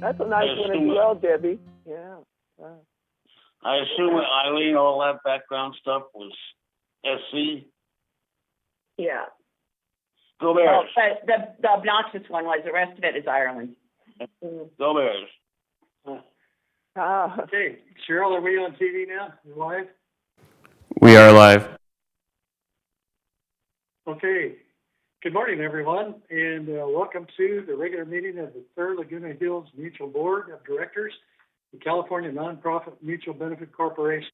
That's a nice one as well, Debbie. Yeah. I assume, Eileen, all that background stuff was SC? Yeah. Go Bears. But the obnoxious one was, the rest of it is Ireland. Go Bears. Okay, Cheryl, are we on TV now? We're live? We are live. Okay. Good morning, everyone, and welcome to the regular meeting of the Third Laguna Hills Mutual Board of Directors, the California Nonprofit Mutual Benefit Corporation.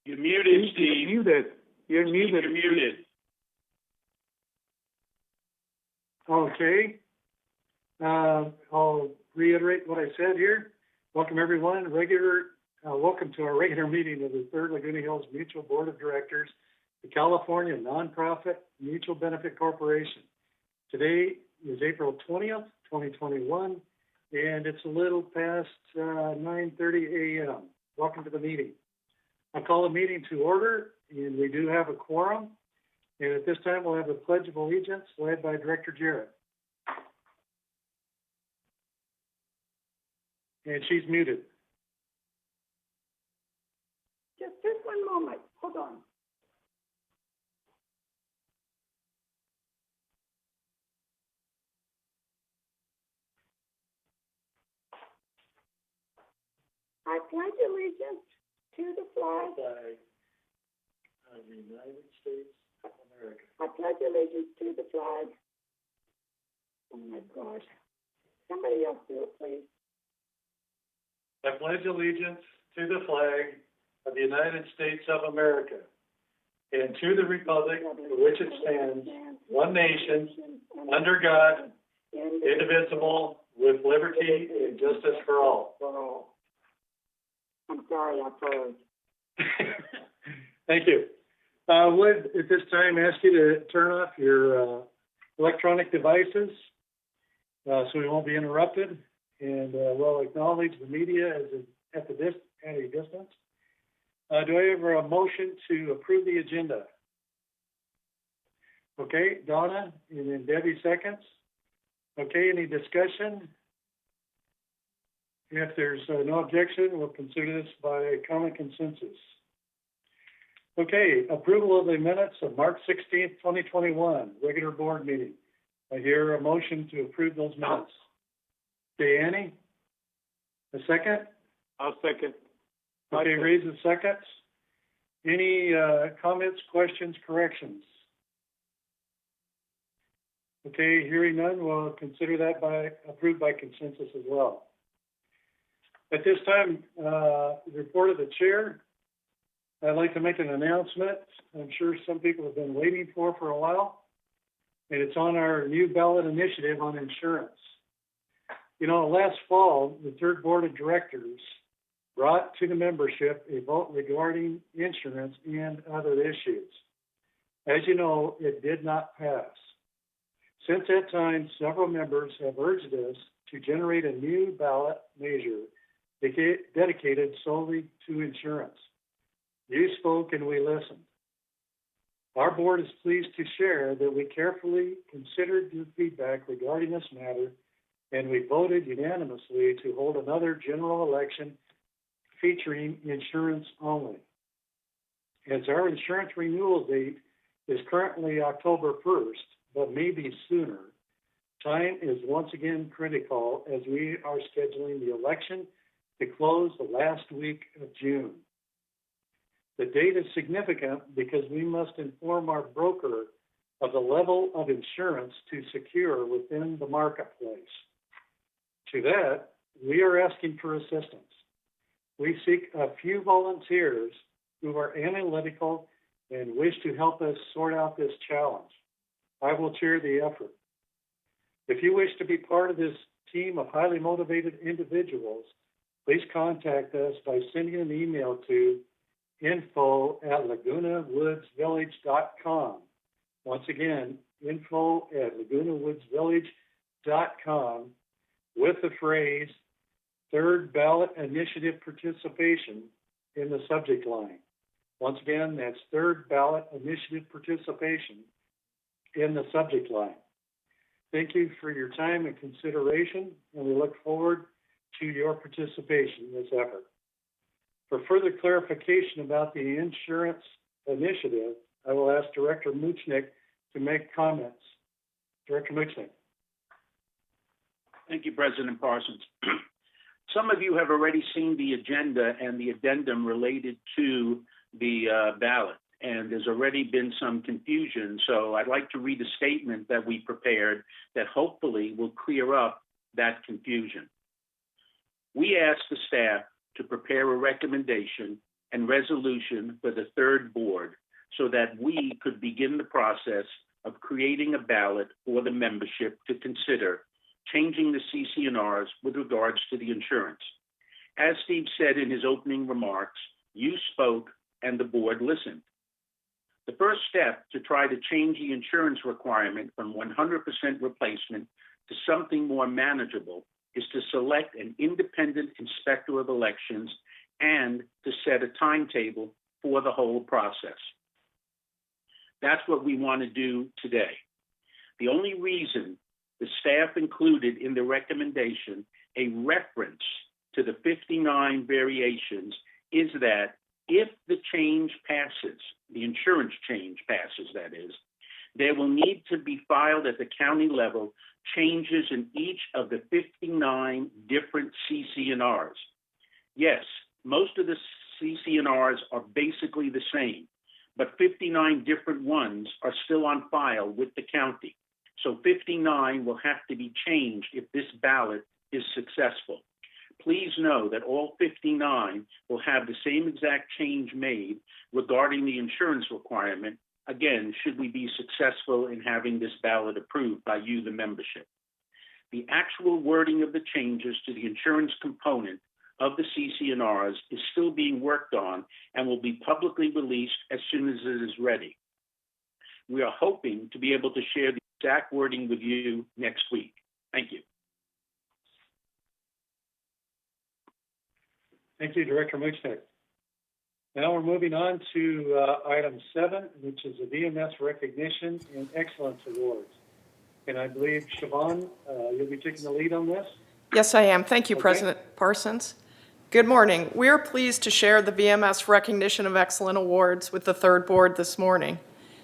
You're muted, Steve. You're muted. You're muted. Okay. I'll reiterate what I said here. Welcome, everyone. Welcome to our regular meeting of the Third Laguna Hills Mutual Board of Directors, the California Nonprofit Mutual Benefit Corporation. Today is April 20th, 2021, and it's a little past 9:30 a.m. Welcome to the meeting. I call the meeting to order, and we do have a quorum. And at this time, we'll have the Pledge of Allegiance led by Director Jarrett. And she's muted. Just one moment. Hold on. I pledge allegiance to the flag of the United States of America. I pledge allegiance to the flag. Oh my gosh. Somebody else do it, please. I pledge allegiance to the flag of the United States of America and to the republic for which it stands, one nation, under God, indivisible, with liberty and justice for all. I'm sorry, I froze. Thank you. I would, at this time, ask you to turn off your electronic devices so we won't be interrupted, and we'll acknowledge the media as at a distance. Do I have a motion to approve the agenda? Okay, Donna, and then Debbie seconds. Okay, any discussion? If there's no objection, we'll consider this by common consensus. Okay, approval of the minutes of March 16th, 2021, regular board meeting. I hear a motion to approve those minutes. Okay, Annie? A second? I'll second. Okay, Reeves is seconds. Any comments, questions, corrections? Okay, hearing none, we'll consider that approved by consensus as well. At this time, the report of the chair, I'd like to make an announcement I'm sure some people have been waiting for a while, and it's on our new ballot initiative on insurance. You know, last fall, the third board of directors brought to the membership a vote regarding insurance and other issues. As you know, it did not pass. Since that time, several members have urged us to generate a new ballot measure dedicated solely to insurance. You spoke and we listened. Our board is pleased to share that we carefully considered your feedback regarding this matter, and we voted unanimously to hold another general election featuring insurance only. As our insurance renewal date is currently October 1st, but maybe sooner, time is once again critical as we are scheduling the election to close the last week of June. The date is significant because we must inform our broker of the level of insurance to secure within the marketplace. To that, we are asking for assistance. We seek a few volunteers who are analytical and wish to help us sort out this challenge. I will chair the effort. If you wish to be part of this team of highly motivated individuals, please contact us by sending an email to info@lagunawoodsvillage.com. Once again, info@lagunawoodsvillage.com with the phrase third ballot initiative participation in the subject line. Once again, that's third ballot initiative participation in the subject line. Thank you for your time and consideration, and we look forward to your participation in this effort. For further clarification about the insurance initiative, I will ask Director Muchnick to make comments. Director Muchnick. Thank you, President Parsons. Some of you have already seen the agenda and the addendum related to the ballot, and there's already been some confusion. So I'd like to read a statement that we prepared that hopefully will clear up that confusion. We ask the staff to prepare a recommendation and resolution for the third board so that we could begin the process of creating a ballot for the membership to consider changing the CC&Rs with regards to the insurance. As Steve said in his opening remarks, you spoke and the board listened. The first step to try to change the insurance requirement from 100% replacement to something more manageable is to select an independent inspector of elections and to set a timetable for the whole process. That's what we want to do today. The only reason the staff included in the recommendation a reference to the 59 variations is that if the change passes, the insurance change passes, that is, there will need to be filed at the county level changes in each of the 59 different CC&Rs. Yes, most of the CC&Rs are basically the same, but 59 different ones are still on file with the county. So 59 will have to be changed if this ballot is successful. Please know that all 59 will have the same exact change made regarding the insurance requirement, again, should we be successful in having this ballot approved by you, the membership. The actual wording of the changes to the insurance component of the CC&Rs is still being worked on and will be publicly released as soon as it is ready. We are hoping to be able to share the exact wording with you next week. Thank you. Thank you, Director Muchnick. Now we're moving on to item 7, which is the VMS Recognition and Excellence Awards. And I believe, Siobhan, you'll be taking the lead on this? Yes, I am. Thank you, Okay. President Parsons. Good morning. We are pleased to share the VMS Recognition of Excellence Awards with the third board this morning.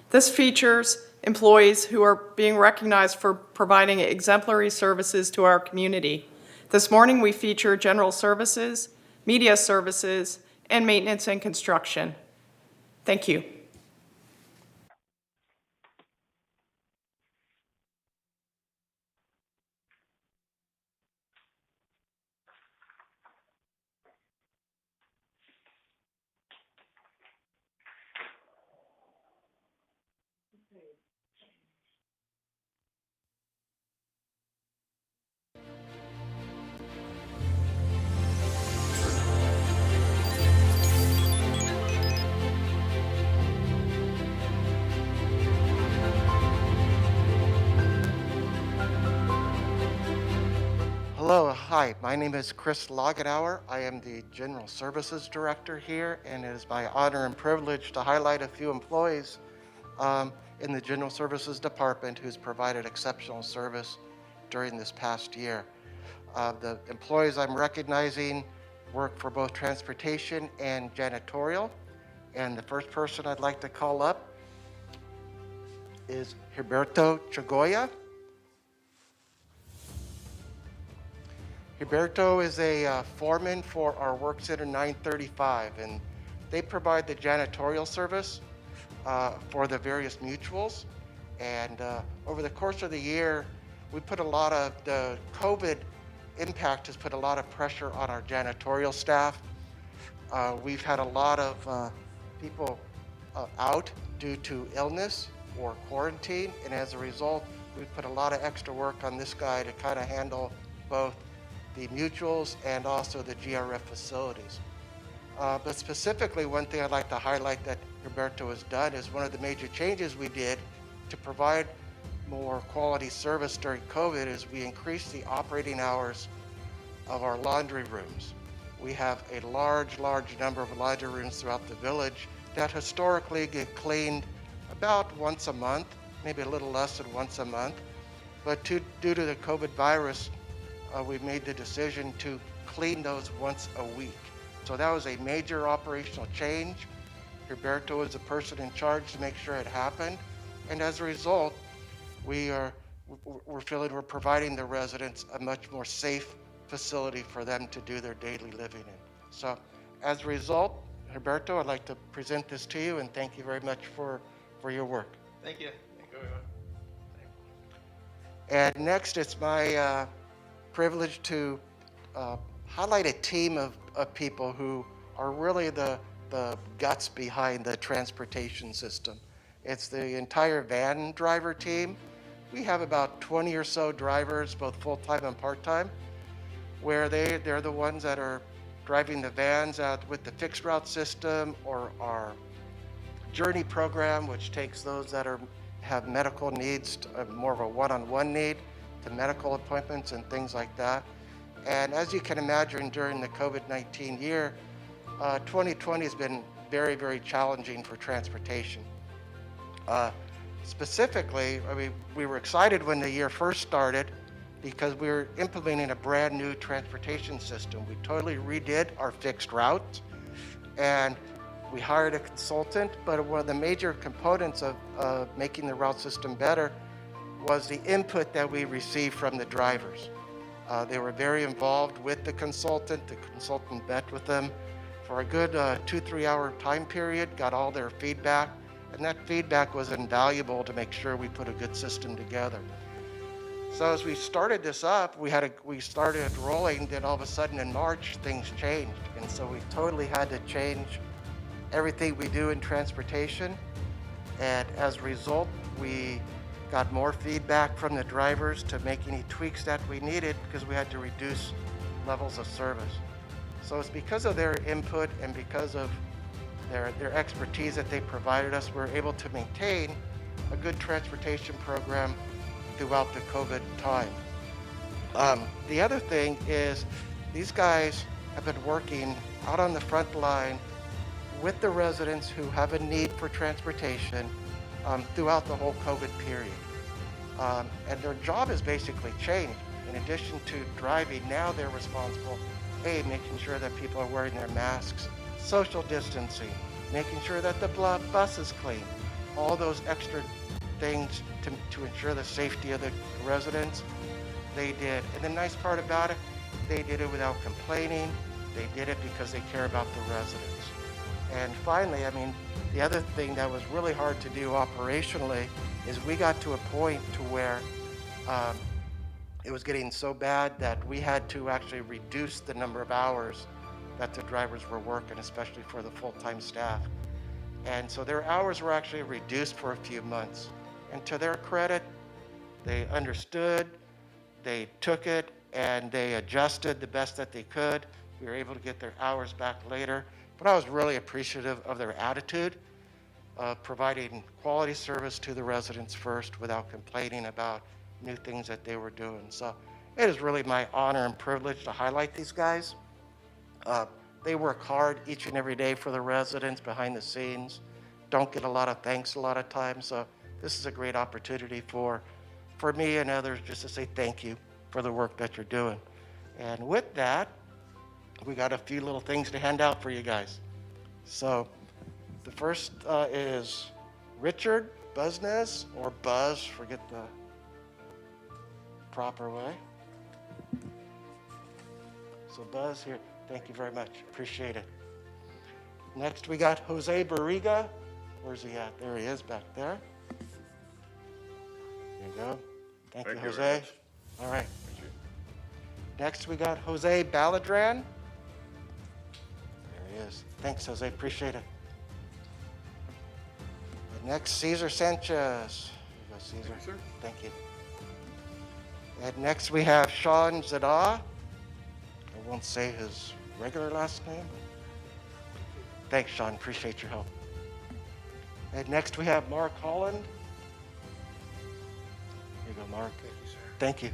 This features employees who are being recognized for providing exemplary services to our community. This morning, we feature general services, media services, and maintenance and construction. Thank you. Hello, hi, my name is Chris Lagenauer. I am the General Services Director here, and it is my honor and privilege to highlight a few employees in the General Services Department who's provided exceptional service during this past year. The employees I'm recognizing work for both transportation and janitorial, and the first person I'd like to call up is Gilberto Chagoya. Gilberto is a foreman for our Work Center 935, and they provide the janitorial service for the various mutuals. And over the course of the year, we put a lot of, the COVID impact has put a lot of pressure on our janitorial staff. We've had a lot of people out due to illness or quarantine, and as a result, we've put a lot of extra work on this guy to kind of handle both the mutuals and also the GRF facilities. But specifically, one thing I'd like to highlight that Gilberto has done is one of the major changes we did to provide more quality service during COVID is we increased the operating hours of our laundry rooms. we have a large number of lighter rooms throughout the village that historically get cleaned about once a month, maybe a little less than once a month. But due to the COVID virus, we made the decision to clean those once a week. So that was a major operational change. Roberto is the person in charge to make sure it happened. And as a result, we're feeling we're providing the residents a much more safe facility for them to do their daily living in. So as a result, Roberto, I'd like to present this to you and thank you very much for your work. Thank you. Thank you very much. And next, it's my privilege to highlight a team of people who are really the guts behind the transportation system. It's the entire van driver team. We have about 20 or so drivers, both full-time and part-time, where they're the ones that are driving the vans out with the fixed route system, or our journey program, which takes those that have medical needs, more of a one-on-one need, to medical appointments and things like that. And as you can imagine, during the COVID-19 year, 2020 has been very, very challenging for transportation. Specifically, I mean, we were excited when the year first started because we were implementing a brand new transportation system. We totally redid our fixed routes, and we hired a consultant, but one of the major components of making the route system better was the input that we received from the drivers. They were very involved with the consultant. The consultant met with them for a good 2-3 hour time period, got all their feedback, and that feedback was invaluable to make sure we put a good system together. So as we started this up, we started rolling, then all of a sudden in March, things changed. And so we totally had to change everything we do in transportation. And as a result, we got more feedback from the drivers to make any tweaks that we needed because we had to reduce levels of service. So it's because of their input and because of their expertise that they provided us, we're able to maintain a good transportation program throughout the COVID time. The other thing is these guys have been working out on the front line with the residents who have a need for transportation throughout the whole COVID period. And their job has basically changed. In addition to driving, now they're responsible, making sure that people are wearing their masks, social distancing, making sure that the bus is clean, all those extra things to ensure the safety of the residents, they did. And the nice part about it, they did it without complaining. They did it because they care about the residents. And finally, I mean, the other thing that was really hard to do operationally is we got to a point to where it was getting so bad that we had to actually reduce the number of hours that the drivers were working, especially for the full-time staff. And so their hours were actually reduced for a few months. And to their credit, they understood, they took it, and they adjusted the best that they could. We were able to get their hours back later. But I was really appreciative of their attitude of providing quality service to the residents first without complaining about new things that they were doing. So it is really my honor and privilege to highlight these guys. They work hard each and every day for the residents behind the scenes. Don't get a lot of thanks a lot of times. So this is a great opportunity for me and others just to say thank you for the work that you're doing. And with that, we got a few little things to hand out for you guys. So the first is Richard Buzness, or Buzz, forget the proper way. So Buzz here, thank you very much, appreciate it. Next we got Jose Barriga. Where's he at? There he is back there. There you go. Thank you, Jose. All right. Thank you. Next we got Jose Balladran. There he is. Thanks, Jose, appreciate it. And next, Cesar Sanchez. Here you go, Cesar. Thank you, sir. Thank you. And next we have Sean Zada. I won't say his regular last name. Thanks, Sean. Appreciate your help. And next we have Mark Holland. Here you go, Mark. Thank you, sir. Thank you.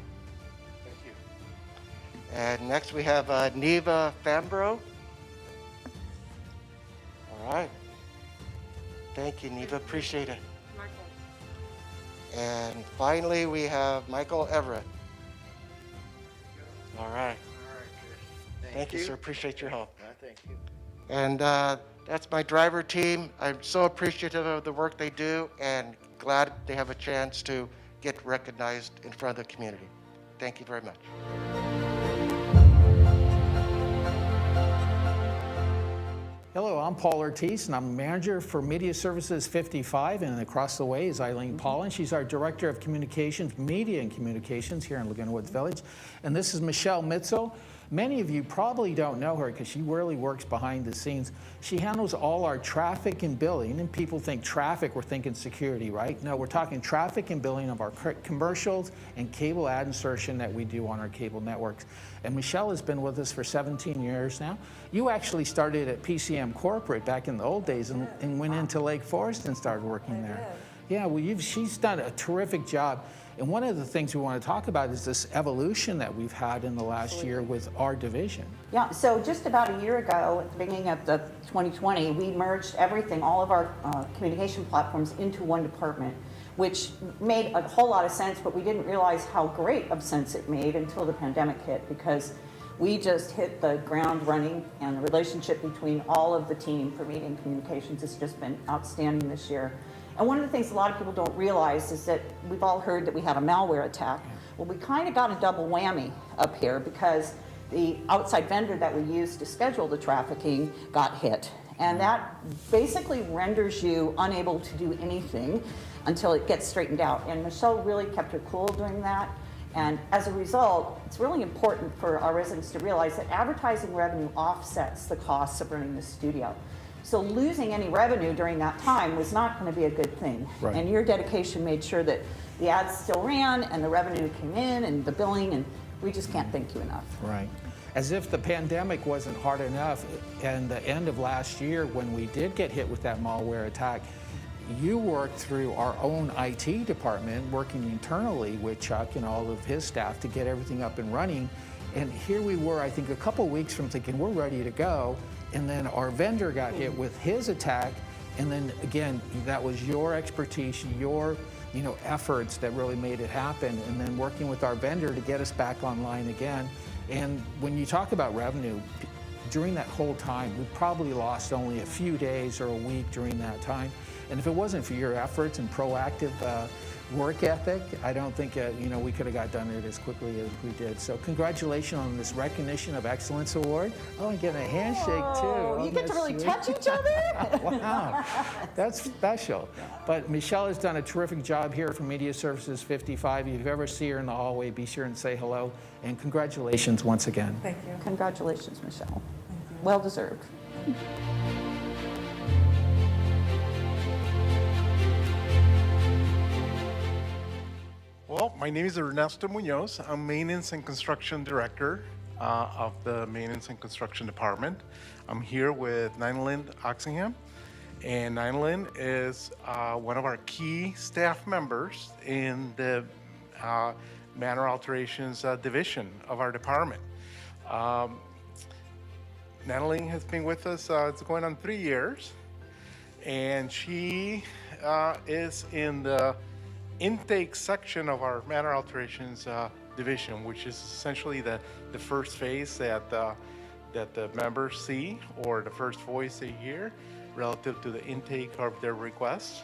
Thank you. And next we have Neva Fambro. All right. Thank you, Neva. Appreciate it. And finally, we have Michael Everett. All right. Thank you, sir. Appreciate your help. Thank you. And that's my driver team. I'm so appreciative of the work they do and glad they have a chance to get recognized in front of the community. Thank you very much. Hello, I'm Paul Ortiz, and I'm manager for Media Services 55, and across the way is Eileen Paulin. She's our Director of Communications, Media and Communications here in Laguna Woods Village. And this is Michelle Mitzel. Many of you probably don't know her because she really works behind the scenes. She handles all our traffic and billing, and people think traffic, we're thinking security, right? No, we're talking traffic and billing of our commercials and cable ad insertion that we do on our cable networks. And Michelle has been with us for 17 years now. You actually started at PCM Corporate back in the old days and went into Lake Forest and started working there. Yeah, well, she's done a terrific job. And one of the things we want to talk about is this evolution that we've had in the last year with our division. Yeah, so just about a year ago, at the beginning of the 2020, we merged everything, all of our communication platforms into one department, which made a whole lot of sense, but we didn't realize how great of sense it made until the pandemic hit, because we just hit the ground running, and the relationship between all of the team for media and communications has just been outstanding this year. And one of the things a lot of people don't realize is that we've all heard that we had a malware attack. Well, we kind of got a double whammy up here because the outside vendor that we used to schedule the trafficking got hit. And that basically renders you unable to do anything until it gets straightened out. And Michelle really kept her cool doing that. And as a result, it's really important for our residents to realize that advertising revenue offsets the costs of running the studio. So losing any revenue during that time was not going to be a good thing. Right. And your dedication made sure that the ads still ran and the revenue came in and the billing, and we just can't thank you enough. Right. As if the pandemic wasn't hard enough, and the end of last year when we did get hit with that malware attack, you worked through our own IT department, working internally with Chuck and all of his staff to get everything up and running. And here we were, I think, a couple weeks from thinking we're ready to go. And then our vendor got hit with his attack. And then again, that was your expertise, your efforts that really made it happen. And then working with our vendor to get us back online again. And when you talk about revenue, during that whole time, we probably lost only a few days or a week during that time. And if it wasn't for your efforts and proactive work ethic, I don't think we could have got done it as quickly as we did. So congratulations on this Recognition of Excellence Award. Oh, and getting a handshake too. Oh, You get to really sweet. touch each other? Wow, that's special. But Michelle has done a terrific job here for Media Services 55. If you ever see her in the hallway, be sure and say hello. And congratulations once again. Thank you. Congratulations, Michelle. Well deserved. Well, my name is Ernesto Munoz. I'm Maintenance and Construction Director of the Maintenance and Construction Department. I'm here with Nynelyn Oxenham, and Nynelyn is one of our key staff members in the manor alterations division of our department. Nynelyn has been with us, it's going on 3 years, and she is in the intake section of our manor alterations division, which is essentially the first phase that the members see, or the first voice they hear relative to the intake of their requests.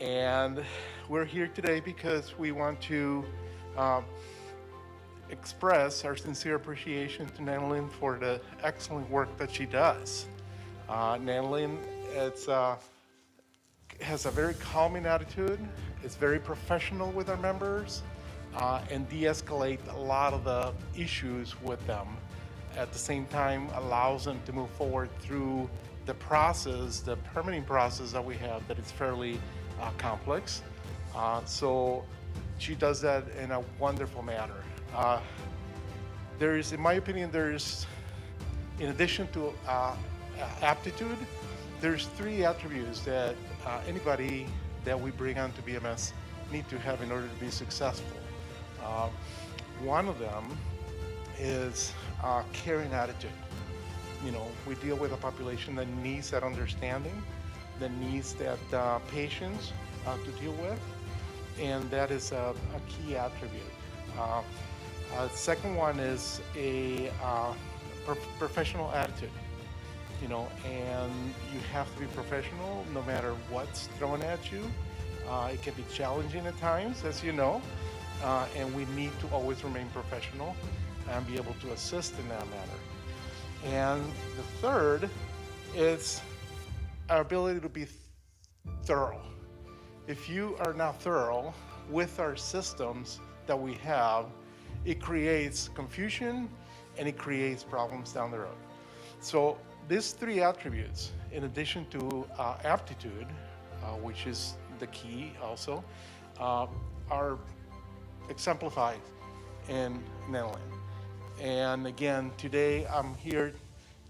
And we're here today because we want to express our sincere appreciation to Nynelyn for the excellent work that she does. Nynelyn has a very calming attitude, is very professional with our members, and de-escalate a lot of the issues with them. At the same time, allows them to move forward through the process, the permitting process that we have, that is fairly complex. So she does that in a wonderful manner. In my opinion, in addition to aptitude, there's 3 attributes that anybody that we bring onto BMS need to have in order to be successful. One of them is caring attitude. You know, we deal with a population that needs that understanding, that needs that patience to deal with, and that is a key attribute. Second one is a professional attitude. You know, and you have to be professional no matter what's thrown at you. It can be challenging at times, as you know, and we need to always remain professional and be able to assist in that manner. And the third is our ability to be thorough. If you are not thorough with our systems that we have, it creates confusion and it creates problems down the road. So these three attributes, in addition to aptitude, which is the key also, are exemplified in Netherlands. And again, today I'm here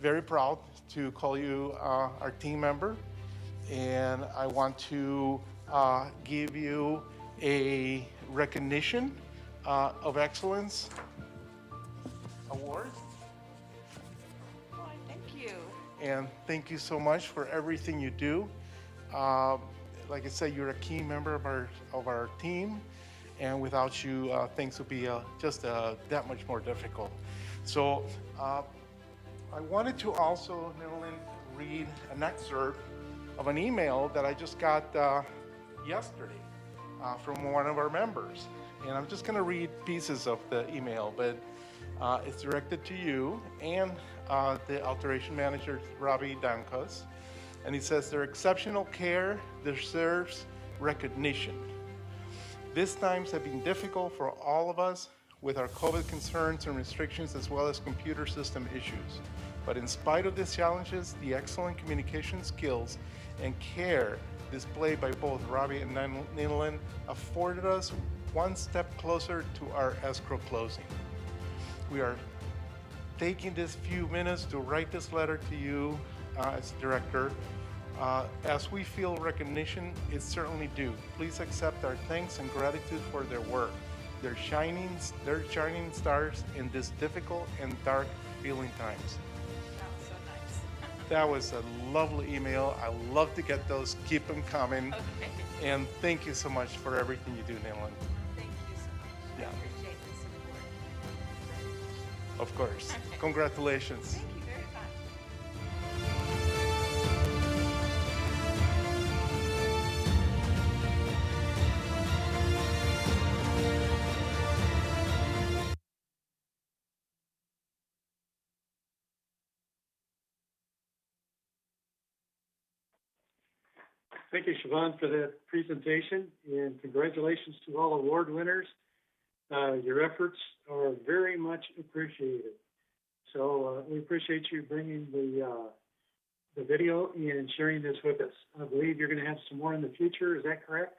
very proud to call you our team member. And I want to give you a recognition of excellence award. And thank you so much for everything you do. Like I said, you're a key member of our team, and without you, things would be just that much more difficult. So I wanted to also, Madeline, read an excerpt of an email that I just got yesterday from one of our members. And I'm just going to read pieces of the email, but it's directed to you and the alteration manager, Robbie Dankos. And he says, their exceptional care deserves recognition. These times have been difficult for all of us with our COVID concerns and restrictions, as well as computer system issues. But in spite of these challenges, the excellent communication skills and care displayed by both Robbie and Netherlands afforded us one step closer to our escrow closing. We are taking this few minutes to write this letter to you as director. As we feel recognition is certainly due. Please accept our thanks and gratitude for their work. They're shining stars in these difficult and dark feeling times. That was so nice. That was a lovely email. I love to get those. Keep them coming. Okay. And thank you so much for everything you do, Nayland. Thank you so much. Yeah. I appreciate the support. Of course. Congratulations. Thank you very much. Thank you, Siobhan, for that presentation, and congratulations to all award winners. Your efforts are very much appreciated. So we appreciate you bringing the video and sharing this with us. I believe you're going to have some more in the future. Is that correct?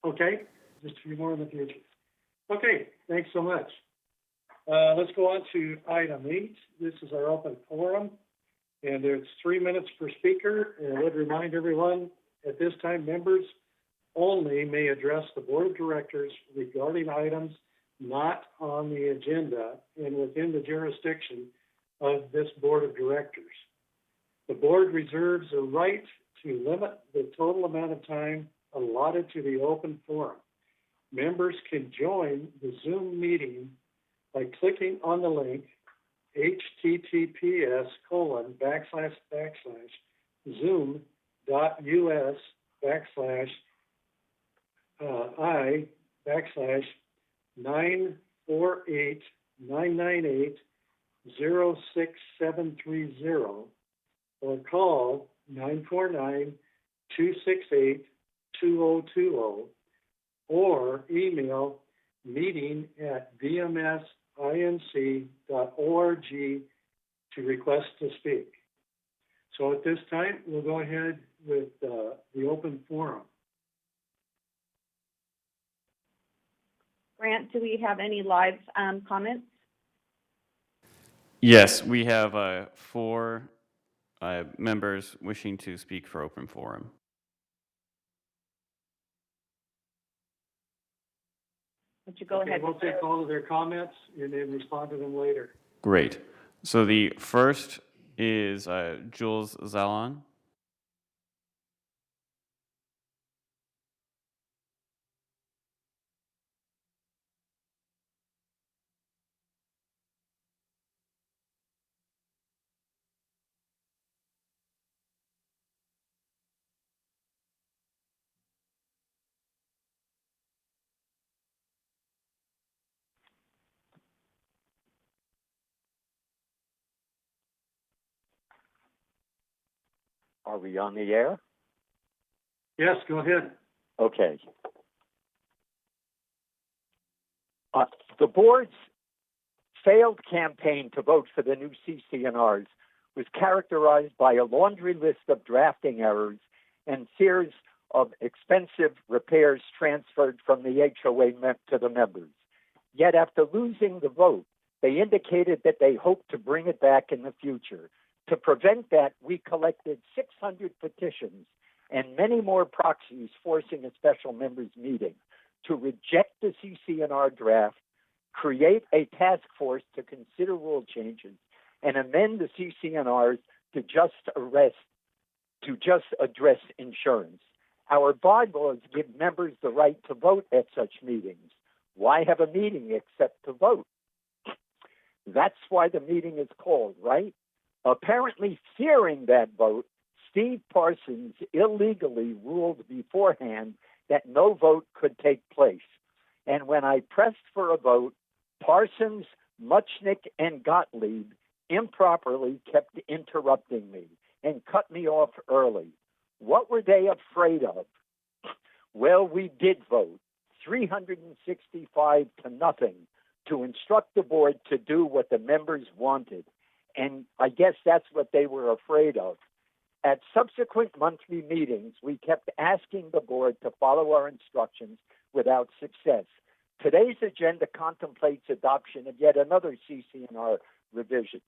Okay, just a few more in the future. Okay, thanks so much. Let's go on to item 8. This is our open forum. And it's 3 minutes per speaker. And I would remind everyone at this time, members only may address the board of directors regarding items not on the agenda and within the jurisdiction of this board of directors. The board reserves a right to limit the total amount of time allotted to the open forum. Members can join the Zoom meeting by clicking on the link https://zoom.us/i/948-998-06730 or call 949-268-2020 or email meeting@vmsinc.org to request to speak. So at this time, we'll go ahead with the open forum. Grant, do we have any live comments? Yes, we have 4 members wishing to speak for open forum. Would you go Okay, ahead? we'll take all of their comments and then respond to them later. Great. So the first is Jules Zalon. Are we on the air? Yes, go ahead. Okay. The board's failed campaign to vote for the new CCNRs was characterized by a laundry list of drafting errors and fears of expensive repairs transferred from the HOA to the members. Yet after losing the vote, they indicated that they hope to bring it back in the future. To prevent that, we collected 600 petitions and many more proxies forcing a special members meeting to reject the CCNR draft, create a task force to consider rule changes, and amend the CCNRs to just address insurance. Our bylaws give members the right to vote at such meetings. Why have a meeting except to vote? That's why the meeting is called, right? Apparently fearing that vote, Steve Parsons illegally ruled beforehand that no vote could take place. And when I pressed for a vote, Parsons, Muchnick, and Gottlieb improperly kept interrupting me and cut me off early. What were they afraid of? Well, we did vote 365 to nothing to instruct the board to do what the members wanted. And I guess that's what they were afraid of. At subsequent monthly meetings, we kept asking the board to follow our instructions without success. Today's agenda contemplates adoption of yet another CCNR revision.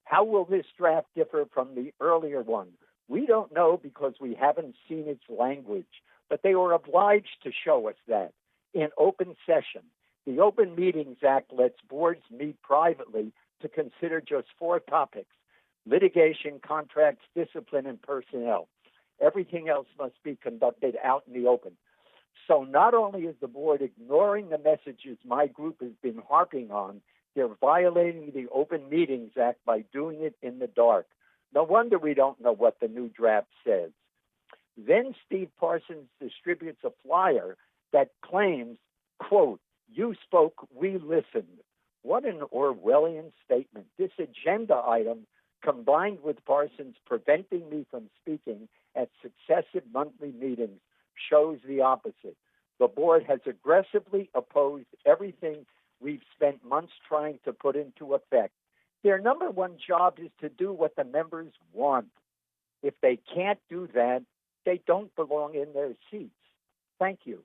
How will this draft differ from the earlier one? We don't know because we haven't seen its language, but they were obliged to show us that in open session. The Open Meetings Act lets boards meet privately to consider just 4 topics: litigation, contracts, discipline, and personnel. Everything else must be conducted out in the open. So not only is the board ignoring the messages my group has been harping on, they're violating the Open Meetings Act by doing it in the dark. No wonder we don't know what the new draft says. Then Steve Parsons distributes a flyer that claims, quote, "You spoke, we listened." What an Orwellian statement. This agenda item, combined with Parsons preventing me from speaking at successive monthly meetings, shows the opposite. The board has aggressively opposed everything we've spent months trying to put into effect. Their number one job is to do what the members want. If they can't do that, they don't belong in their seats. Thank you.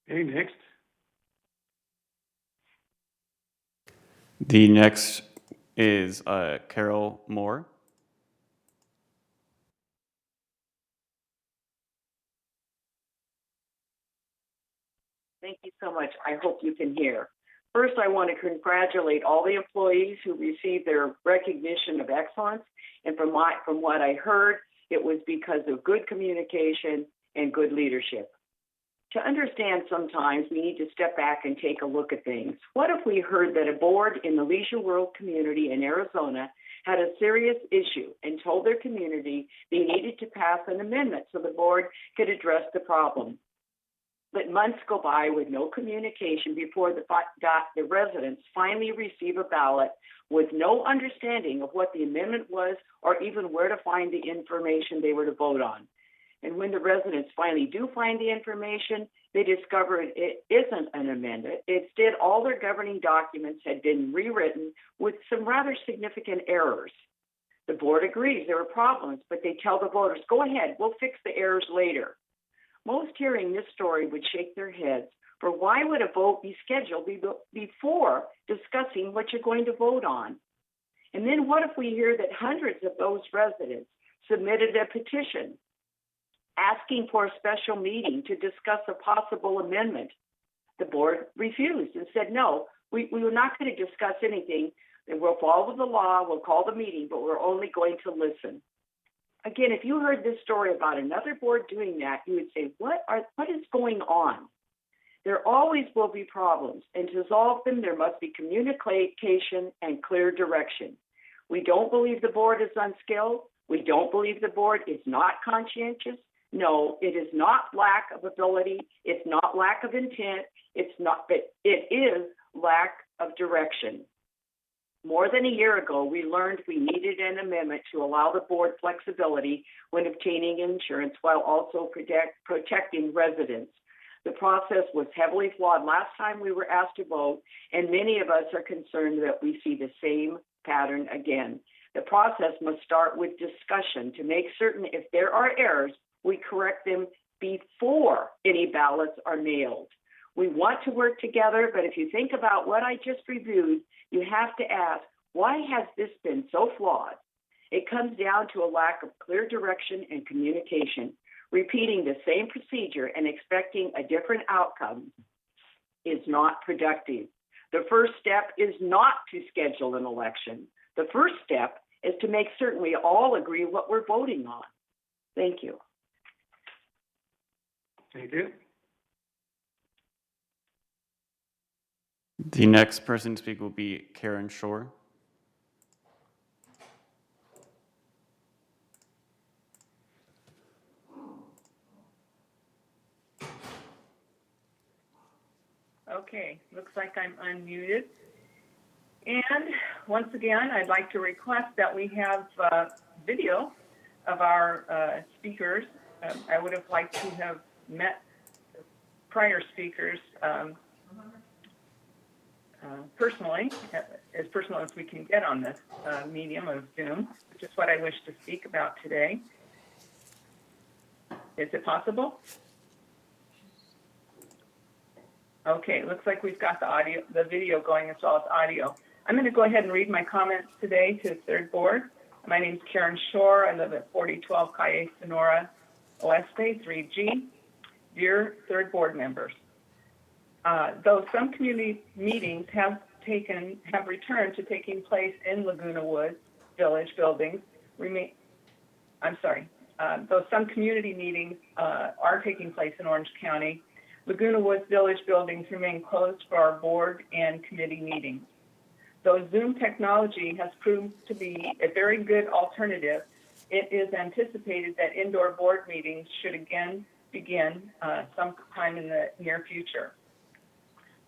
Okay, next. The next is Carol Moore. Thank you so much. I hope you can hear. First, I want to congratulate all the employees who received their recognition of excellence. And from what I heard, it was because of good communication and good leadership. To understand, sometimes we need to step back and take a look at things. What if we heard that a board in the leisure world community in Arizona had a serious issue and told their community they needed to pass an amendment so the board could address the problem? But months go by with no communication before the residents finally receive a ballot with no understanding of what the amendment was or even where to find the information they were to vote on. And when the residents finally do find the information, they discover it isn't an amendment. Instead, all their governing documents had been rewritten with some rather significant errors. The board agrees there were problems, but they tell the voters, go ahead, we'll fix the errors later. Most hearing this story would shake their heads, for why would a vote be scheduled before discussing what you're going to vote on? And then what if we hear that hundreds of those residents submitted a petition asking for a special meeting to discuss a possible amendment. The board refused and said, no, we were not going to discuss anything. And we'll follow the law, we'll call the meeting, but we're only going to listen. Again, if you heard this story about another board doing that, you would say, what is going on? There always will be problems, and to solve them, there must be communication and clear direction. We don't believe the board is unskilled. We don't believe the board is not conscientious. No, it is not lack of ability. It's not lack of intent. It's not, but it is lack of direction. More than a year ago, we learned we needed an amendment to allow the board flexibility when obtaining insurance while also protecting residents. The process was heavily flawed last time we were asked to vote, and many of us are concerned that we see the same pattern again. The process must start with discussion to make certain if there are errors, we correct them before any ballots are mailed. We want to work together, but if you think about what I just reviewed, you have to ask, why has this been so flawed? It comes down to a lack of clear direction and communication. Repeating the same procedure and expecting a different outcome is not productive. The first step is not to schedule an election. The first step is to make certain we all agree what we're voting on. Thank you. Thank you. The next person to speak will be Karen Shore. Okay, looks like I'm unmuted. And once again, I'd like to request that we have video of our speakers. I would have liked to have met prior speakers personally, as personal as we can get on this medium of Zoom, which is what I wish to speak about today. Is it possible? Okay, looks like we've got the video going as well as audio. I'm going to go ahead and read my comments today to the third board. My name is Karen Shore. I live at 4012 Calle Sonora Oeste, 3G. Dear third board members, though some community meetings have returned to taking place in Laguna Woods Village buildings, though some community meetings are taking place in Orange County, Laguna Woods Village buildings remain closed for our board and committee meetings. Though Zoom technology has proved to be a very good alternative, it is anticipated that indoor board meetings should again begin sometime in the near future.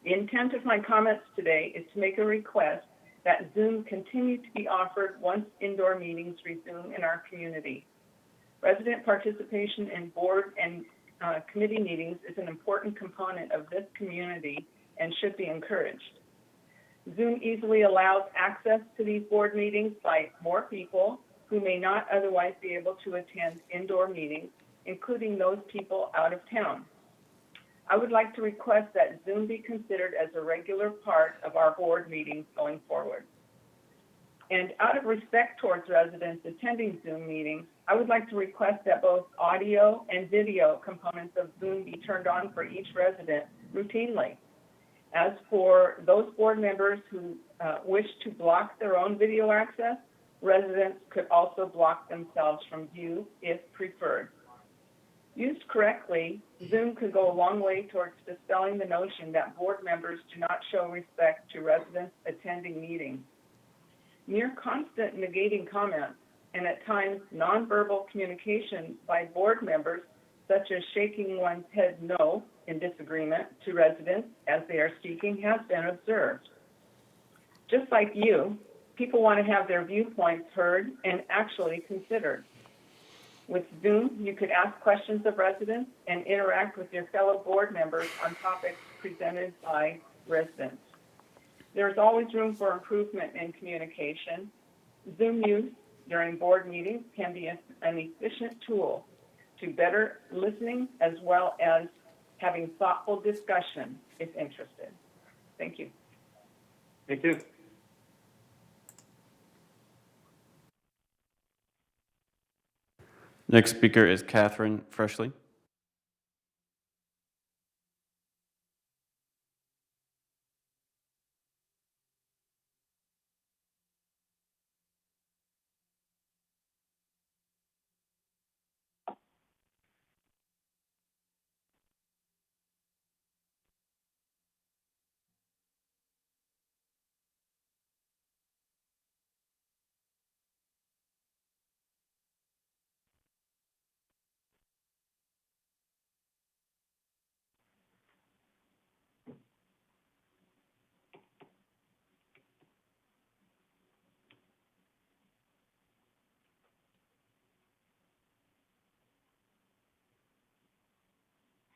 The intent of my comments today is to make a request that Zoom continue to be offered once indoor meetings resume in our community. Resident participation in board and committee meetings is an important component of this community and should be encouraged. Zoom easily allows access to these board meetings by more people who may not otherwise be able to attend indoor meetings, including those people out of town. I would like to request that Zoom be considered as a regular part of our board meetings going forward. And out of respect towards residents attending Zoom meetings, I would like to request that both audio and video components of Zoom be turned on for each resident routinely. As for those board members who wish to block their own video access, residents could also block themselves from view if preferred. Used correctly, Zoom could go a long way towards dispelling the notion that board members do not show respect to residents attending meetings. Near constant negating comments and at times nonverbal communication by board members, such as shaking one's head no in disagreement to residents as they are speaking, has been observed. Just like you, people want to have their viewpoints heard and actually considered. With Zoom, you could ask questions of residents and interact with your fellow board members on topics presented by residents. There's always room for improvement in communication. Zoom use during board meetings can be an efficient tool to better listening as well as having thoughtful discussion if interested. Thank you. Thank you. Next speaker is Catherine Freshley.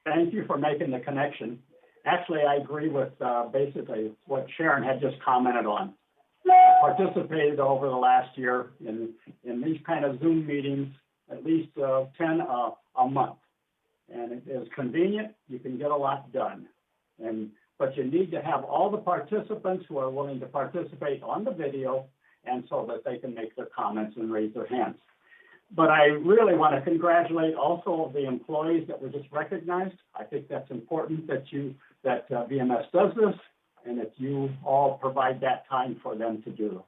Thank you for making the connection. Actually, I agree with basically what Sharon had just commented on. I participated over the last year in these kind of Zoom meetings, at least 10 a month. And it is convenient, you can get a lot done. But you need to have all the participants who are willing to participate on the video and so that they can make their comments and raise their hands. But I really want to congratulate also the employees that were just recognized. I think that's important that VMS does this and that you all provide that time for them to do.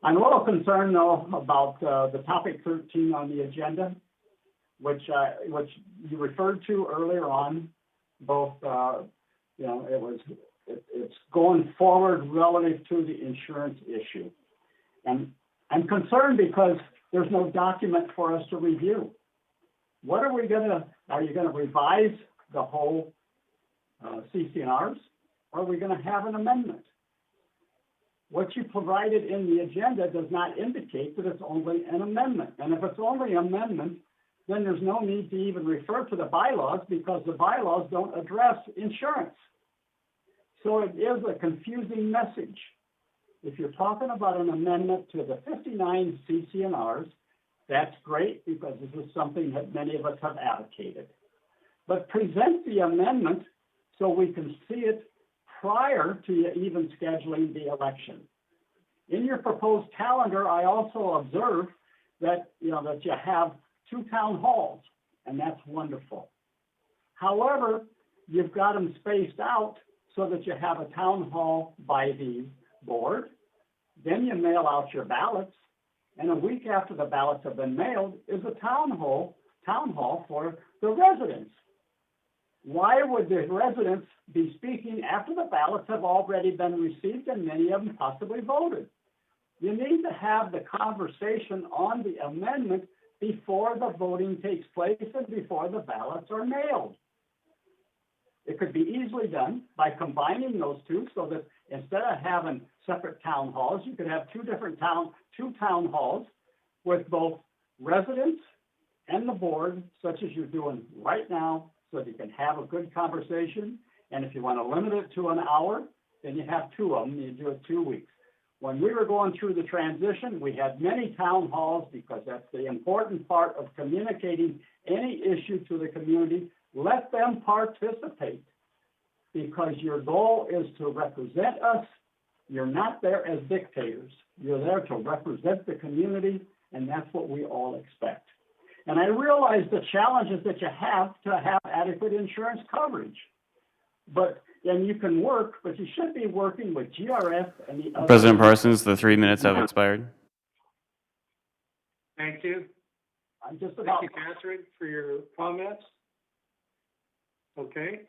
I'm a little concerned though about the topic 13 on the agenda, which you referred to earlier on. Both, it's going forward relative to the insurance issue, and I'm concerned because there's no document for us to review. What are you gonna revise the whole CC&Rs? Or are we gonna have an amendment? What you provided in the agenda does not indicate that it's only an amendment. And if it's only an amendment, then there's no need to even refer to the bylaws because the bylaws don't address insurance. So it is a confusing message. If you're talking about an amendment to the 59 CC&Rs, that's great because this is something that many of us have advocated. But present the amendment so we can see it prior to you even scheduling the election. In your proposed calendar, I also observe that you have 2 town halls, and that's wonderful. However, you've got them spaced out so that you have a town hall by the board. Then you mail out your ballots, and a week after the ballots have been mailed is a town hall for the residents. Why would the residents be speaking after the ballots have already been received and many of them possibly voted? You need to have the conversation on the amendment before the voting takes place and before the ballots are mailed. It could be easily done by combining those two so that instead of having separate town halls, you could have two town halls with both residents and the board, such as you're doing right now, so that you can have a good conversation. And if you want to limit it to an hour, then you have 2 of them, you do it 2 weeks. When we were going through the transition, we had many town halls because that's the important part of communicating any issue to the community. Let them participate because your goal is to represent us. You're not there as dictators. You're there to represent the community, and that's what we all expect. And I realize the challenges that you have to have adequate insurance coverage. Then you can work, but you should be working with GRF and the other. President Parsons, the 3 minutes have expired. Thank you. I'm just Thank about. you, Catherine, for your comments. Okay.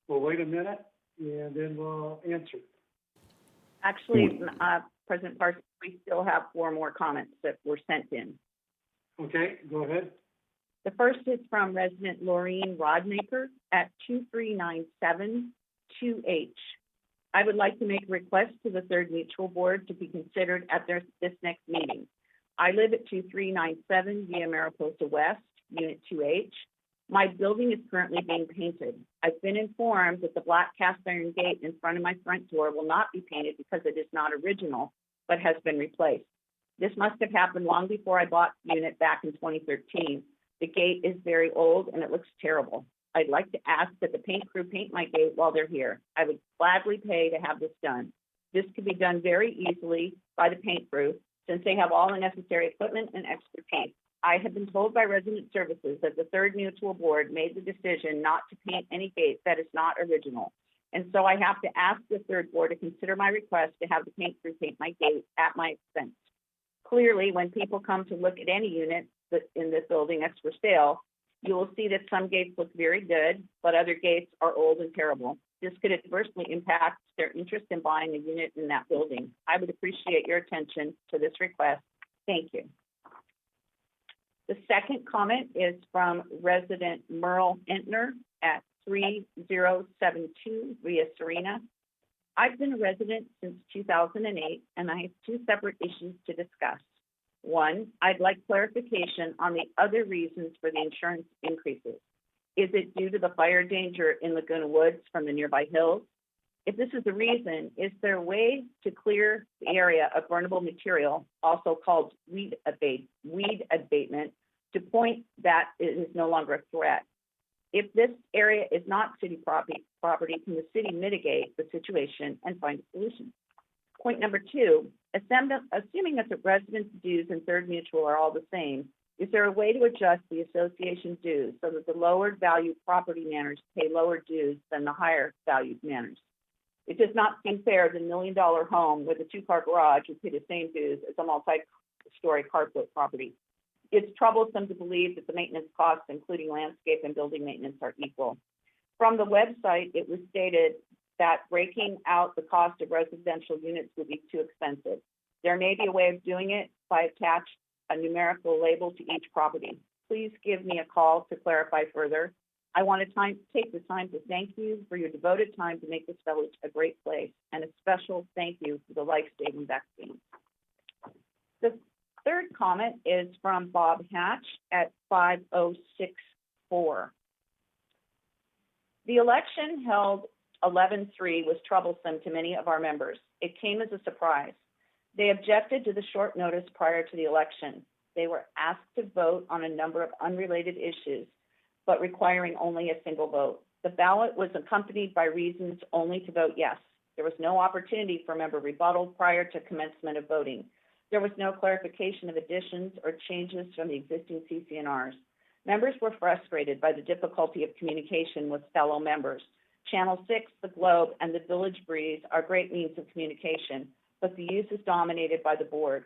We'll wait a minute and then we'll answer. Actually, President Parsons, we still have 4 more comments that were sent in. Okay, go ahead. The first is from resident Laureen Rodmaker at 2397 2H. I would like to make a request to the Third Mutual Board to be considered at this next meeting. I live at 2397 via Mariposa West, Unit 2H. My building is currently being painted. I've been informed that the black cast iron gate in front of my front door will not be painted because it is not original, but has been replaced. This must have happened long before I bought the unit back in 2013. The gate is very old and it looks terrible. I'd like to ask that the paint crew paint my gate while they're here. I would gladly pay to have this done. This could be done very easily by the paint crew since they have all the necessary equipment and expertise. I have been told by resident services that the third mutual board made the decision not to paint any gate that is not original. And so I have to ask the third board to consider my request to have the paint crew paint my gate at my expense. Clearly, when people come to look at any unit in this building that's for sale, you will see that some gates look very good, but other gates are old and terrible. This could adversely impact their interest in buying a unit in that building. I would appreciate your attention to this request. Thank you. The second comment is from resident Merle Entner at 3072 Ria Serena. I've been a resident since 2008, and I have two separate issues to discuss. One, I'd like clarification on the other reasons for the insurance increases. Is it due to the fire danger in Laguna Woods from the nearby hills? If this is the reason, is there a way to clear the area of burnable material, also called weed abatement, to point that it is no longer a threat? If this area is not city property, can the city mitigate the situation and find a solution? Point number two, assuming that the residents' dues and Third Mutual are all the same, is there a way to adjust the association dues so that the lower valued property managers pay lower dues than the higher valued managers? It does not seem fair that $1 million home with a 2-car garage would pay the same dues as a multi-story carport property. It's troublesome to believe that the maintenance costs, including landscape and building maintenance, are equal. From the website, it was stated that breaking out the cost of residential units would be too expensive. There may be a way of doing it by attach a numerical label to each property. Please give me a call to clarify further. I want to take the time to thank you for your devoted time to make this village a great place, and a special thank you for the life-saving vaccine. The third comment is from Bob Hatch at 5064. The election held 11-3 was troublesome to many of our members. It came as a surprise. They objected to the short notice prior to the election. They were asked to vote on a number of unrelated issues, but requiring only a single vote. The ballot was accompanied by reasons only to vote yes. There was no opportunity for member rebuttal prior to commencement of voting. There was no clarification of additions or changes from the existing CC&Rs. Members were frustrated by the difficulty of communication with fellow members. Channel 6, the Globe, and the Village Breeze are great means of communication, but the use is dominated by the board.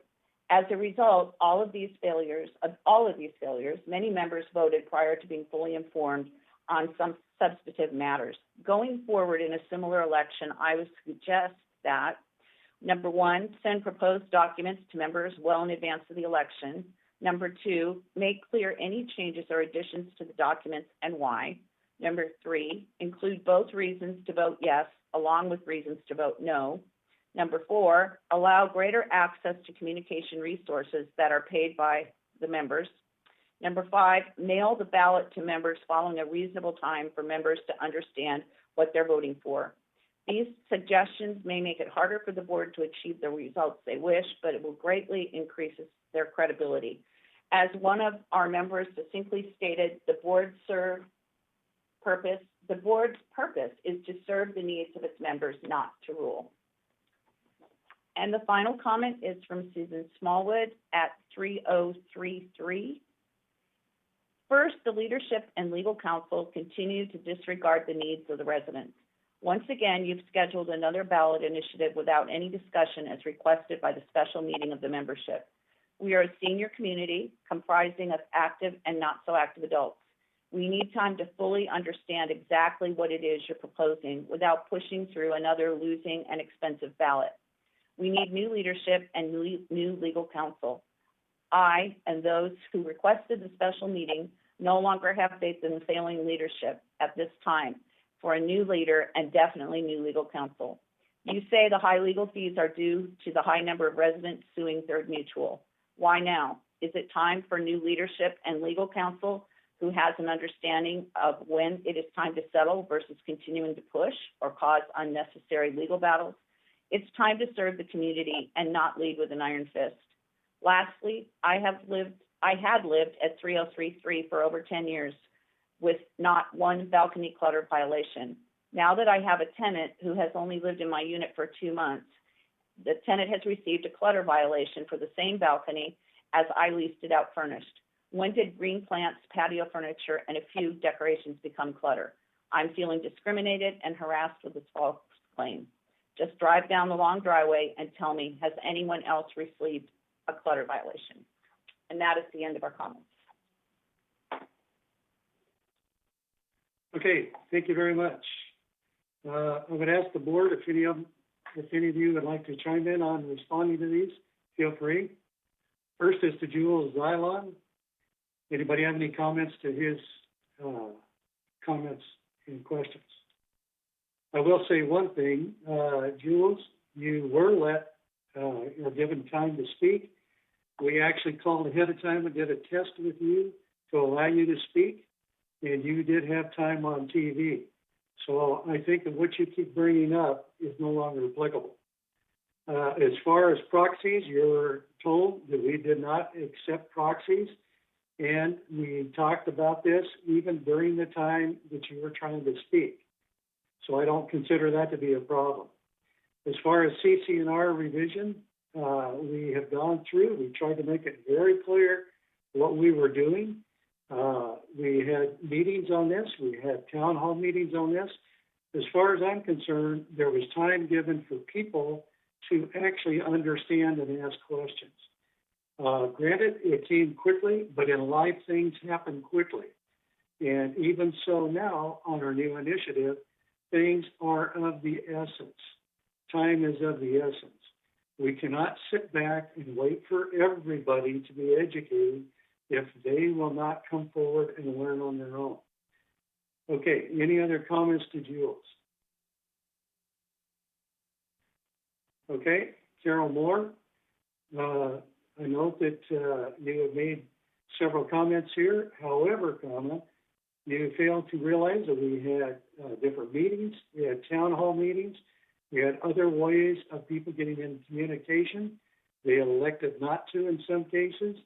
As a result, all of these failures, many members voted prior to being fully informed on some substantive matters. Going forward in a similar election, I would suggest that, number one, send proposed documents to members well in advance of the election. Number two, make clear any changes or additions to the documents and why. Number three, include both reasons to vote yes, along with reasons to vote no. Number four, allow greater access to communication resources that are paid by the members. Number five, mail the ballot to members following a reasonable time for members to understand what they're voting for. These suggestions may make it harder for the board to achieve the results they wish, but it will greatly increase their credibility. As one of our members succinctly stated, the board's purpose is to serve the needs of its members, not to rule. And the final comment is from Susan Smallwood at 3033. First, the leadership and legal counsel continue to disregard the needs of the residents. Once again, you've scheduled another ballot initiative without any discussion as requested by the special meeting of the membership. We are a senior community comprising of active and not so active adults. We need time to fully understand exactly what it is you're proposing without pushing through another losing and expensive ballot. We need new leadership and new legal counsel. I and those who requested the special meeting no longer have faith in the failing leadership at this time for a new leader and definitely new legal counsel. You say the high legal fees are due to the high number of residents suing Third Mutual. Why now? Is it time for new leadership and legal counsel who has an understanding of when it is time to settle versus continuing to push or cause unnecessary legal battles? It's time to serve the community and not lead with an iron fist. Lastly, I had lived at 3033 for over 10 years with not one balcony clutter violation. Now that I have a tenant who has only lived in my unit for 2 months, the tenant has received a clutter violation for the same balcony as I leased it out furnished. When did green plants, patio furniture, and a few decorations become clutter? I'm feeling discriminated and harassed with this false claim. Just drive down the long driveway and tell me, has anyone else received a clutter violation? And that is the end of our comments. Okay, thank you very much. I would ask the board if any of you would like to chime in on responding to these, feel free. First is to Jules Xylon. Anybody have any comments to his comments and questions? I will say one thing, Jules, you were you're given time to speak. We actually called ahead of time and did a test with you to allow you to speak, and you did have time on TV. So I think that what you keep bringing up is no longer applicable. As far as proxies, you're told that we did not accept proxies, and we talked about this even during the time that you were trying to speak. So I don't consider that to be a problem. As far as CC&R revision, we have gone through, we tried to make it very clear what we were doing. We had meetings on this, we had town hall meetings on this. As far as I'm concerned, there was time given for people to actually understand and ask questions. Granted, it came quickly, but in life things happen quickly. And even so now, on our new initiative, things are of the essence. Time is of the essence. We cannot sit back and wait for everybody to be educated if they will not come forward and learn on their own. Okay, any other comments to Jules? Okay, Carol Moore, I note that you have made several comments here. However, you failed to realize that we had different meetings, we had town hall meetings, we had other ways of people getting in communication. They elected not to in some cases.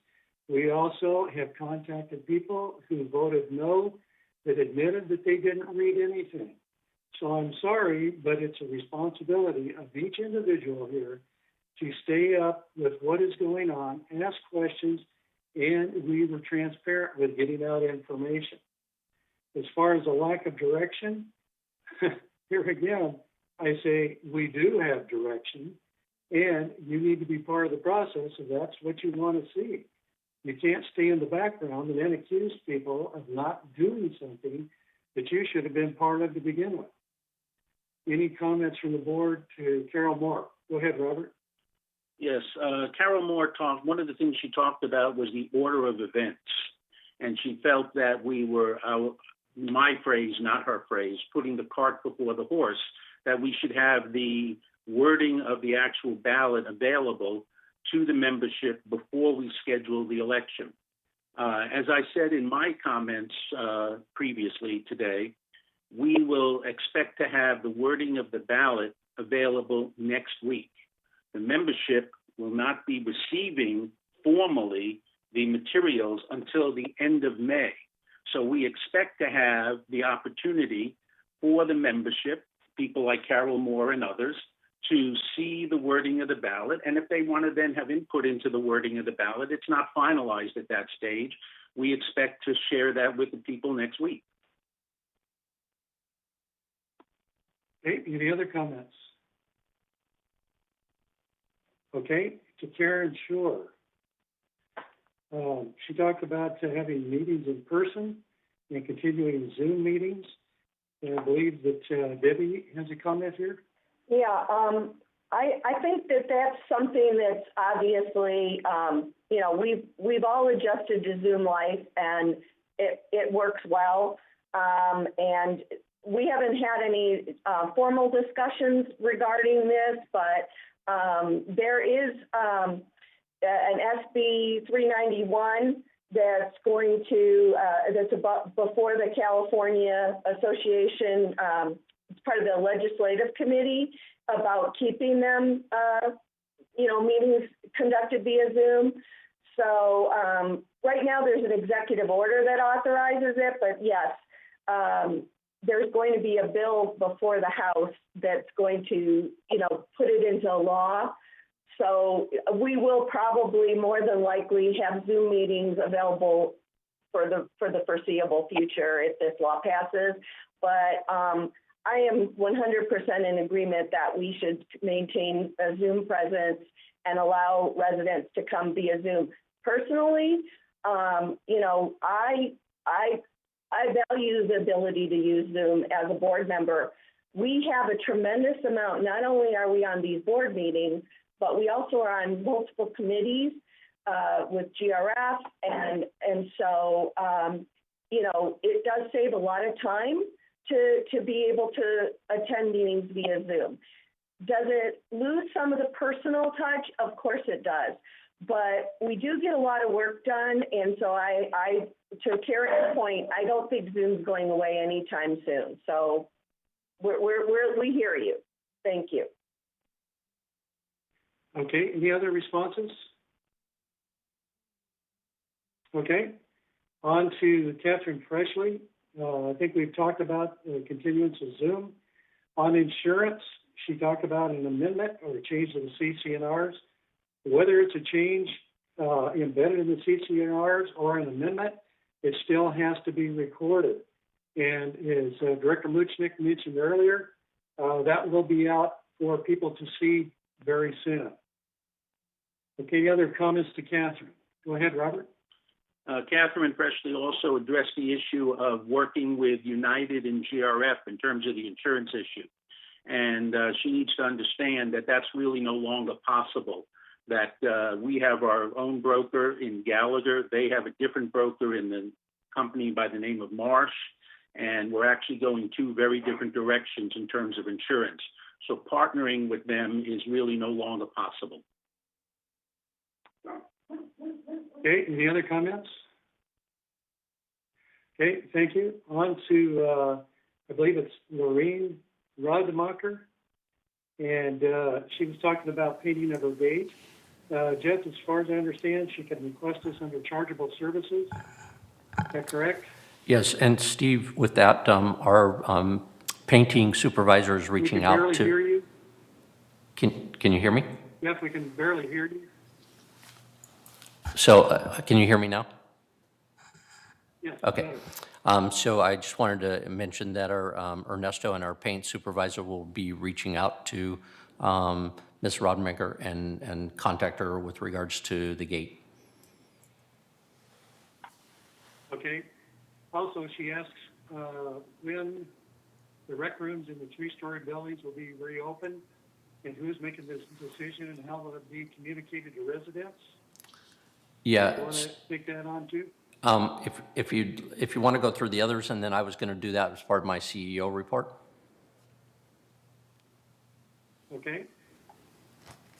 We also have contacted people who voted no, that admitted that they didn't read anything. So I'm sorry, but it's a responsibility of each individual here to stay up with what is going on, ask questions, and we were transparent with getting out information. As far as the lack of direction, here again, I say we do have direction, and you need to be part of the process if that's what you want to see. You can't stay in the background and then accuse people of not doing something that you should have been part of to begin with. Any comments from the board to Carol Moore? Go ahead, Robert. Yes, Carol Moore one of the things she talked about was the order of events. And she felt that we were, my phrase, not her phrase, putting the cart before the horse, that we should have the wording of the actual ballot available to the membership before we schedule the election. As I said in my comments previously today, we will expect to have the wording of the ballot available next week. The membership will not be receiving formally the materials until the end of May. So we expect to have the opportunity for the membership, people like Carol Moore and others, to see the wording of the ballot. And if they want to then have input into the wording of the ballot, it's not finalized at that stage. We expect to share that with the people next week. Okay, any other comments? Okay, to Karen Shore. She talked about having meetings in person and continuing Zoom meetings. And I believe that Debbie has a comment here. Yeah, I think that that's something that's obviously, we've all adjusted to Zoom life, and it works well. And we haven't had any formal discussions regarding this, but there is an SB 391 that's going to, that's before the California Association, it's part of the legislative committee, about keeping them, meetings conducted via Zoom. So right now there's an executive order that authorizes it, but yes, there's going to be a bill before the House that's going to, put it into law. So we will probably more than likely have Zoom meetings available for the foreseeable future if this law passes. But I am 100% in agreement that we should maintain a Zoom presence and allow residents to come via Zoom. Personally, you know, I value the ability to use Zoom as a board member. We have a tremendous amount. Not only are we on these board meetings, but we also are on multiple committees with GRF, and so you know, it does save a lot of time to be able to attend meetings via Zoom. Does it lose some of the personal touch? Of course it does. But we do get a lot of work done, and so I to Karen's point, I don't think Zoom's going away anytime soon. So we hear you. Thank you. Okay, any other responses? Okay, on to Catherine Freshley. I think we've talked about the continuance of Zoom. On insurance, she talked about an amendment or a change to the CCNRs. Whether it's a change embedded in the CCNRs or an amendment, it still has to be recorded. And as Director Muchnick mentioned earlier, that will be out for people to see very soon. Okay, any other comments to Catherine? Go ahead, Robert. Catherine Presley also addressed the issue of working with United and GRF in terms of the insurance issue. And she needs to understand that that's really no longer possible, that we have our own broker in Gallagher. They have a different broker in the company by the name of Marsh. And we're actually going two very different directions in terms of insurance. So partnering with them is really no longer possible. Okay, any other comments? Okay, thank you. On to, I believe it's Lorraine Rodemacher, and she was talking about painting of her gate. Jeff, as far as I understand, she can request this under chargeable services. Is that correct? Yes, and Steve, with that, our painting supervisor is reaching out to. We can barely hear you. Can you hear me? Jeff, we can barely hear you. So, can you hear me now? Yes. Okay. So I just wanted to mention that our Ernesto and our paint supervisor will be reaching out to Ms. Rodemacher and contact her with regards to the gate. Okay. Also, she asks when the rec rooms in the three-story buildings will be reopened, and who's making this decision, and how will it be communicated to residents? Yeah. You want to take that on too? If you want to go through the others, and then I was going to do that as part of my CEO report. Okay.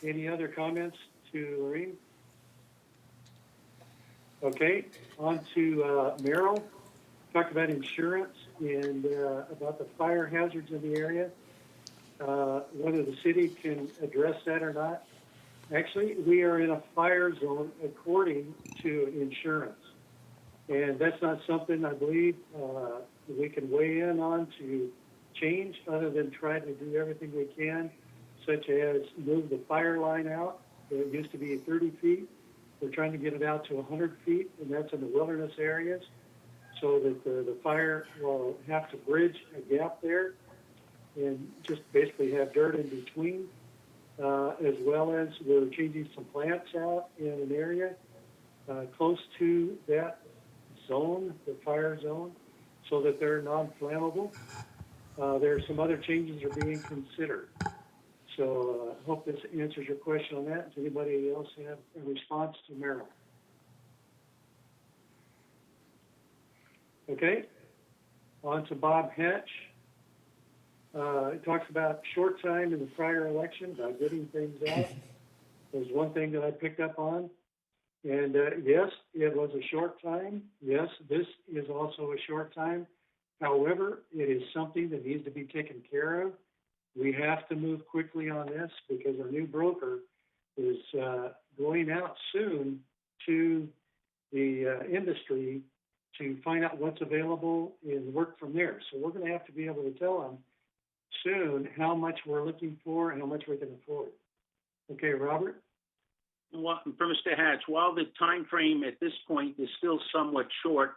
Any other comments to Lorraine? Okay. On to Merrill. Talked about insurance and about the fire hazards in the area. Whether the city can address that or not. Actually, we are in a fire zone according to insurance. And that's not something I believe we can weigh in on to change, other than try to do everything we can, such as move the fire line out. It used to be 30 feet. We're trying to get it out to 100 feet, and that's in the wilderness areas, so that the fire will have to bridge a gap there and just basically have dirt in between, as well as we're changing some plants out in an area close to that zone, the fire zone, so that they're non-flammable. There are some other changes that are being considered. So I hope this answers your question on that. Does anybody else have a response to Merrill? Okay, on to Bob Hatch. It talks about short time in the prior election, about getting things out. There's one thing that I picked up on. And yes, it was a short time. Yes, this is also a short time. However, it is something that needs to be taken care of. We have to move quickly on this because our new broker is going out soon to the industry to find out what's available and work from there. So we're going to have to be able to tell them soon how much we're looking for and how much we can afford. Okay, Robert? For Mr. Hatch, while the time frame at this point is still somewhat short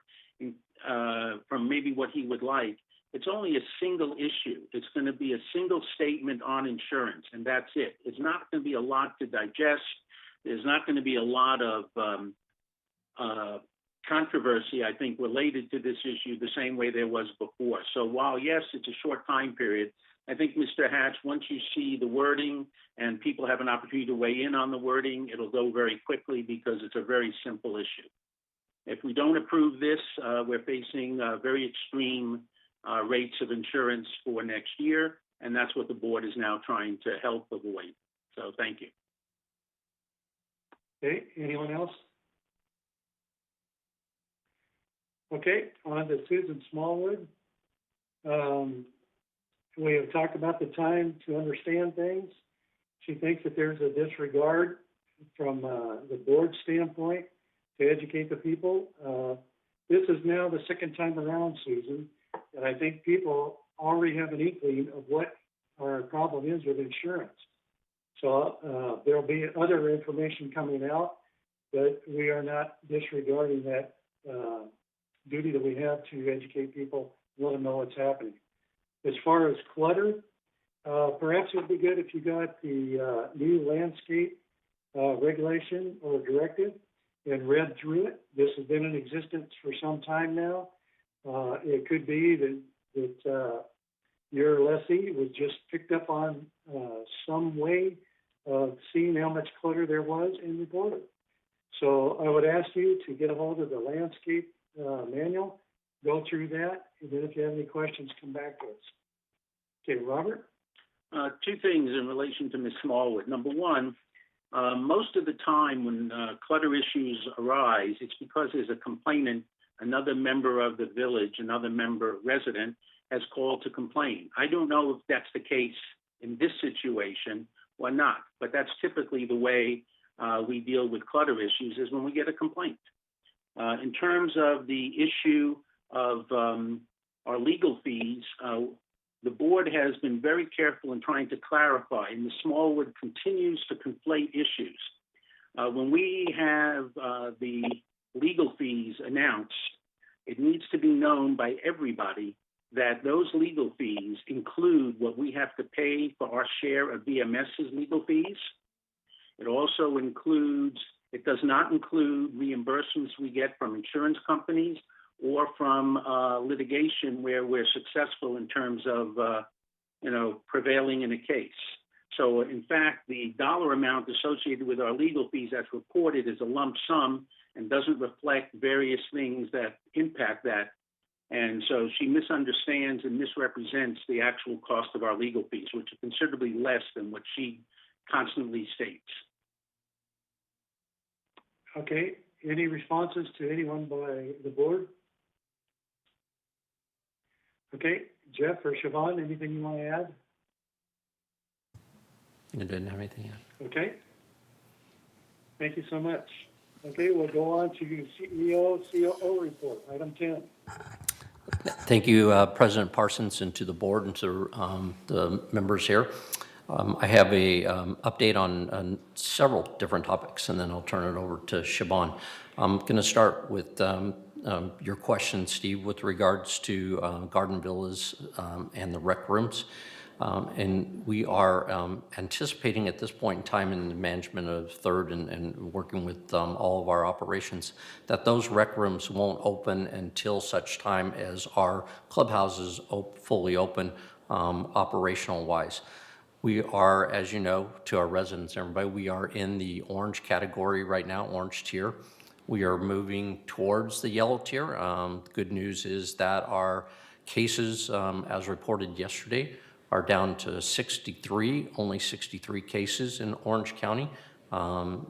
from maybe what he would like, it's only a single issue. It's going to be a single statement on insurance, and that's it. It's not going to be a lot to digest. There's not going to be a lot of controversy, I think, related to this issue the same way there was before. So while, yes, it's a short time period, I think, Mr. Hatch, once you see the wording and people have an opportunity to weigh in on the wording, it'll go very quickly because it's a very simple issue. If we don't approve this, we're facing very extreme rates of insurance for next year, and that's what the board is now trying to help avoid. So thank you. Okay, anyone else? Okay, on to Susan Smallwood. We have talked about the time to understand things. She thinks that there's a disregard from the board standpoint to educate the people. This is now the second time around, Susan, and I think people already have an inkling of what our problem is with insurance. So there'll be other information coming out, but we are not disregarding that duty that we have to educate people, let them know what's happening. As far as clutter, perhaps it would be good if you got the new landscape regulation or directive and read through it. This has been in existence for some time now. It could be that your lessee was just picked up on some way of seeing how much clutter there was and report it. So I would ask you to get a hold of the landscape manual, go through that, and then if you have any questions, come back to us. Okay, Robert? Two things in relation to Ms. Smallwood. Number one, most of the time when clutter issues arise, it's because there's a complainant, another member of the village, another member resident has called to complain. I don't know if that's the case in this situation or not, but that's typically the way we deal with clutter issues is when we get a complaint. In terms of the issue of our legal fees, the board has been very careful in trying to clarify, and the Smallwood continues to conflate issues. When we have the legal fees announced, it needs to be known by everybody that those legal fees include what we have to pay for our share of BMS's legal fees. It also includes, it does not include reimbursements we get from insurance companies or from litigation where we're successful in terms of, prevailing in a case. So in fact, the dollar amount associated with our legal fees that's reported is a lump sum and doesn't reflect various things that impact that. And so she misunderstands and misrepresents the actual cost of our legal fees, which are considerably less than what she constantly states. Okay, any responses to anyone by the board? Okay, Jeff or Siobhan, anything you want to add? I didn't have anything yet. Okay. Thank you so much. Okay, we'll go on to CEO, COO report, item 10. Thank you, President Parsons, and to the board and to the members here. I have a update on several different topics, and then I'll turn it over to Siobhan. I'm going to start with your question, Steve, with regards to garden villas and the rec rooms. And we are anticipating at this point in time in the management of Third and working with all of our operations that those rec rooms won't open until such time as our clubhouses fully open operational wise. We are, as you know, to our residents, everybody, we are in the orange category right now, orange tier. We are moving towards the yellow tier. Good news is that our cases, as reported yesterday, are down to 63, only 63 cases in Orange County,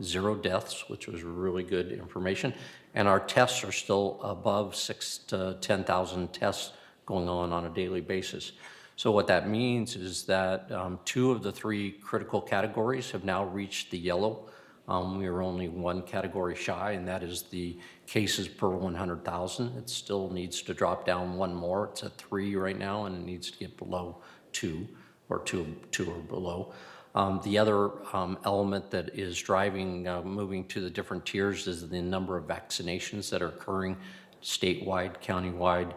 0 deaths, which was really good information. And our tests are still above 6,000 to 10,000 tests going on a daily basis. So what that means is that 2 of the 3 critical categories have now reached the yellow. We are only 1 category shy, and that is the cases per 100,000. It still needs to drop down 1 more. It's at 3 right now, and it needs to get below 2 or 2 or below. The other element that is driving moving to the different tiers is the number of vaccinations that are occurring statewide, countywide,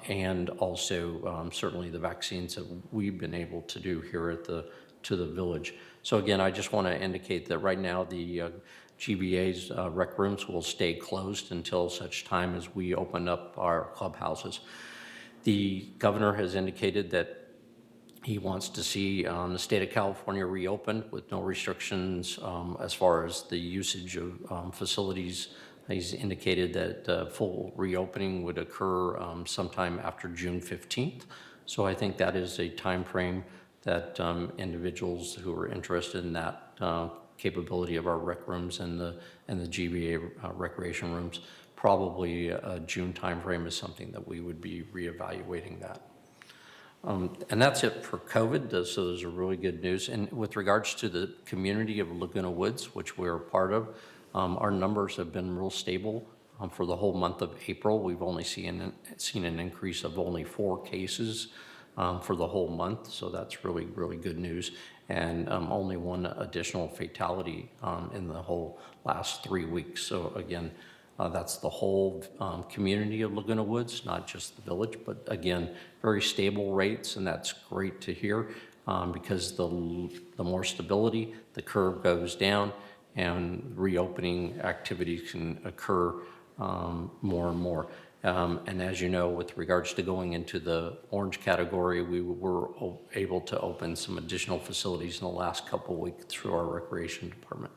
and also certainly the vaccines that we've been able to do here at the village. So again, I just want to indicate that right now the GBA's rec rooms will stay closed until such time as we open up our clubhouses. The governor has indicated that he wants to see the state of California reopened with no restrictions as far as the usage of facilities. He's indicated that full reopening would occur sometime after June 15th. So I think that is a time frame that individuals who are interested in that capability of our rec rooms and the GBA recreation rooms, probably a June time frame is something that we would be reevaluating that. And that's it for COVID, so those are really good news. And with regards to the community of Laguna Woods, which we're a part of, our numbers have been real stable for the whole month of April. We've only seen an increase of only 4 cases for the whole month, so that's really, really good news. And only 1 additional fatality in the whole last 3 weeks. So again, that's the whole community of Laguna Woods, not just the village, but again, very stable rates, and that's great to hear because the more stability, the curve goes down, and reopening activities can occur more and more. And as you know, with regards to going into the orange category, we were able to open some additional facilities in the last couple of weeks through our recreation department.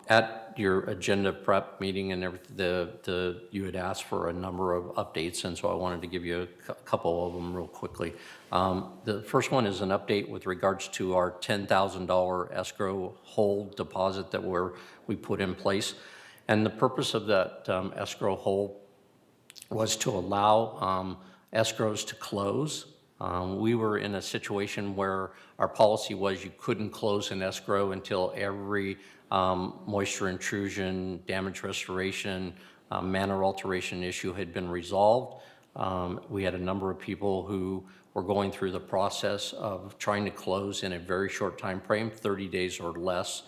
At your agenda prep meeting and everything, you had asked for a number of updates, and so I wanted to give you a couple of them real quickly. The first one is an update with regards to our $10,000 escrow hold deposit that we put in place. And the purpose of that escrow hold was to allow escrows to close. We were in a situation where our policy was you couldn't close an escrow until every moisture intrusion, damage restoration, manner alteration issue had been resolved. We had a number of people who were going through the process of trying to close in a very short time frame, 30 days or less.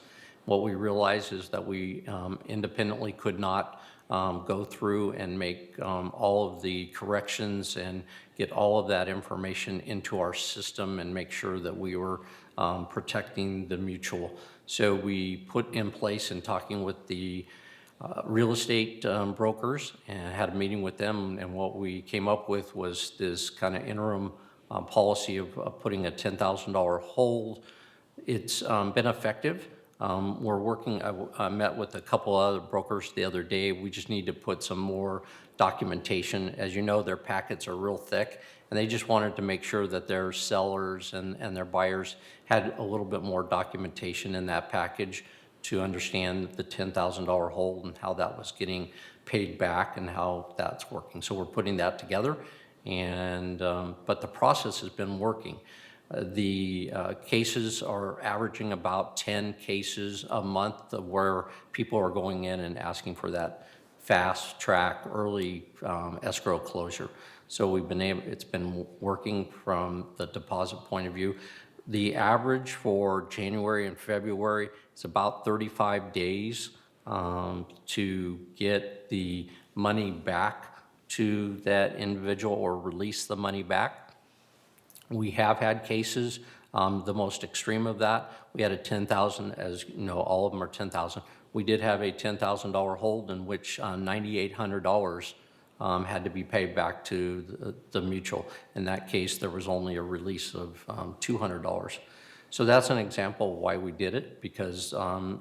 What we realized is that we independently could not go through and make all of the corrections and get all of that information into our system and make sure that we were protecting the mutual. So we put in place, in talking with the real estate brokers, and had a meeting with them, and what we came up with was this kind of interim policy of putting a $10,000 hold. It's been effective. We're working, I met with a couple other brokers the other day. We just need to put some more documentation. As you know, their packets are real thick, and they just wanted to make sure that their sellers and their buyers had a little bit more documentation in that package to understand the $10,000 hold and how that was getting paid back and how that's working. So we're putting that together, and but the process has been working. The cases are averaging about 10 cases a month of where people are going in and asking for that fast track early escrow closure. So it's been working from the deposit point of view. The average for January and February is about 35 days to get the money back to that individual or release the money back. We have had cases, the most extreme of that, we had a $10,000, as you know, all of them are $10,000. We did have a $10,000 hold in which $9,800 had to be paid back to the mutual. In that case, there was only a release of $200. So that's an example of why we did it, because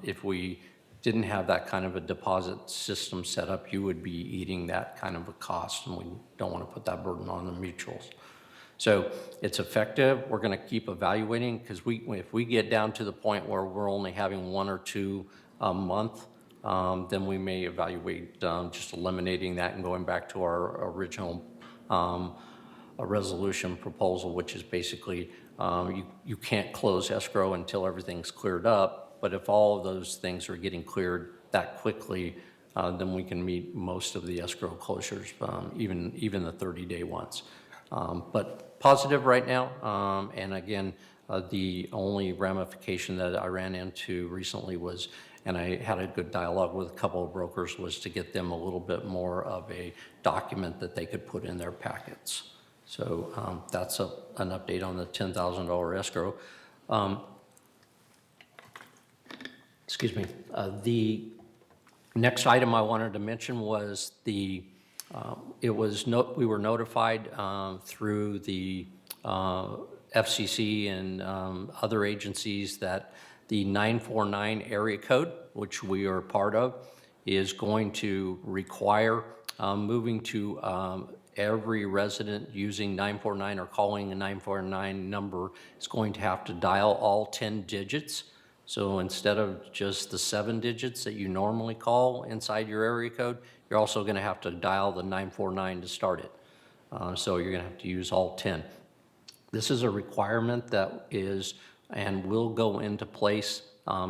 if we didn't have that kind of a deposit system set up, you would be eating that kind of a cost, and we don't want to put that burden on the mutuals. So it's effective. We're going to keep evaluating, because if we get down to the point where we're only having 1 or 2 a month, then we may evaluate just eliminating that and going back to our original resolution proposal, which is basically you can't close escrow until everything's cleared up. But if all of those things are getting cleared that quickly, then we can meet most of the escrow closures, even the 30-day ones. But positive right now, and again, The only ramification that I ran into recently was, and I had a good dialogue with a couple of brokers, was to get them a little bit more of a document that they could put in their packets. So that's an update on the $10,000 escrow. Excuse me. The next item I wanted to mention was we were notified through the FCC and other agencies that the 949 area code, which we are part of, is going to require moving to every resident using 949 or calling a 949 number is going to have to dial all 10 digits. So instead of just the 7 digits that you normally call inside your area code, you're also going to have to dial the 949 to start it. So you're going to have to use all 10. This is a requirement that is and will go into place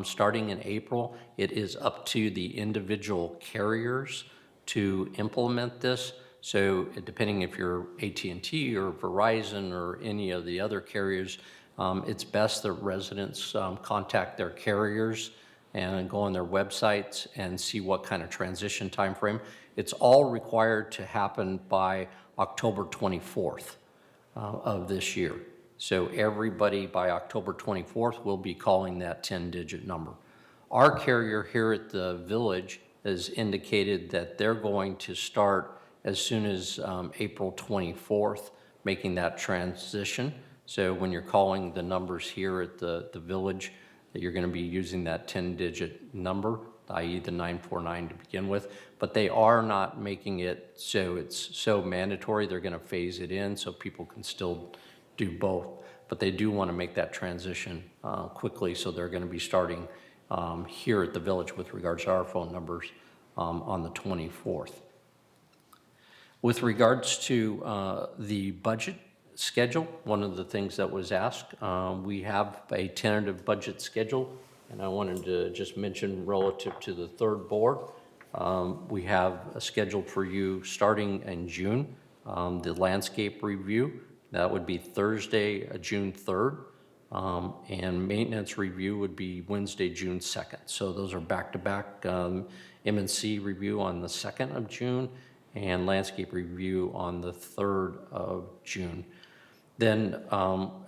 starting in April. It is up to the individual carriers to implement this. So depending if you're AT&T or Verizon or any of the other carriers, it's best that residents contact their carriers and go on their websites and see what kind of transition time frame. It's all required to happen by October 24th of this year. So everybody by October 24th will be calling that 10-digit number. Our carrier here at the Village has indicated that they're going to start as soon as April 24th, making that transition. So when you're calling the numbers here at the Village, that you're going to be using that 10-digit number, i.e. the 949 to begin with, but they are not making it so it's so mandatory. They're going to phase it in so people can still do both, but they do want to make that transition quickly, so they're going to be starting here at the Village with regards to our phone numbers on the 24th. With regards to the budget schedule, one of the things that was asked, we have a tentative budget schedule, and I wanted to just mention relative to the third board, we have a schedule for you starting in June, the landscape review. That would be Thursday, June 3rd, and maintenance review would be Wednesday, June 2nd. So those are back-to-back, M&C review on the 2nd of June and landscape review on the 3rd of June. Then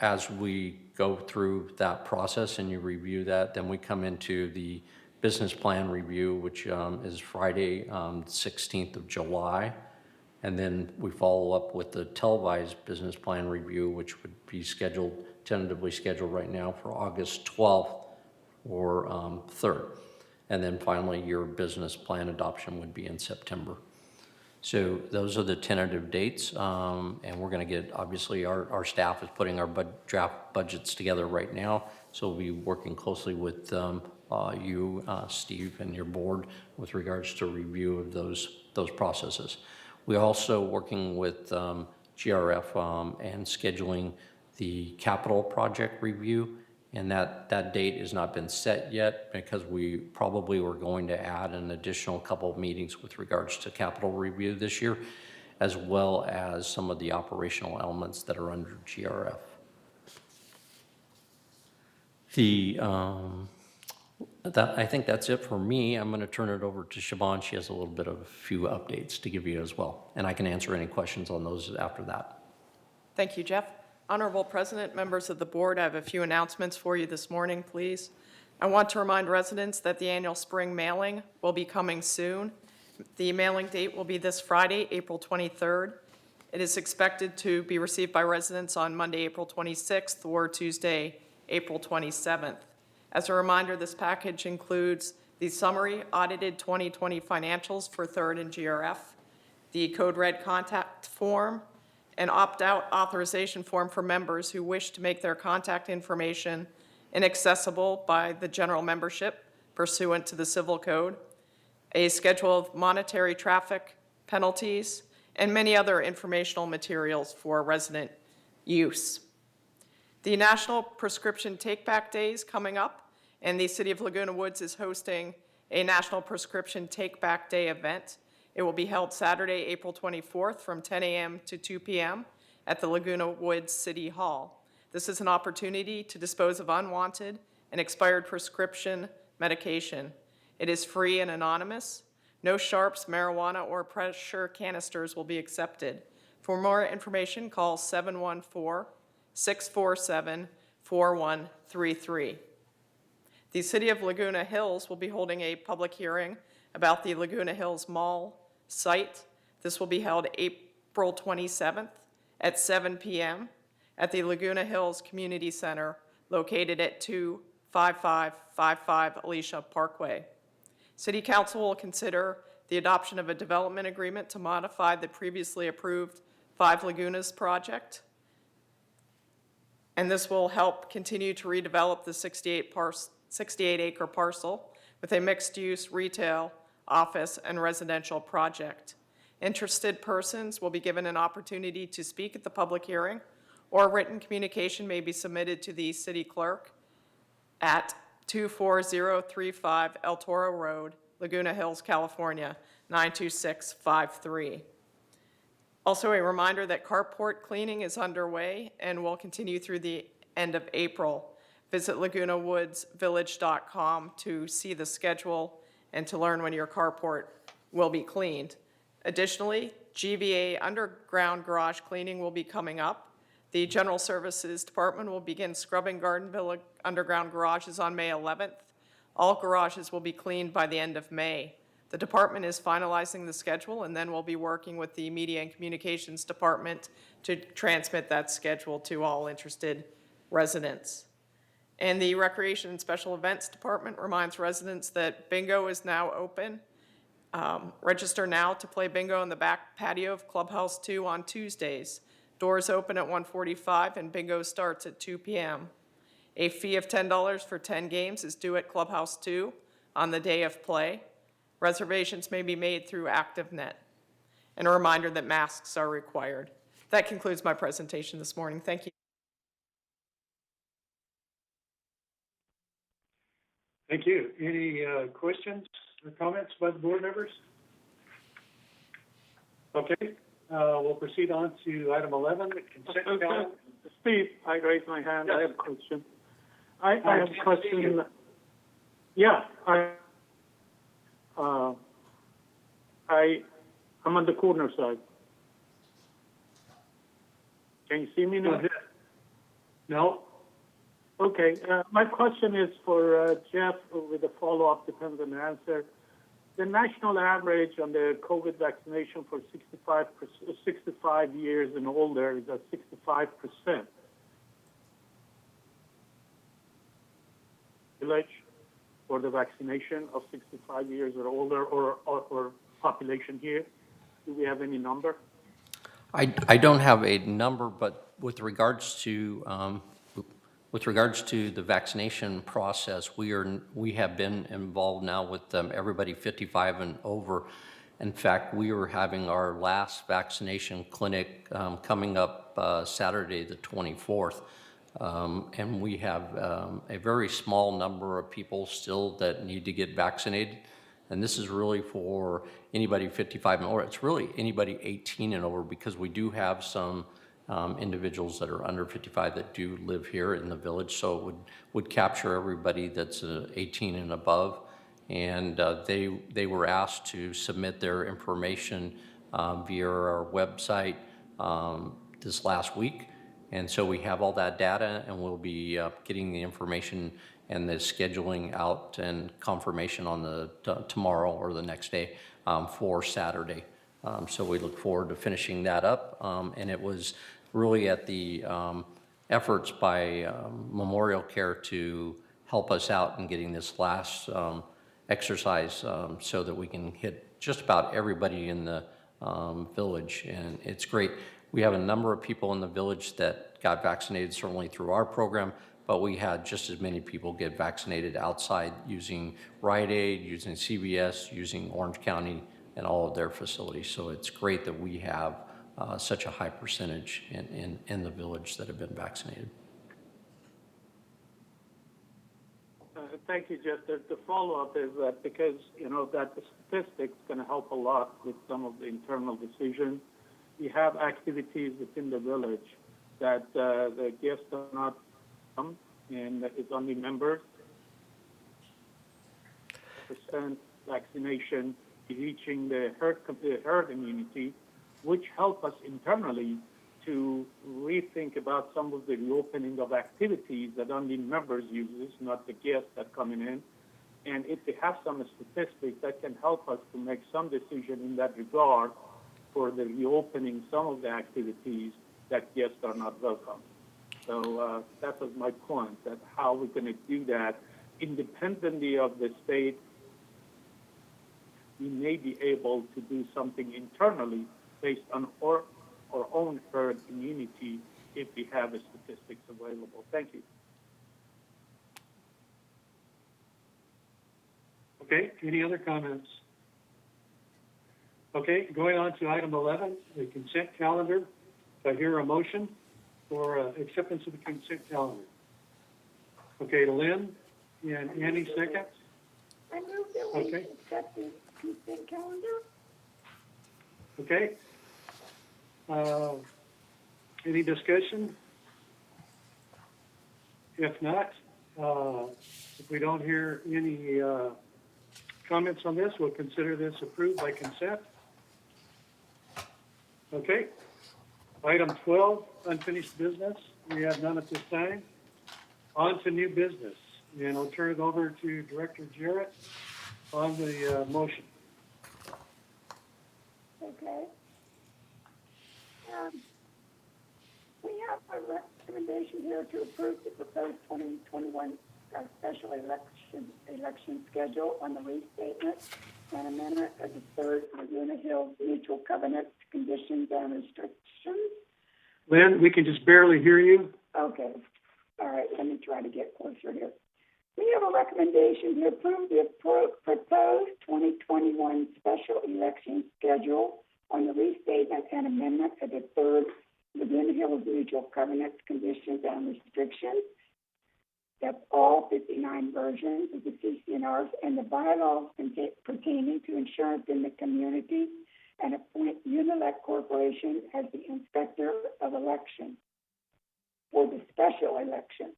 as we go through that process and you review that, then we come into the business plan review, which is Friday, 16th of July. And then we follow up with the televised business plan review, which would be scheduled, tentatively scheduled right now for August 12th or 3rd. And then finally, your business plan adoption would be in September. So those are the tentative dates, and we're going to get, obviously, our staff is putting our draft budgets together right now, so we'll be working closely with you, Steve, and your board with regards to review of those processes. We're also working with GRF and scheduling the capital project review, and that date has not been set yet because we probably were going to add an additional couple of meetings with regards to capital review this year, as well as some of the operational elements that are under GRF. I think that's it for me. I'm going to turn it over to Siobhan. She has a little bit of a few updates to give you as well, and I can answer any questions on those after that. Thank you, Jeff. Honorable President, members of the board, I have a few announcements for you this morning, please. I want to remind residents that the annual spring mailing will be coming soon. The mailing date will be this Friday, April 23rd. It is expected to be received by residents on Monday, April 26th or Tuesday, April 27th. As a reminder, this package includes the summary audited 2020 financials for 3rd and GRF, the Code Red contact form, an opt-out authorization form for members who wish to make their contact information inaccessible by the general membership pursuant to the Civil Code, a schedule of monetary traffic penalties, and many other informational materials for resident use. The National Prescription Take-Back Day is coming up, and the City of Laguna Woods is hosting a National Prescription Take-Back Day event. It will be held Saturday, April 24th from 10 a.m. to 2 p.m. at the Laguna Woods City Hall. This is an opportunity to dispose of unwanted and expired prescription medication. It is free and anonymous. No sharps, marijuana, or pressure canisters will be accepted. For more information, call 714-647-4133. The City of Laguna Hills will be holding a public hearing about the Laguna Hills Mall site. This will be held April 27th at 7 p.m. at the Laguna Hills Community Center located at 25555 Alicia Parkway. City Council will consider the adoption of a development agreement to modify the previously approved Five Lagunas project. And this will help continue to redevelop the 68-acre parcel with a mixed-use retail, office, and residential project. Interested persons will be given an opportunity to speak at the public hearing, or written communication may be submitted to the city clerk at 24035 El Toro Road, Laguna Hills, California, 92653. Also, a reminder that carport cleaning is underway and will continue through the end of April. Visit LagunaWoodsVillage.com to see the schedule and to learn when your carport will be cleaned. Additionally, GVA underground garage cleaning will be coming up. The General Services Department will begin scrubbing Gardenville underground garages on May 11th. All garages will be cleaned by the end of May. The department is finalizing the schedule, and then we'll be working with the Media and Communications Department to transmit that schedule to all interested residents. And the Recreation and Special Events Department reminds residents that bingo is now open. Register now to play bingo in the back patio of Clubhouse 2 on Tuesdays. Doors open at 1:45 and bingo starts at 2 p.m. A fee of $10 for 10 games is due at Clubhouse 2 on the day of play. Reservations may be made through ActiveNet. And a reminder that masks are required. That concludes my presentation this morning. Thank you. Thank you. Any questions or comments by the board members? Okay, we'll proceed on to item 11, the consent calendar. Steve, I raised my hand. Yes. I have a question. I have a question. Yeah, I'm on the corner side. Can you see me now? No. Okay. My question is for Jeff with a follow-up, depends on the answer. The national average on the COVID vaccination for 65 years and older is at 65%. Village for the vaccination of 65 years or older, or population here? Do we have any number? I don't have a number, but with regards to the vaccination process, we have been involved now with everybody 55 and over. In fact, we are having our last vaccination clinic coming up Saturday the 24th. And we have a very small number of people still that need to get vaccinated. And this is really for anybody 55 and over. It's really anybody 18 and over, because we do have some individuals that are under 55 that do live here in the village. So it would capture everybody that's 18 and above. And they were asked to submit their information via our website this last week. And so we have all that data, and we'll be getting the information and the scheduling out and confirmation on the tomorrow or the next day for Saturday. So we look forward to finishing that up. And it was really at the efforts by Memorial Care to help us out in getting this last exercise so that we can hit just about everybody in the village. And it's great. We have a number of people in the village that got vaccinated, certainly through our program, but we had just as many people get vaccinated outside using Rite Aid, using CVS, using Orange County and all of their facilities. So it's great that we have such a high percentage in the village that have been vaccinated. Thank you, Jeff. The follow-up is that because, that the statistics going to help a lot with some of the internal decisions. We have activities within the village that the guests are not come and that it's only members. Percent vaccination reaching the herd immunity, which help us internally to rethink about some of the reopening of activities that only members use, not the guests that coming in. And if they have some statistics that can help us to make some decision in that regard for the reopening some of the activities that guests are not welcome. So that was my point, that how we're going to do that independently of the state. We may be able to do something internally based on our own herd immunity if we have the statistics available. Thank you. Okay, any other comments? Okay, going on to item 11, the consent calendar. Do I hear a motion for acceptance of the consent calendar? Okay, Lynn and Annie, second. I move that we accept the consent calendar. Okay. Any discussion? If not, if we don't hear any comments on this, we'll consider this approved by consent. Okay. Item 12, unfinished business. We have none at this time. On to new business. And I'll turn it over to Director Jarrett on the motion. Okay. We have a recommendation here to approve the proposed 2021 special election schedule on the restatement and amendment of the third Laguna Hills Mutual Covenants, conditions, and restrictions. Lynn, we can just barely hear you. Okay. All right, let me try to get closer here. We have a recommendation to approve the proposed 2021 special election schedule on the restatement and amendment of the third Laguna Hills Mutual Covenants, conditions, and restrictions. That's all 59 versions of the CCNRs and the bylaws pertaining to insurance in the community, and appoint Unilect Corporation as the inspector of election for the special election.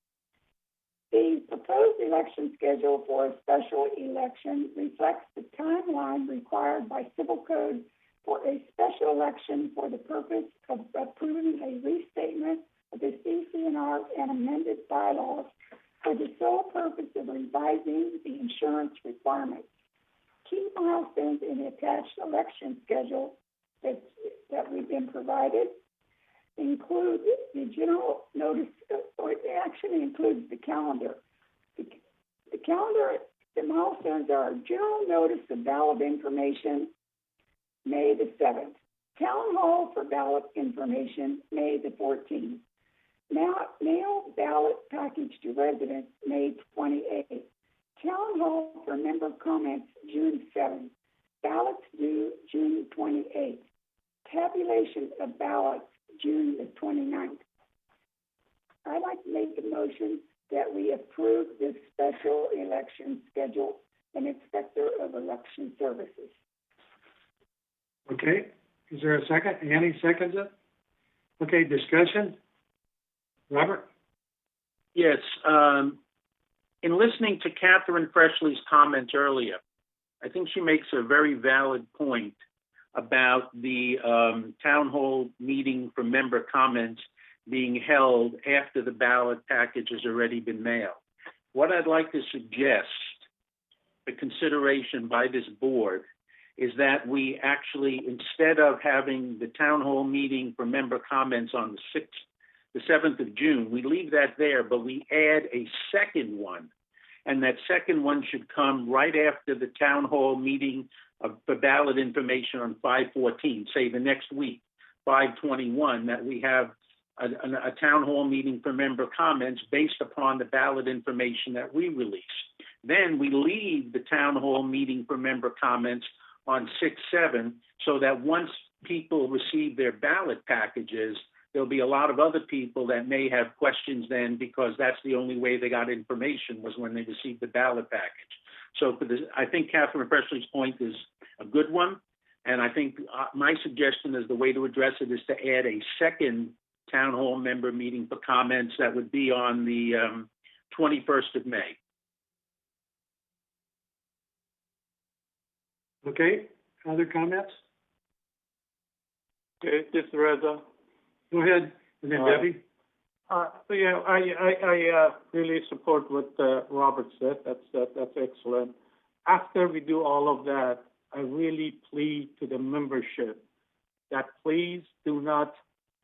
The proposed election schedule for a special election reflects the timeline required by Civil Code for a special election for the purpose of approving a restatement of the CCNR and amended bylaws for the sole purpose of revising the insurance requirements. Key milestones in the attached election schedule that we've been provided include the general notice, or it actually includes the calendar. The calendar, the milestones are general notice of ballot information, May the 7th. Town hall for ballot information, May the 14th. Mail ballot package to residents, May 28th. Town hall for member comments, June 7th. Ballots due June 28th. Tabulation of ballots, June the 29th. I'd like to make a motion that we approve this special election schedule and Inspector of Election Services. Okay, is there a second? Annie seconds it. Okay, discussion? Robert? Yes. In listening to Catherine Freshley's comments earlier, I think she makes a very valid point about the town hall meeting for member comments being held after the ballot package has already been mailed. What I'd like to suggest for consideration by this board is that we actually, instead of having the town hall meeting for member comments on the 7th of June, we leave that there, but we add a second one. And that second one should come right after the town hall meeting for ballot information on 5/14, say the next week, 5/21, that we have a town hall meeting for member comments based upon the ballot information that we release. Then we leave the town hall meeting for member comments on 6/7, so that once people receive their ballot packages, there'll be a lot of other people that may have questions then, because that's the only way they got information was when they received the ballot package. So for this, I think Catherine Presley's point is a good one. And I think my suggestion is the way to address it is to add a second town hall member meeting for comments. That would be on the 21st of May. Okay, other comments? Okay, this is Reza. Go ahead, and then Debbie. Yeah, I really support what Robert said. That's excellent. After we do all of that, I really plead to the membership that please do not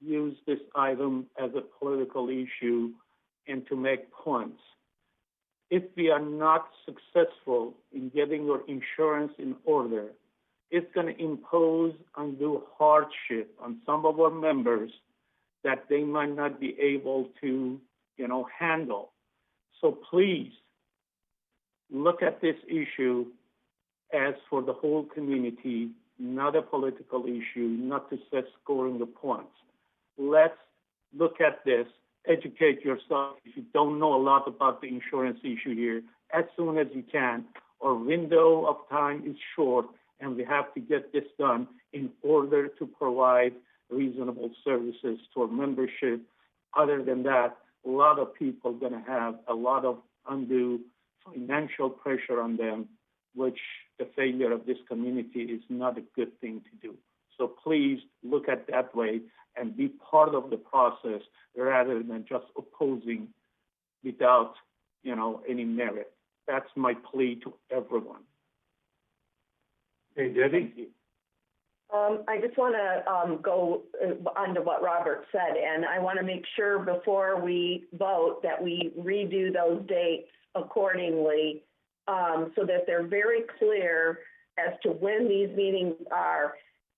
use this item as a political issue and to make points. If we are not successful in getting your insurance in order, it's going to impose undue hardship on some of our members that they might not be able to, handle. So please look at this issue as for the whole community, not a political issue, not to set scoring the points. Let's look at this, educate yourself. If you don't know a lot about the insurance issue here, as soon as you can. Our window of time is short, and we have to get this done in order to provide reasonable services to our membership. Other than that, a lot of people are going to have a lot of undue financial pressure on them, which the failure of this community is not a good thing to do. So please look at that way and be part of the process rather than just opposing without, any merit. That's my plea to everyone. Hey, Debbie? Thank you. I just want to go on to what Robert said, and I want to make sure before we vote that we redo those dates accordingly so that they're very clear as to when these meetings are.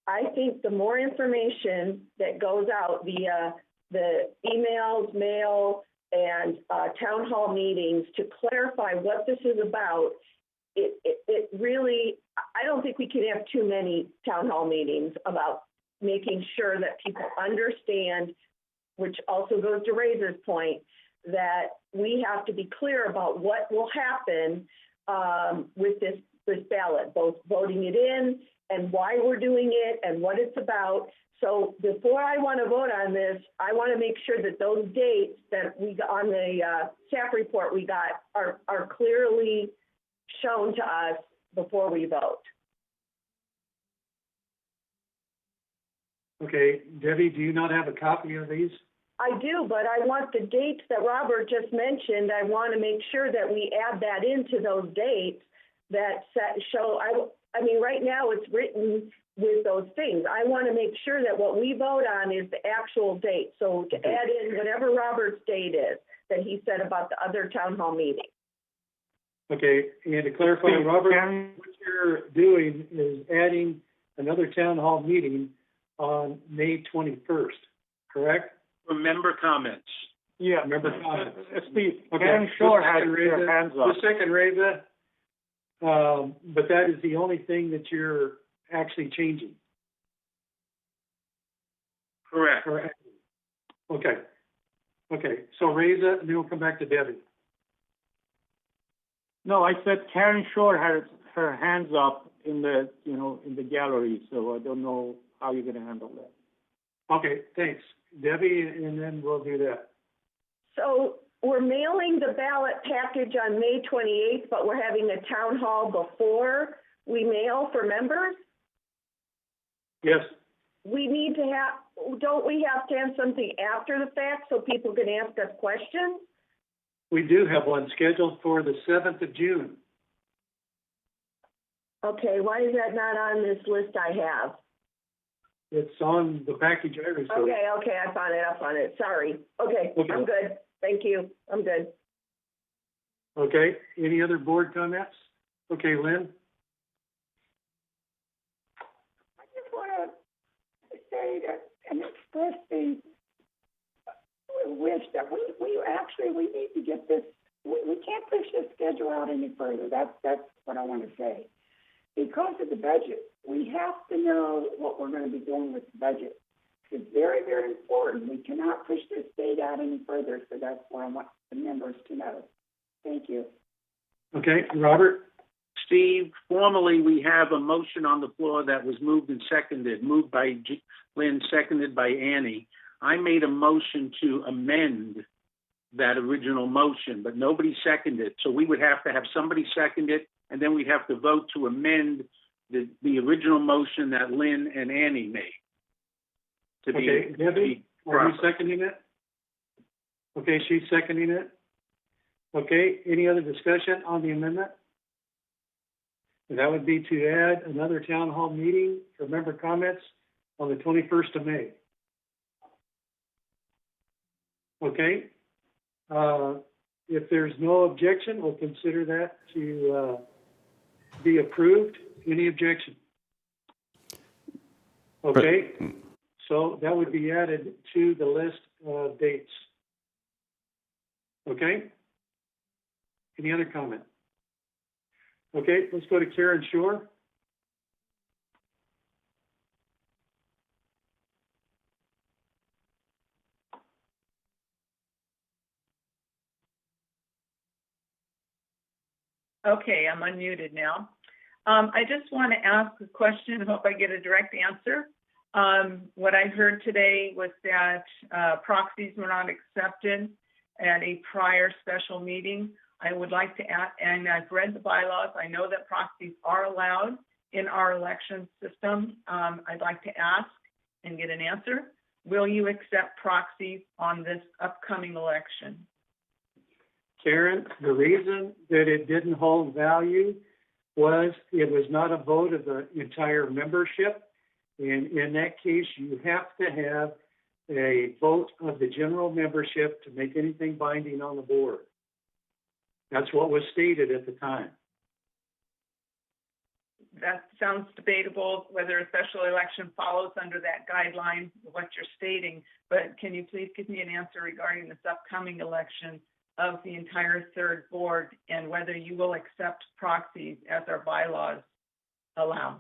I think the more information that goes out via the emails, mail, and town hall meetings to clarify what this is about, it really, I don't think we can have too many town hall meetings about making sure that people understand, which also goes to Reza's point, that we have to be clear about what will happen with this ballot, both voting it in and why we're doing it and what it's about. So before I want to vote on this, I want to make sure that those dates that we got on the staff report we got are clearly shown to us before we vote. Okay, Debbie, do you not have a copy of these? I do, but I want the dates that Robert just mentioned. I want to make sure that we add that into those dates that show, I mean, right now it's written with those things. I want to make sure that what we vote on is the actual date. So to add in whatever Robert's date is that he said about the other town hall meeting. Okay, and to clarify, Robert, what you're doing is adding another town hall meeting on May 21st, correct? Member comments. Yeah. Member comments. Steve, Okay. Karen Shore has her hands up. Just a second, Reza. But that is the only thing that you're actually changing. Correct. Correct. Okay. Okay, so Reza, and then we'll come back to Debbie. No, I said Karen Shore has her hands up in the, in the gallery, so I don't know how you're going to handle that. Okay, thanks. Debbie, and then we'll do that. So we're mailing the ballot package on May 28th, but we're having a town hall before we mail for members? Yes. We need to don't we have to have something after the fact so people can ask us questions? We do have one scheduled for the 7th of June. Okay, why is that not on this list I have? It's on the package I received. Okay, I found it. Sorry. Okay, I'm good. Thank you. I'm good. Okay, any other board comments? Okay, Lynn? I just want to say that and express the wish that we need to get this, we can't push this schedule out any further. That's what I want to say. Because of the budget, we have to know what we're going to be doing with the budget. It's very, very important. We cannot push this date out any further, so that's what I want the members to know. Thank you. Okay, Robert? Steve, formally, we have a motion on the floor that was moved and seconded, moved by Lynn, seconded by Annie. I made a motion to amend that original motion, but nobody seconded it. So we would have to have somebody second it, and then we'd have to vote to amend the original motion that Lynn and Annie made. Okay, Debbie, are you seconding it? Okay, she's seconding it. Okay, any other discussion on the amendment? And that would be to add another town hall meeting for member comments on the 21st of May. Okay, if there's no objection, we'll consider that to be approved. Any objection? Okay, so that would be added to the list of dates. Okay, any other comment? Okay, let's go to Karen Shore. Okay, I'm unmuted now. I just want to ask a question. I hope I get a direct answer. What I heard today was that proxies were not accepted at a prior special meeting. I would like to ask, and I've read the bylaws. I know that proxies are allowed in our election system. I'd like to ask and get an answer. Will you accept proxies on this upcoming election? Karen, the reason that it didn't hold value was it was not a vote of the entire membership. And in that case, you have to have a vote of the general membership to make anything binding on the board. That's what was stated at the time. That sounds debatable, whether a special election follows under that guideline, what you're stating. But can you please give me an answer regarding this upcoming election of the entire third board and whether you will accept proxies as our bylaws allow?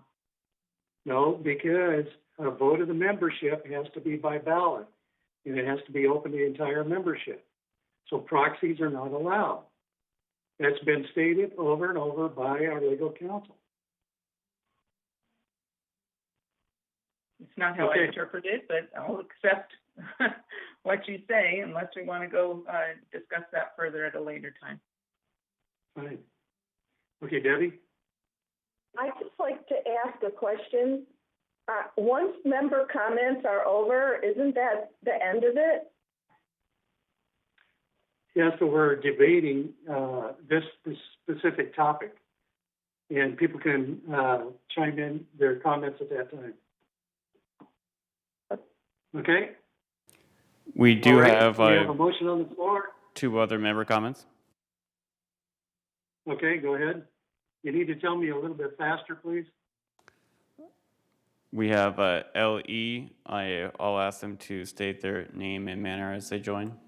No, because a vote of the membership has to be by ballot, and it has to be open to the entire membership. So proxies are not allowed. That's been stated over and over by our legal counsel. It's not how I interpret it, but I'll accept what you say unless we want to go discuss that further at a later time. Fine. Okay, Debbie? I'd just like to ask a question. Once member comments are over, isn't that the end of it? Yeah, so we're debating this specific topic, and people can chime in their comments at that time. Okay? We do have, we have a motion on the floor. 2 other member comments. Okay, go ahead. You need to tell me a little bit faster, please. We have LE. I'll ask them to state their name and manner as they join.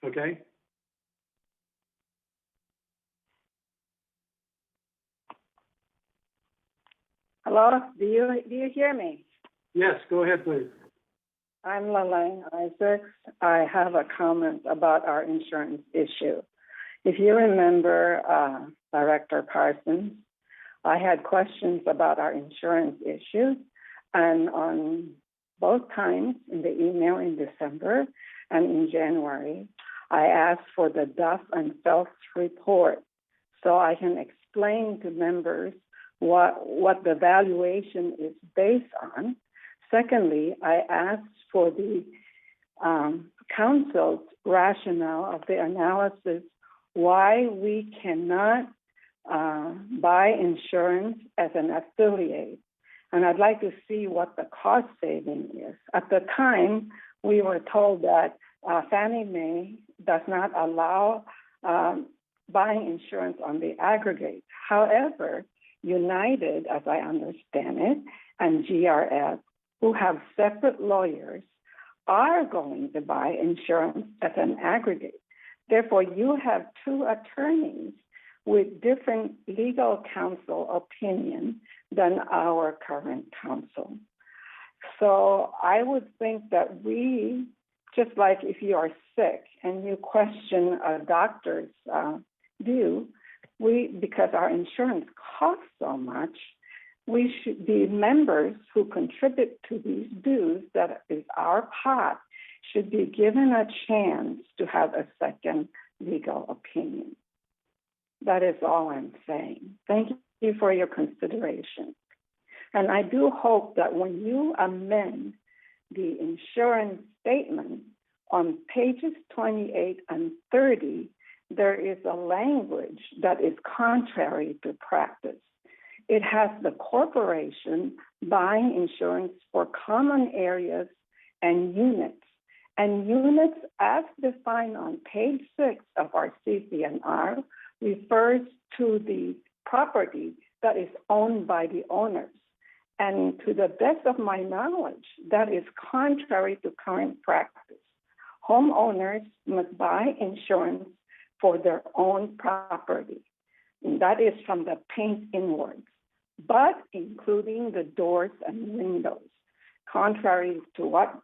Okay. Hello, do you hear me? Yes, go ahead, please. I'm Lalaine Isaacs. I have a comment about our insurance issue. If you remember, Director Parsons, I had questions about our insurance issue, and on both times, in the email in December and in January, I asked for the Duff and Phelps report so I can explain to members what the valuation is based on. Secondly, I asked for the council's rationale of the analysis why we cannot buy insurance as an affiliate. And I'd like to see what the cost saving is. At the time, we were told that Fannie Mae does not allow buying insurance on the aggregate. However, United, as I understand it, and GRF, who have separate lawyers, are going to buy insurance as an aggregate. Therefore, you have 2 attorneys with different legal counsel opinion than our current counsel. So I would think that we, just like if you are sick and you question a doctor's view, because our insurance costs so much, the members who contribute to these dues, that is our pot, should be given a chance to have a second legal opinion. That is all I'm saying. Thank you for your consideration. And I do hope that when you amend the insurance statement on pages 28 and 30, there is a language that is contrary to practice. It has the corporation buying insurance for common areas and units. And units, as defined on page 6 of our CCNR, refers to the property that is owned by the owners. And to the best of my knowledge, that is contrary to current practice. Homeowners must buy insurance for their own property. And that is from the paint inwards, but including the doors and windows, contrary to what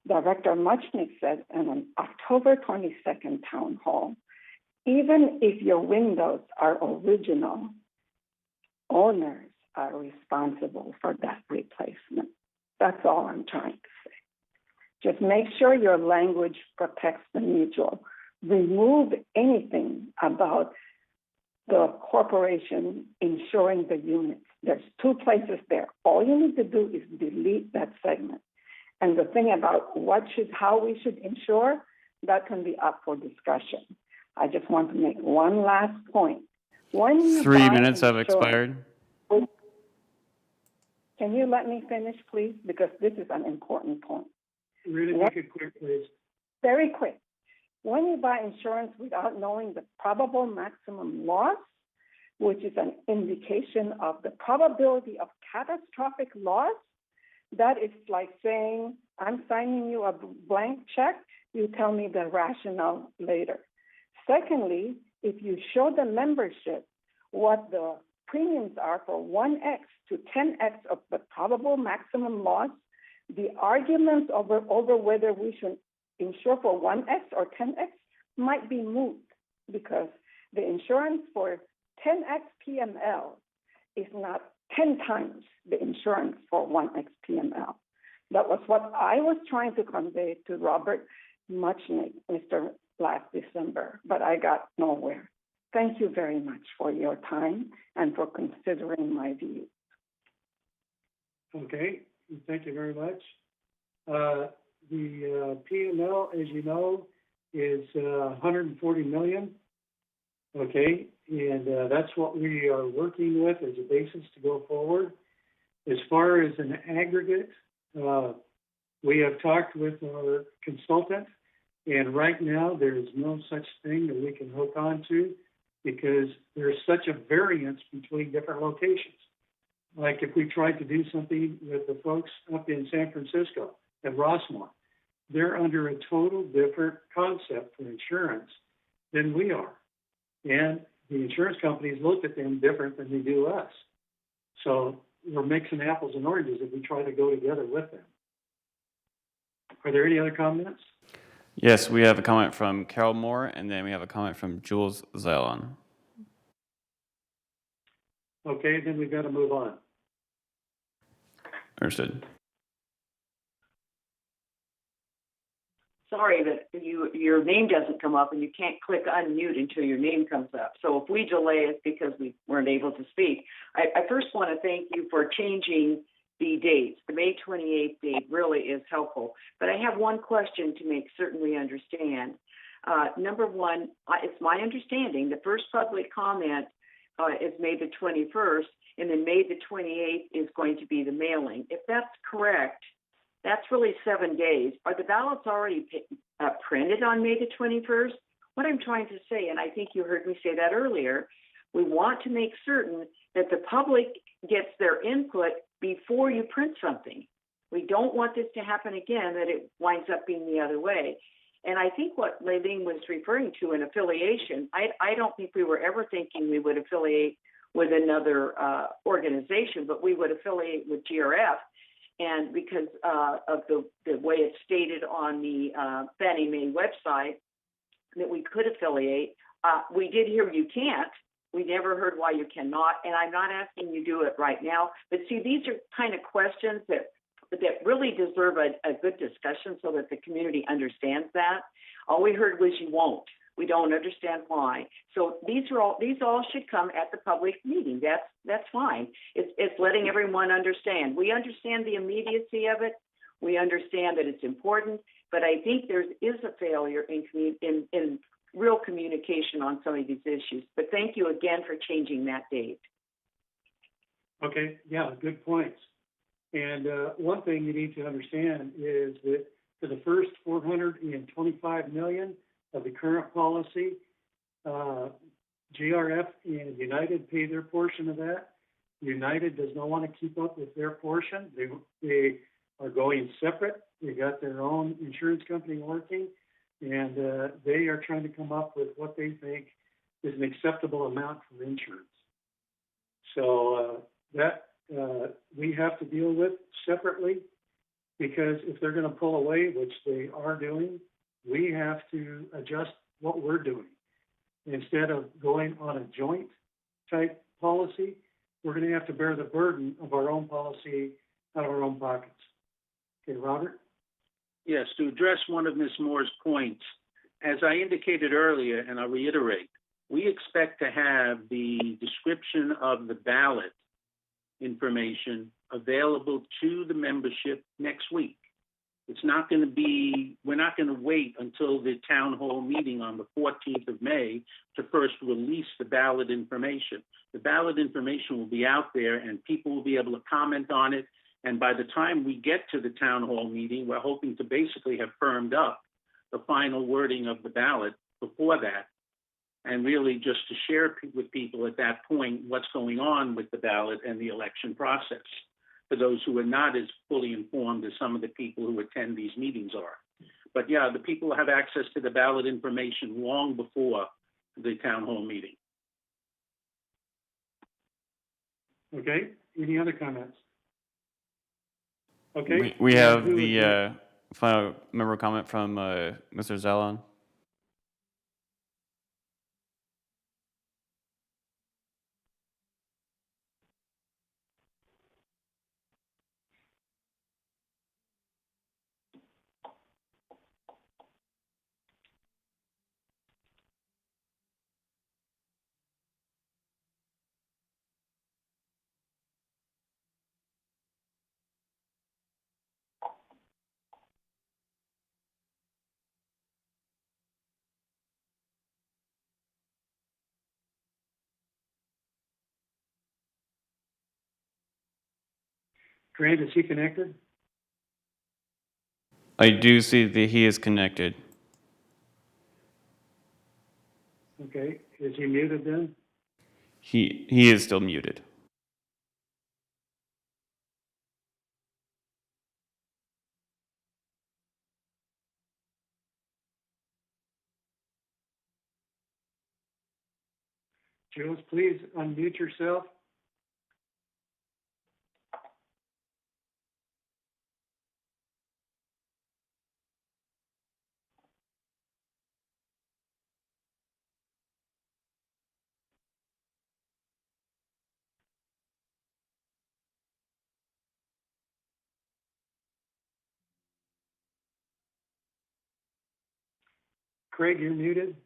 Director Muchnick said in an October 22nd town hall. Even if your windows are original, owners are responsible for that replacement. That's all I'm trying to say. Just make sure your language protects the mutual. Remove anything about the corporation insuring the units. There's 2 places there. All you need to do is delete that segment. And the thing about how we should insure, that can be up for discussion. I just want to make one last point. When you 3 buy minutes have insurance- expired. Can you let me finish, please? Because this is an important point. Really make it quick, please. Very quick. When you buy insurance without knowing the probable maximum loss, which is an indication of the probability of catastrophic loss, that is like saying, I'm signing you a blank check, you tell me the rationale later. Secondly, if you show the membership what the premiums are for 1x to 10x of the probable maximum loss, the arguments over whether we should insure for 1x or 10x might be moot, because the insurance for 10x PML is not 10 times the insurance for 1x PML. That was what I was trying to convey to Robert Muchnick, Mr. last December, but I got nowhere. Thank you very much for your time and for considering my view. Okay, thank you very much. The PML, as you know, is 140 million. Okay, and that's what we are working with as a basis to go forward. As far as an aggregate, we have talked with our consultant, and right now there is no such thing that we can hook on to, because there's such a variance between different locations. Like if we tried to do something with the folks up in San Francisco at Rossmore, they're under a total different concept for insurance than we are. And the insurance companies look at them different than they do us. So we're mixing apples and oranges if we try to go together with them. Are there any other comments? Yes, we have a comment from Carol Moore, and then we have a comment from Jules Zalon. Okay, then we've got to move on. Understood. Sorry that your name doesn't come up and you can't click unmute until your name comes up. So if we delay, it's because we weren't able to speak. I first want to thank you for changing the dates. The May 28th date really is helpful. But I have one question to make certain we understand. Number one, it's my understanding the first public comment is May the 21st, and then May the 28th is going to be the mailing. If that's correct, that's really 7 days. Are the ballots already printed on May the 21st? What I'm trying to say, and I think you heard me say that earlier, we want to make certain that the public gets their input before you print something. We don't want this to happen again, that it winds up being the other way. And I think what Leilene was referring to, an affiliation, I don't think we were ever thinking we would affiliate with another organization, but we would affiliate with GRF. And because of the way it's stated on the Fannie Mae website, that we could affiliate, we did hear you can't, We never heard why you cannot, and I'm not asking you to do it right now. But see, these are kind of questions that really deserve a good discussion so that the community understands that. All we heard was you won't. We don't understand why. So these all should come at the public meeting. That's fine. It's letting everyone understand. We understand the immediacy of it. We understand that it's important, but I think there is a failure in real communication on some of these issues. But thank you again for changing that date. Okay, yeah, good points. And one thing you need to understand is that for the first 425 million of the current policy, GRF and United pay their portion of that. United does not want to keep up with their portion. They are going separate. They got their own insurance company working, and they are trying to come up with what they think is an acceptable amount for insurance. So that we have to deal with separately, because if they're going to pull away, which they are doing, we have to adjust what we're doing. Instead of going on a joint type policy, we're going to have to bear the burden of our own policy out of our own pockets. Okay, Robert? Yes, to address one of Ms. Moore's points, as I indicated earlier, and I'll reiterate, we expect to have the description of the ballot information available to the membership next week. It's not going to be, we're not going to wait until the town hall meeting on the 14th of May to first release the ballot information. The ballot information will be out there and people will be able to comment on it. And by the time we get to the town hall meeting, we're hoping to basically have firmed up the final wording of the ballot before that, and really just to share with people at that point what's going on with the ballot and the election process, for those who are not as fully informed as some of the people who attend these meetings are. But yeah, the people have access to the ballot information long before the town hall meeting. Okay, any other comments? Okay. We have the final member comment from Mr. Zalon. Grant, is he connected? I do see that he is connected. Okay, is he muted then? He is still muted. Jules, please unmute yourself. Craig, you're muted.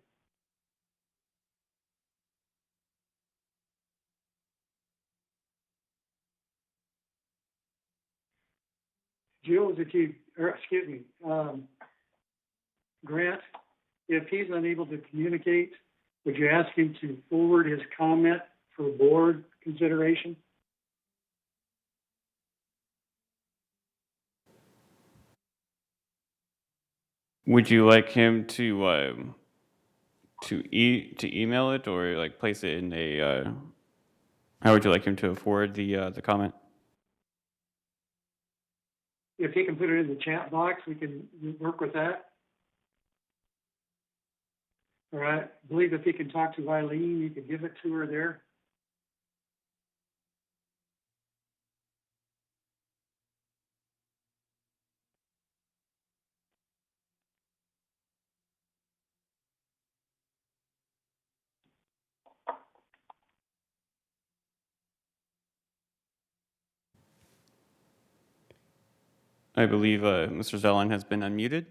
Jules, Grant, if he's unable to communicate, would you ask him to forward his comment for board consideration? Would you like him to email it, or like place it in a? How would you like him to forward the comment? If he can put it in the chat box, we can work with that. All right. I believe if he can talk to Eileen, you could give it to her there. I believe Mr. Zellin has been unmuted.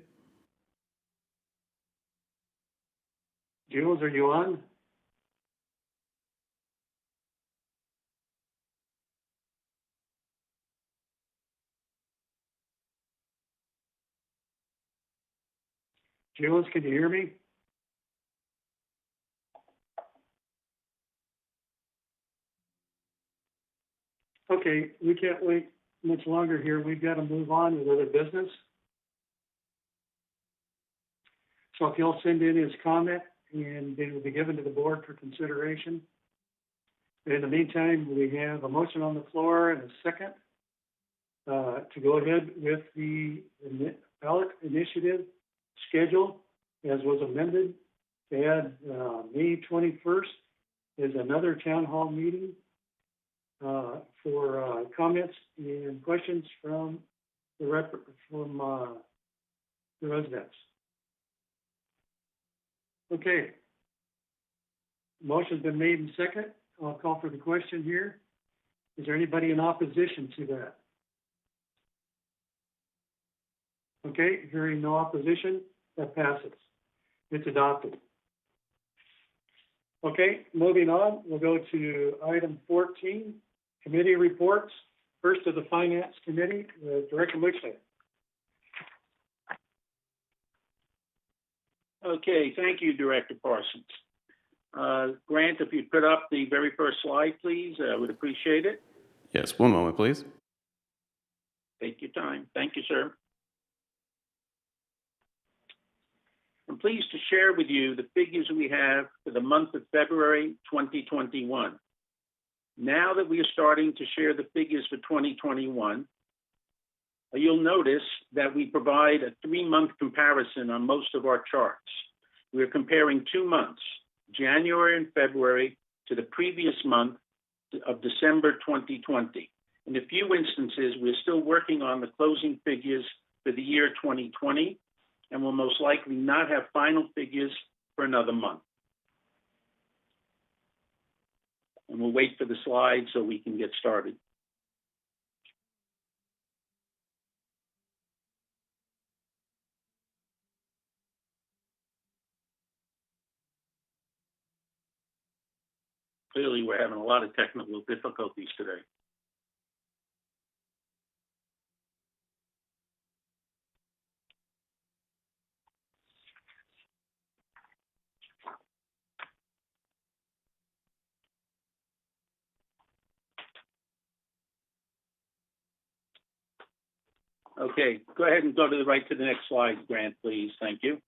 Jules, are you on? Jules, can you hear me? Okay, we can't wait much longer here. We've got to move on with other business. So if you'll send in his comment, and it will be given to the board for consideration. In the meantime, we have a motion on the floor and a second to go ahead with the ballot initiative schedule as was amended to add May 21st is another town hall meeting for comments and questions from the residents. Okay. Motion's been made and second. I'll call for the question here. Is there anybody in opposition to that? Okay, hearing no opposition, that passes. It's adopted. Okay, moving on, we'll go to item 14, committee reports. First of the Finance Committee, Director Muchley. Okay, thank you, Director Parsons. Grant, if you'd put up the very first slide, please, I would appreciate it. Yes, one moment, please. Take your time. Thank you, sir. I'm pleased to share with you the figures we have for the month of February 2021. Now that we are starting to share the figures for 2021, you'll notice that we provide a 3-month comparison on most of our charts. We're comparing 2 months, January and February, to the previous month of December 2020. In a few instances, we're still working on the closing figures for the year 2020, and will most likely not have final figures for another month. And we'll wait for the slide so we can get started. Clearly, we're having a lot of technical difficulties today. Okay, go ahead and go to the next slide, Grant, please. Thank you.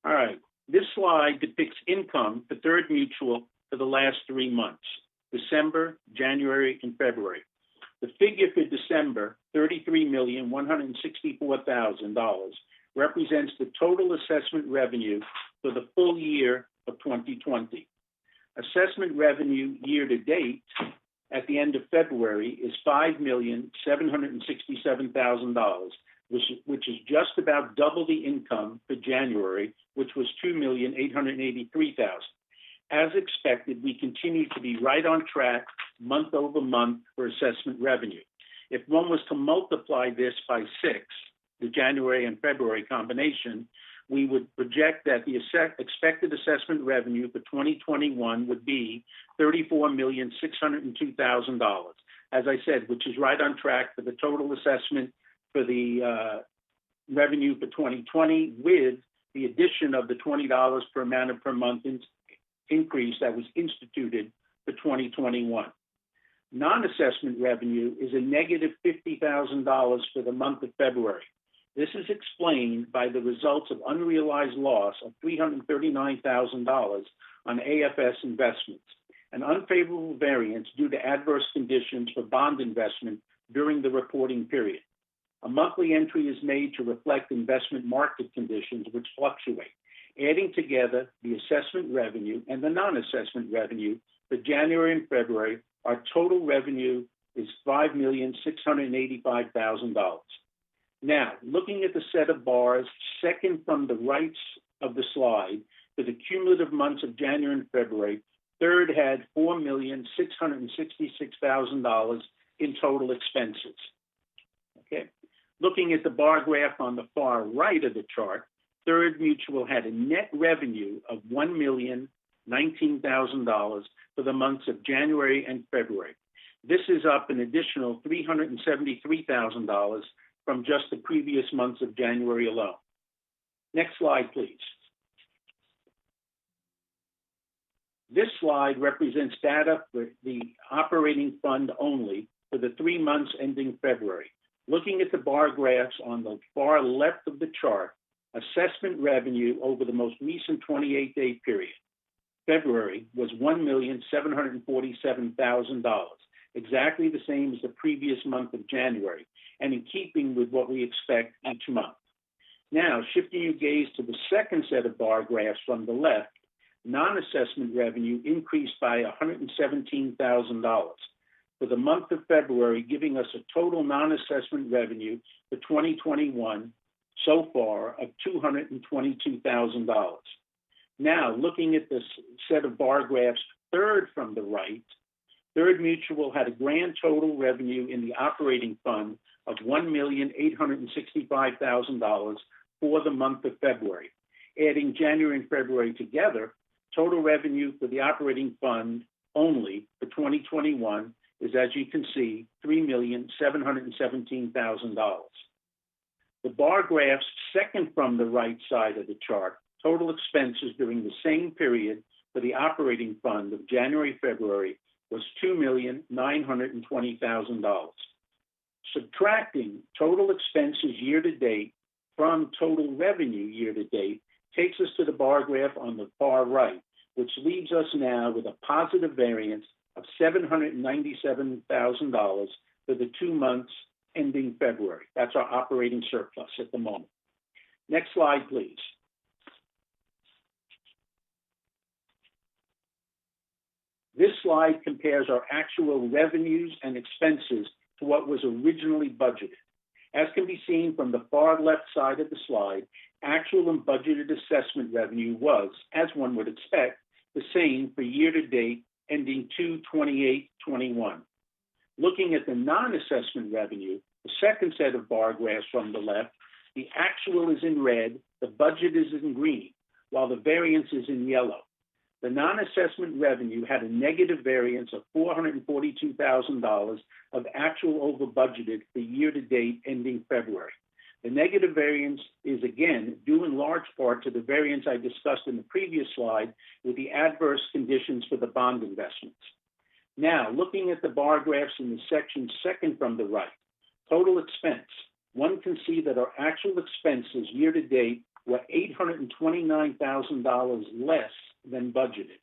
All right, this slide depicts income for Third Mutual for the last 3 months, December, January, and February. The figure for December, $33,164,000, represents the total assessment revenue for the full year of 2020. Assessment revenue year to date at the end of February is $5,767,000, which is just about double the income for January, which was $2,883,000. As expected, we continue to be right on track month over month for assessment revenue. If one was to multiply this by 6, the January and February combination, we would project that the expected assessment revenue for 2021 would be $34,602,000. As I said, which is right on track for the total assessment for the revenue for 2020, with the addition of the $20 per man per month increase that was instituted for 2021. Non-assessment revenue is a negative $50,000 for the month of February. This is explained by the results of unrealized loss of $339,000 on AFS investments, an unfavorable variance due to adverse conditions for bond investment during the reporting period. A monthly entry is made to reflect investment market conditions which fluctuate. Adding together the assessment revenue and the non-assessment revenue for January and February, our total revenue is $5,685,000. Now, looking at the set of bars second from the right of the slide, for the cumulative months of January and February, Third had $4,666,000 in total expenses. Looking at the bar graph on the far right of the chart, Third Mutual had a net revenue of $1,019,000 for the months of January and February. This is up an additional $373,000 from just the previous months of January alone. Next slide, please. This slide represents data for the operating fund only for the 3 months ending February. Looking at the bar graphs on the far left of the chart, assessment revenue over the most recent 28-day period, February, was $1,747,000, exactly the same as the previous month of January, and in keeping with what we expect each month. Now, shifting your gaze to the second set of bar graphs from the left, non-assessment revenue increased by $117,000 for the month of February, giving us a total non-assessment revenue for 2021 so far of $222,000. Now, looking at this set of bar graphs third from the right, Third Mutual had a grand total revenue in the operating fund of $1,865,000 for the month of February. Adding January and February together, total revenue for the operating fund only for 2021 is, as you can see, $3,717,000. The bar graphs second from the right side of the chart, total expenses during the same period for the operating fund of January-February was $2,920,000. Subtracting total expenses year-to-date from total revenue year-to-date takes us to the bar graph on the far right, which leaves us now with a positive variance of $797,000 for the 2 months ending February. That's our operating surplus at the moment. Next slide, please. This slide compares our actual revenues and expenses to what was originally budgeted. As can be seen from the far left side of the slide, actual and budgeted assessment revenue was, as one would expect, the same for year-to-date ending 2/28/21. Looking at the non-assessment revenue, the second set of bar graphs from the left, the actual is in red, the budget is in green, while the variance is in yellow. The non-assessment revenue had a negative variance of $442,000 of actual over budgeted for year-to-date ending February. The negative variance is again due in large part to the variance I discussed in the previous slide with the adverse conditions for the bond investments. Now, looking at the bar graphs in the section second from the right, total expense, one can see that our actual expenses year-to-date were $829,000 less than budgeted.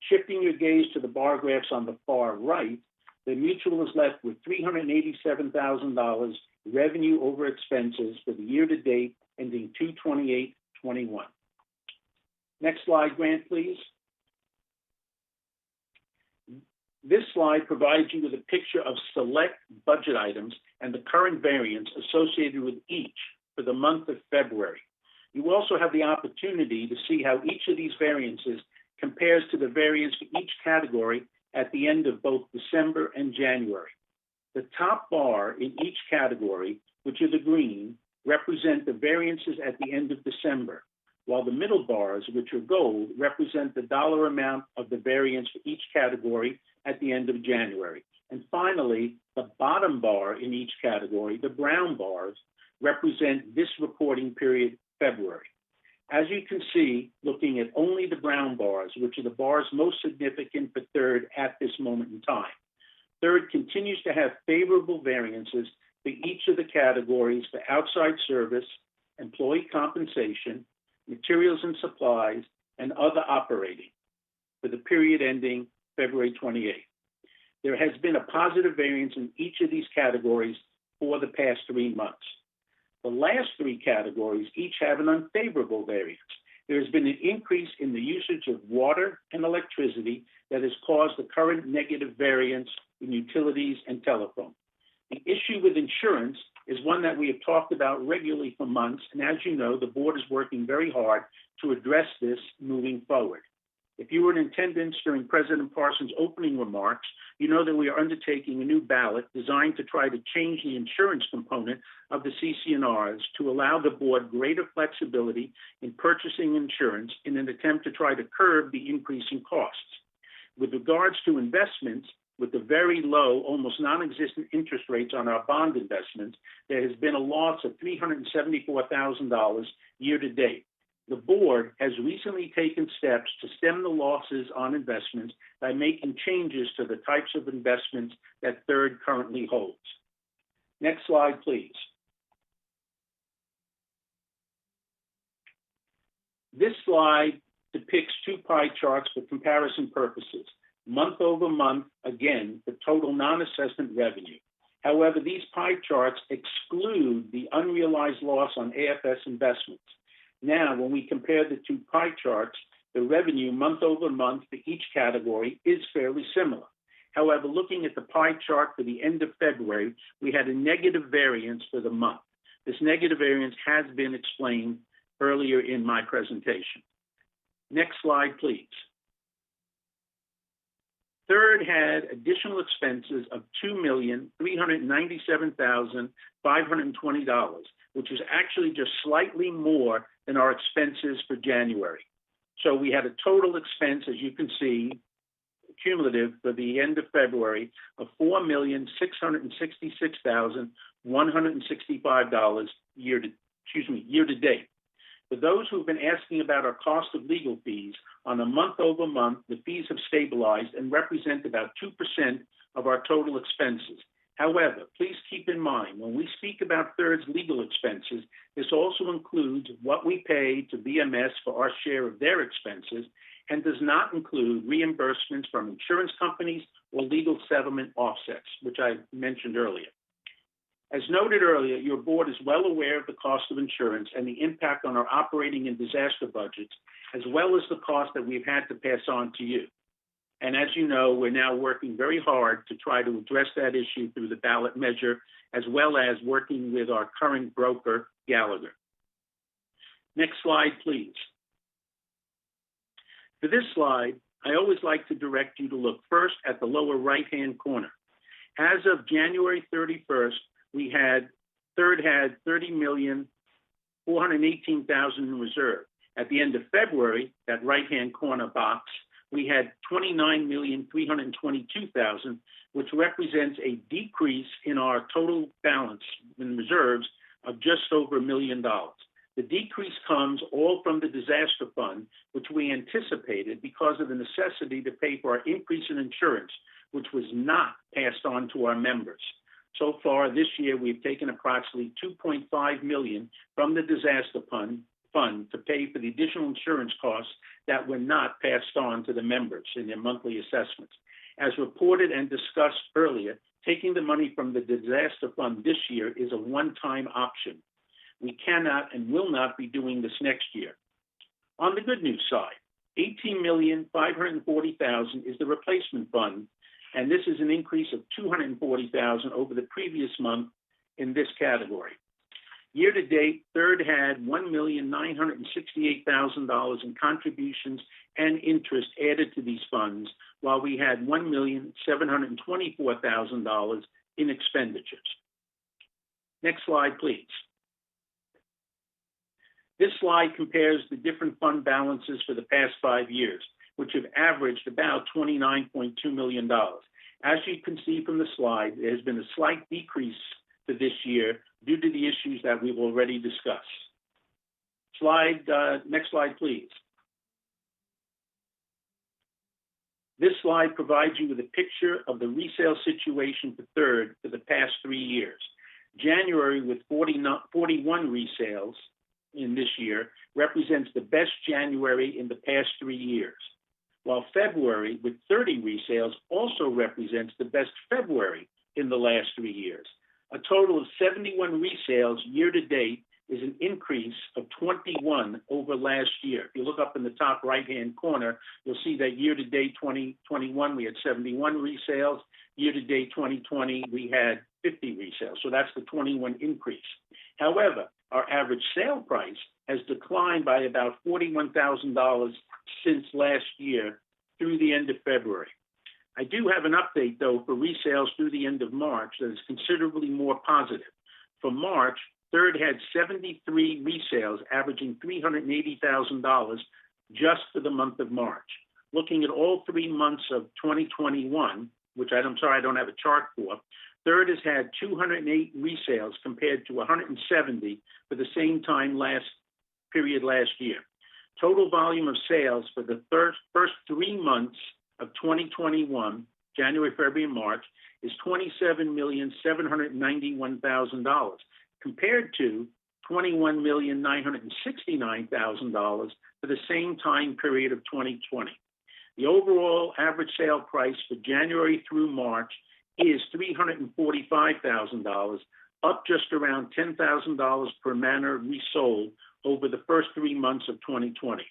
Shifting your gaze to the bar graphs on the far right, the mutual is left with $387,000 revenue over expenses for the year-to-date ending 2/28/21. Next slide, Grant, please. This slide provides you with a picture of select budget items and the current variance associated with each for the month of February. You also have the opportunity to see how each of these variances compares to the variance for each category at the end of both December and January. The top bar in each category, which are the green, represent the variances at the end of December, while the middle bars, which are gold, represent the dollar amount of the variance for each category at the end of January. And finally, the bottom bar in each category, the brown bars, represent this reporting period, February. As you can see, looking at only the brown bars, which are the bars most significant for Third at this moment in time, Third continues to have favorable variances for each of the categories for outside service, employee compensation, materials and supplies, and other operating for the period ending February 28th. There has been a positive variance in each of these categories for the past 3 months. The last 3 categories each have an unfavorable variance. There has been an increase in the usage of water and electricity that has caused the current negative variance in utilities and telephone. The issue with insurance is one that we have talked about regularly for months, and as you know, the board is working very hard to address this moving forward. If you were in attendance during President Parsons' opening remarks, you know that we are undertaking a new ballot designed to try to change the insurance component of the CC&Rs to allow the board greater flexibility in purchasing insurance in an attempt to try to curb the increasing costs. With regards to investments, with the very low, almost non-existent interest rates on our bond investments, there has been a loss of $374,000 year to date. The board has recently taken steps to stem the losses on investments by making changes to the types of investments that Third currently holds. Next slide, please. This slide depicts two pie charts for comparison purposes. Month over month, again, the total non-assessment revenue. However, these pie charts exclude the unrealized loss on AFS investments. Now, when we compare the two pie charts, the revenue month over month for each category is fairly similar. However, looking at the pie chart for the end of February, we had a negative variance for the month. This negative variance has been explained earlier in my presentation. Next slide, please. Third had additional expenses of $2,397,520, which is actually just slightly more than our expenses for January. So we had a total expense, as you can see, cumulative for the end of February of $4,666,165 year to date. For those who've been asking about our cost of legal fees, on a month over month, the fees have stabilized and represent about 2% of our total expenses. However, please keep in mind, when we speak about Third's legal expenses, this also includes what we pay to BMS for our share of their expenses and does not include reimbursements from insurance companies or legal settlement offsets, which I mentioned earlier. As noted earlier, your board is well aware of the cost of insurance and the impact on our operating and disaster budgets, as well as the cost that we've had to pass on to you. And as you know, we're now working very hard to try to address that issue through the ballot measure, as well as working with our current broker, Gallagher. Next slide, please. For this slide, I always like to direct you to look first at the lower right-hand corner. As of January 31st, Third had $30,418,000 in reserve. At the end of February, that right-hand corner box, we had $29,322,000, which represents a decrease in our total balance in reserves of just over $1 million. The decrease comes all from the disaster fund, which we anticipated because of the necessity to pay for our increase in insurance, which was not passed on to our members. So far this year, we've taken approximately $2.5 million from the disaster fund to pay for the additional insurance costs that were not passed on to the members in their monthly assessments. As reported and discussed earlier, taking the money from the disaster fund this year is a one-time option. We cannot and will not be doing this next year. On the good news side, $18,540,000 is the replacement fund, and this is an increase of $240,000 over the previous month in this category. Year to date, Third had $1,968,000 in contributions and interest added to these funds, while we had $1,724,000 in expenditures. Next slide, please. This slide compares the different fund balances for the past 5 years, which have averaged about $29.2 million. As you can see from the slide, there has been a slight decrease for this year due to the issues that we've already discussed. Next slide, please. This slide provides you with a picture of the resale situation for Third for the past 3 years. January, with 41 resales in this year, represents the best January in the past 3 years, while February, with 30 resales, also represents the best February in the last 3 years. A total of 71 resales year to date is an increase of 21 over last year. If you look up in the top right-hand corner, you'll see that year to date 2021, we had 71 resales. Year to date 2020, we had 50 resales. So that's the 21 increase. However, our average sale price has declined by about $41,000 since last year through the end of February. I do have an update, though, for resales through the end of March that is considerably more positive. For March, Third had 73 resales, averaging $380,000 just for the month of March. Looking at all 3 months of 2021, which I don't have a chart for, Third has had 208 resales compared to 170 for the same time last year. Total volume of sales for the first 3 months of 2021, January, February, and March, is $27,791,000 compared to $21,969,000 for the same time period of 2020. The overall average sale price for January through March is $345,000, up just around $10,000 per manor resold over the first 3 months of 2020.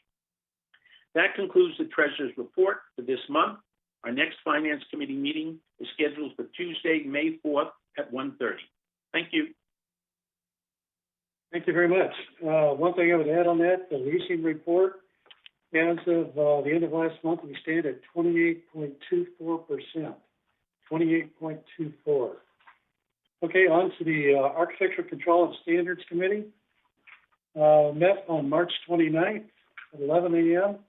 That concludes the Treasurer's report for this month. Our next Finance Committee meeting is scheduled for Tuesday, May 4th at 1:30. Thank you. Thank you very much. One thing I would add on that, the leasing report, as of the end of last month, we stand at 28.24%. 28.24. Okay, on to the Architectural Control and Standards Committee. Met on March 29th at 11 a.m.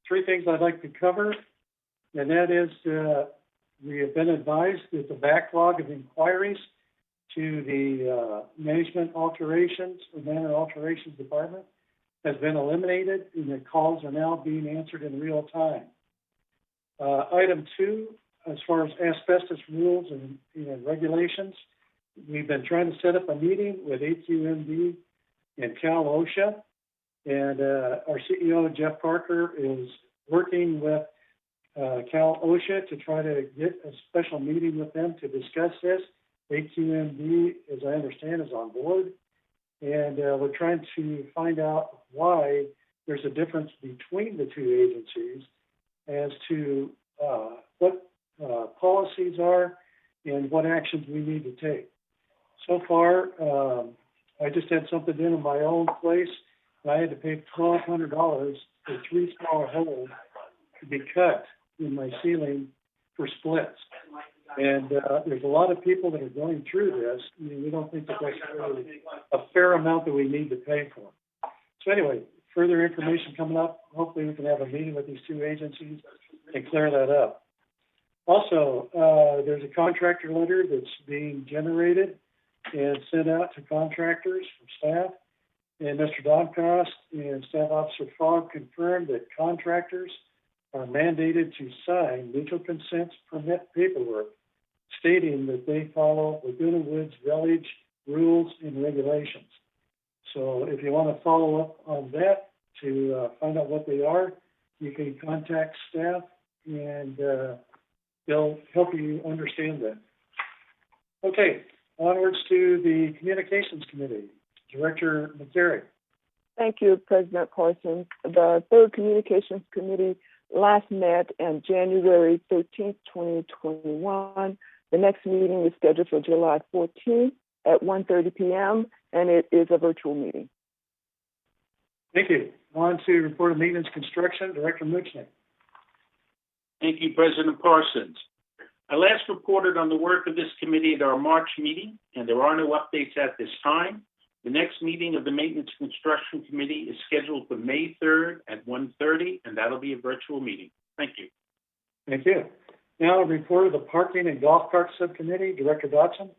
3 things I'd like to cover, and that is we have been advised that the backlog of inquiries to the management alterations or manor alterations department has been eliminated, and the calls are now being answered in real time. Item 2, as far as asbestos rules and regulations, we've been trying to set up a meeting with AQMD and Cal OSHA, and our CEO, Jeff Parker, is working with Cal OSHA to try to get a special meeting with them to discuss this. AQMD, as I understand, is on board, and we're trying to find out why there's a difference between the 2 agencies as to what policies are and what actions we need to take. So far, I just had something in my own place, and I had to pay $1,200 for 3 small holes to be cut in my ceiling for splits. And there's a lot of people that are going through this. I mean, we don't think that that's really a fair amount that we need to pay for. So anyway, further information coming up. Hopefully we can have a meeting with these 2 agencies and clear that up. Also, there's a contractor letter that's being generated and sent out to contractors from staff. And Mr. Doncost and Staff Officer Fogg confirmed that contractors are mandated to sign mutual consent permit paperwork stating that they follow Laguna Woods Village rules and regulations. So if you want to follow up on that to find out what they are, you can contact staff and they'll help you understand that. Okay, onwards to the Communications Committee. Director McCary. Thank you, President Parsons. The Third Communications Committee last met on January 13th, 2021. The next meeting is scheduled for July 14th at 1:30 p.m., and it is a virtual meeting. Thank you. On to report of maintenance construction, Director Muchnick. Thank you, President Parsons. I last reported on the work of this committee at our March meeting, and there are no updates at this time. The next meeting of the Maintenance Construction Committee is scheduled for May 3rd at 1:30, and that'll be a virtual meeting. Thank you. Thank you. Now a report of the Parking and Golf Cart Subcommittee, Director Dodson.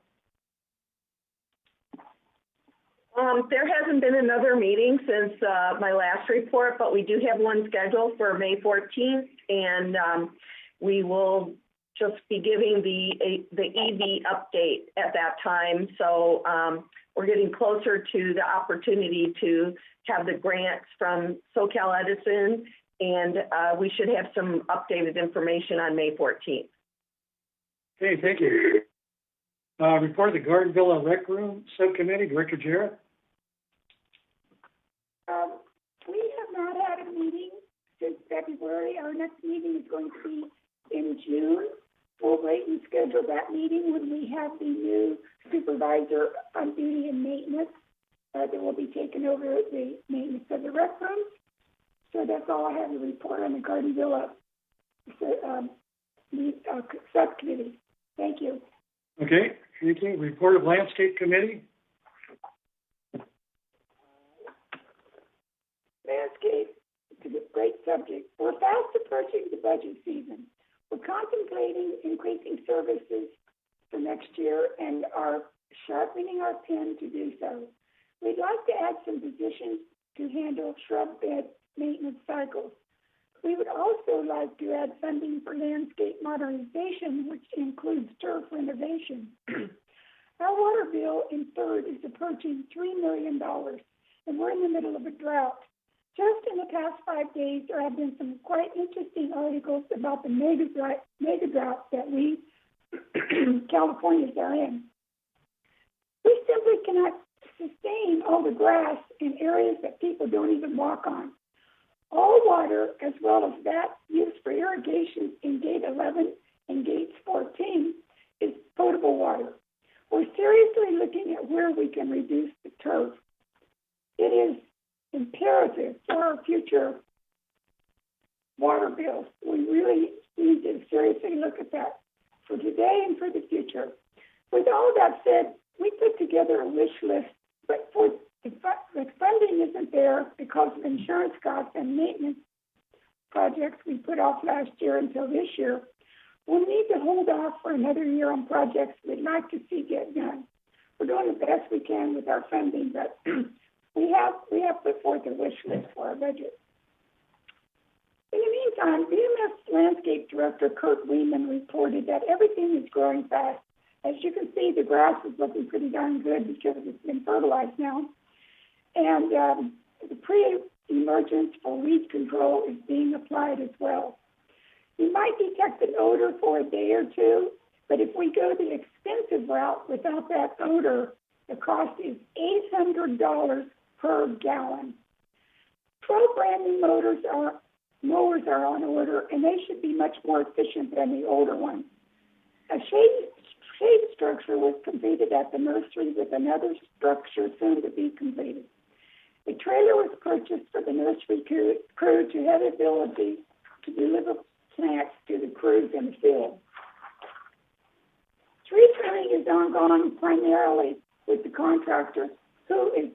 There hasn't been another meeting since my last report, but we do have one scheduled for May 14th, and we will just be giving the EV update at that time. So we're getting closer to the opportunity to have the grants from SoCal Edison, and we should have some updated information on May 14th. Okay, thank you. Report of the Garden Villa Rec Room Subcommittee, Director Jarrett. We have not had a meeting since February. Our next meeting is going to be in June. We'll wait and schedule that meeting when we have the new supervisor on duty and maintenance that will be taking over the maintenance of the rec room. So that's all I have to report on the Garden Villa subcommittee. Thank you. Okay, thank you. Report of Landscape Committee. Landscape is a great subject. We're fast approaching the budget season. We're contemplating increasing services for next year and are sharpening our pen to do so. We'd like to add some positions to handle shrub bed maintenance cycles. We would also like to add funding for landscape modernization, which includes turf renovation. Our water bill in third is approaching $3 million, and we're in the middle of a drought. Just in the past 5 days, there have been some quite interesting articles about the mega drought that we, Californians, are in. We simply cannot sustain all the grass in areas that people don't even walk on. All water, as well as that used for irrigation in Gate 11 and Gates 14, is potable water. We're seriously looking at where we can reduce the turf. It is imperative for our future water bills. We really need to seriously look at that for today and for the future. With all that said, we put together a wish list, but for the funding isn't there because of insurance costs and maintenance projects we put off last year until this year. We'll need to hold off for another year on projects we'd like to see get done. We're doing the best we can with our funding, but we have put forth a wish list for our budget. In the meantime, BMS Landscape Director Kurt Weeman reported that everything is growing fast. As you can see, the grass is looking pretty darn good because it's been fertilized now. And the pre-emergence for weed control is being applied as well. You might detect an odor for a day or two, but if we go the expensive route without that odor, the cost is $800 per gallon. Pro brand new mowers are on order, and they should be much more efficient than the older ones. A shade structure was completed at the nursery with another structure soon to be completed. A trailer was purchased for the nursery crew to have the ability to deliver plants to the crews in the field. Tree trimming is ongoing primarily with the contractor who is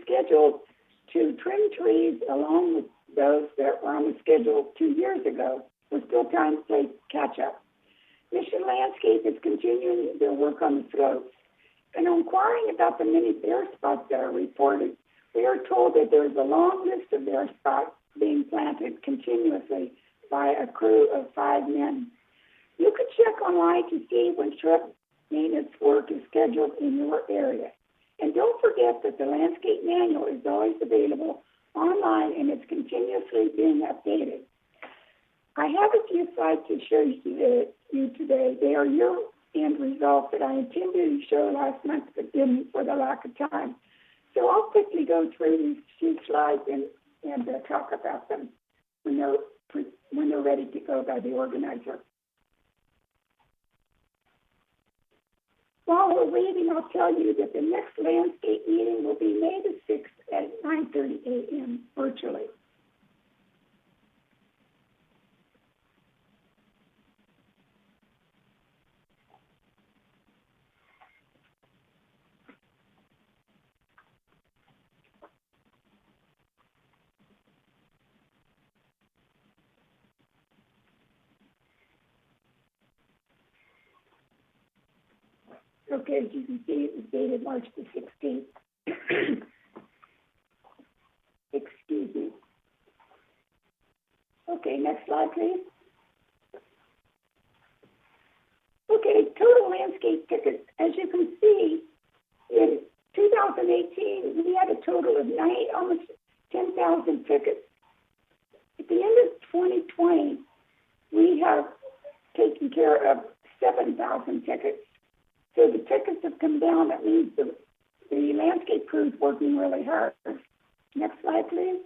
scheduled to trim trees along with those that were on the schedule 2 years ago. We're still trying to play catch up. Mission Landscape is continuing their work on the slopes. And inquiring about the many bare spots that are reported, we are told that there is a long list of bare spots being planted continuously by a crew of 5 men. You could check online to see when shrub maintenance work is scheduled in your area. And don't forget that the landscape manual is always available online and it's continuously being updated. I have a few slides to show you today. They are your end results that I intended to show last month but didn't for the lack of time. So I'll quickly go through these few slides and talk about them when they're ready to go by the organizer. While we're waiting, I'll tell you that the next landscape meeting will be May the 6th at 9:30 a.m. virtually. Okay, as you can see, it was dated March the 16th. Excuse me. Okay, next slide, please. Okay, total landscape tickets. As you can see, in 2018, we had a total of almost 10,000 tickets. At the end of 2020, we have taken care of 7,000 tickets. So the tickets have come down. That means the landscape crew is working really hard. Next slide, please.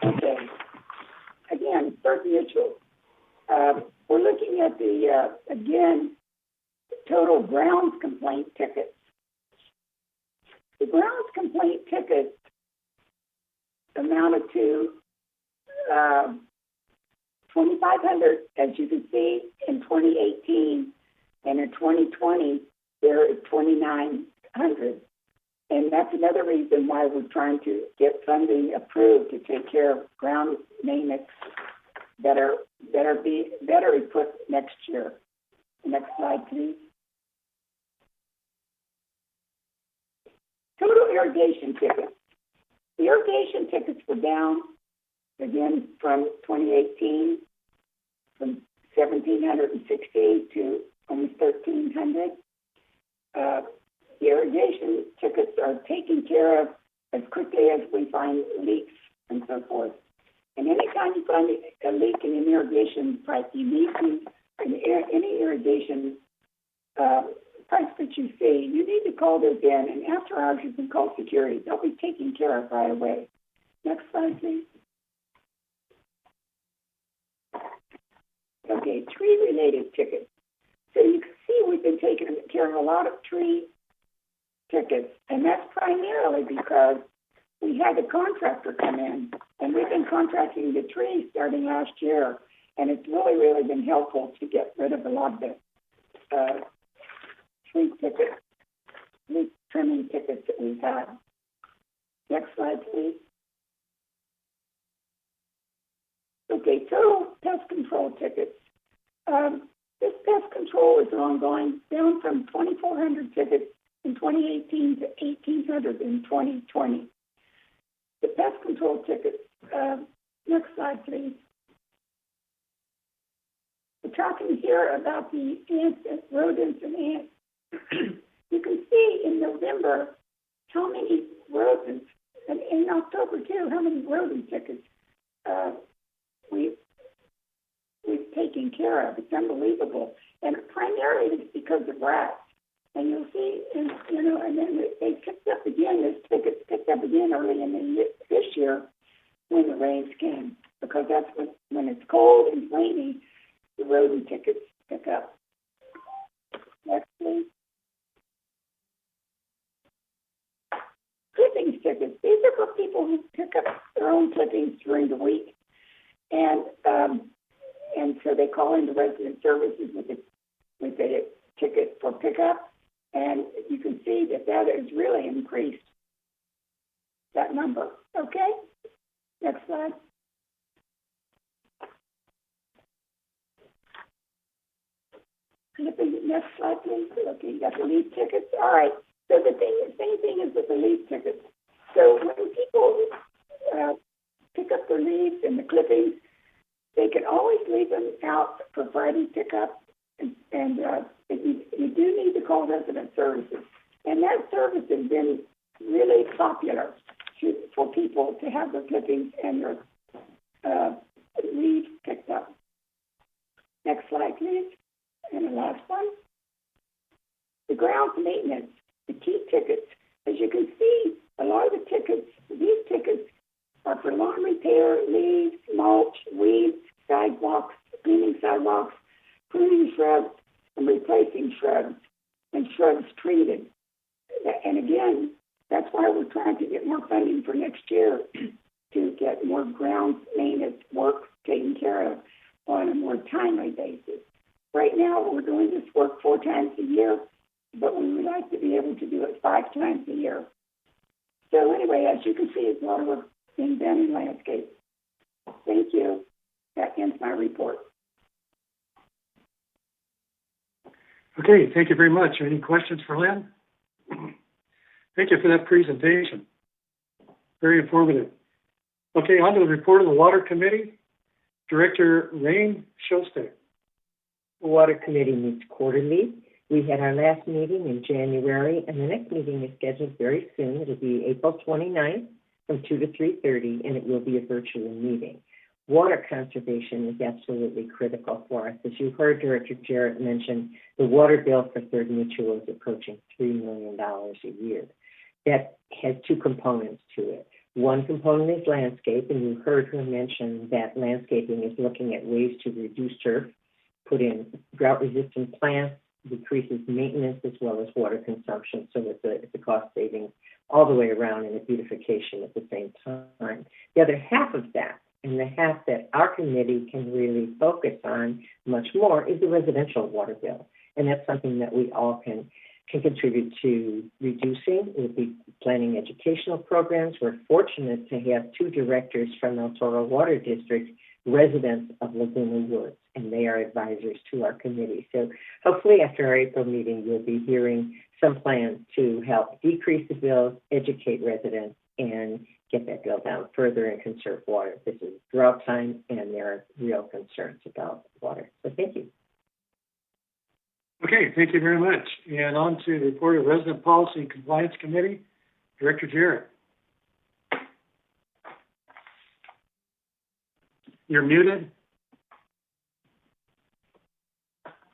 Okay. Again, Third Mutual. We're looking at the, again, total grounds complaint tickets. The grounds complaint tickets amounted to 2,500, as you can see, in 2018, and in 2020, there is 2,900. And that's another reason why we're trying to get funding approved to take care of ground maintenance better equipped next year. Next slide, please. Total irrigation tickets. The irrigation tickets were down again from 2018, from 1,760 to almost 1,300. The irrigation tickets are taken care of as quickly as we find leaks and so forth. And anytime you find a leak in an irrigation pipe, you need to, any irrigation pipes that you see, you need to call those in, and after hours you can call security. They'll be taken care of right away. Next slide, please. Okay, tree-related tickets. So you can see we've been taking care of a lot of tree tickets, and that's primarily because we had a contractor come in, and we've been contracting the trees starting last year, and it's really, really been helpful to get rid of a lot of the tree tickets, tree trimming tickets that we've had. Next slide, please. Okay, total pest control tickets. This pest control is ongoing, down from 2,400 tickets in 2018 to 1,800 in 2020. The pest control tickets, next slide, please. We're talking here about the ants, rodents and ants. You can see in November how many rodents, and in October too, how many rodent tickets we've taken care of. It's unbelievable. And primarily it's because of rats. And you'll see, and then they picked up again, this tickets picked up again early in this year when the rains came, because that's when it's cold and rainy, the rodent tickets pick up. Next, please. Clippings tickets. These are for people who pick up their own clippings during the week. And so they call into resident services with a ticket for pickup. And you can see that has really increased, that number. Okay? Next slide. Next slide, please. Okay, you got the leaf tickets. All right. So the same thing is with the leaf tickets. So when people pick up their leaves and the clippings, they can always leave them out for Friday pickup. And you do need to call resident services. And that service has been really popular for people to have their clippings and their leaves picked up. Next slide, please. And the last one. The grounds maintenance, the key tickets. As you can see, a lot of the tickets, these tickets are for lawn repair, leaves, mulch, weeds, sidewalks, cleaning sidewalks, pruning shrubs, and replacing shrubs, and shrubs treated. And again, that's why we're trying to get more funding for next year to get more ground maintenance work taken care of on a more timely basis. Right now, we're doing this work 4 times a year, but we would like to be able to do it 5 times a year. So anyway, as you can see, it's a lot of work being done in landscape. Thank you. That ends my report. Okay, thank you very much. Any questions for Lynn? Thank you for that presentation. Very informative. Okay, on to the report of the Water Committee. Director Rain Shostak. The Water Committee meets quarterly. We had our last meeting in January, and the next meeting is scheduled very soon. It'll be April 29th from 2 to 3:30, and it will be a virtual meeting. Water conservation is absolutely critical for us. As you heard Director Jarrett mention, the water bill for Third Mutual is approaching $3 million a year. That has 2 components to it. One component is landscape, and you heard her mention that landscaping is looking at ways to reduce turf, put in drought-resistant plants, decreases maintenance as well as water consumption. So it's a cost savings all the way around and a beautification at the same time. The other half of that, and the half that our committee can really focus on much more, is the residential water bill. And that's something that we all can contribute to reducing. We'll be planning educational programs. We're fortunate to have 2 directors from El Toro Water District, residents of Laguna Woods, and they are advisors to our committee. So hopefully after our April meeting, you'll be hearing some plans to help decrease the bills, educate residents, and get that bill down further and conserve water. This is drought time, and there are real concerns about water. So thank you. Okay, thank you very much. And on to the report of Resident Policy and Compliance Committee, Director Jarrett. You're muted.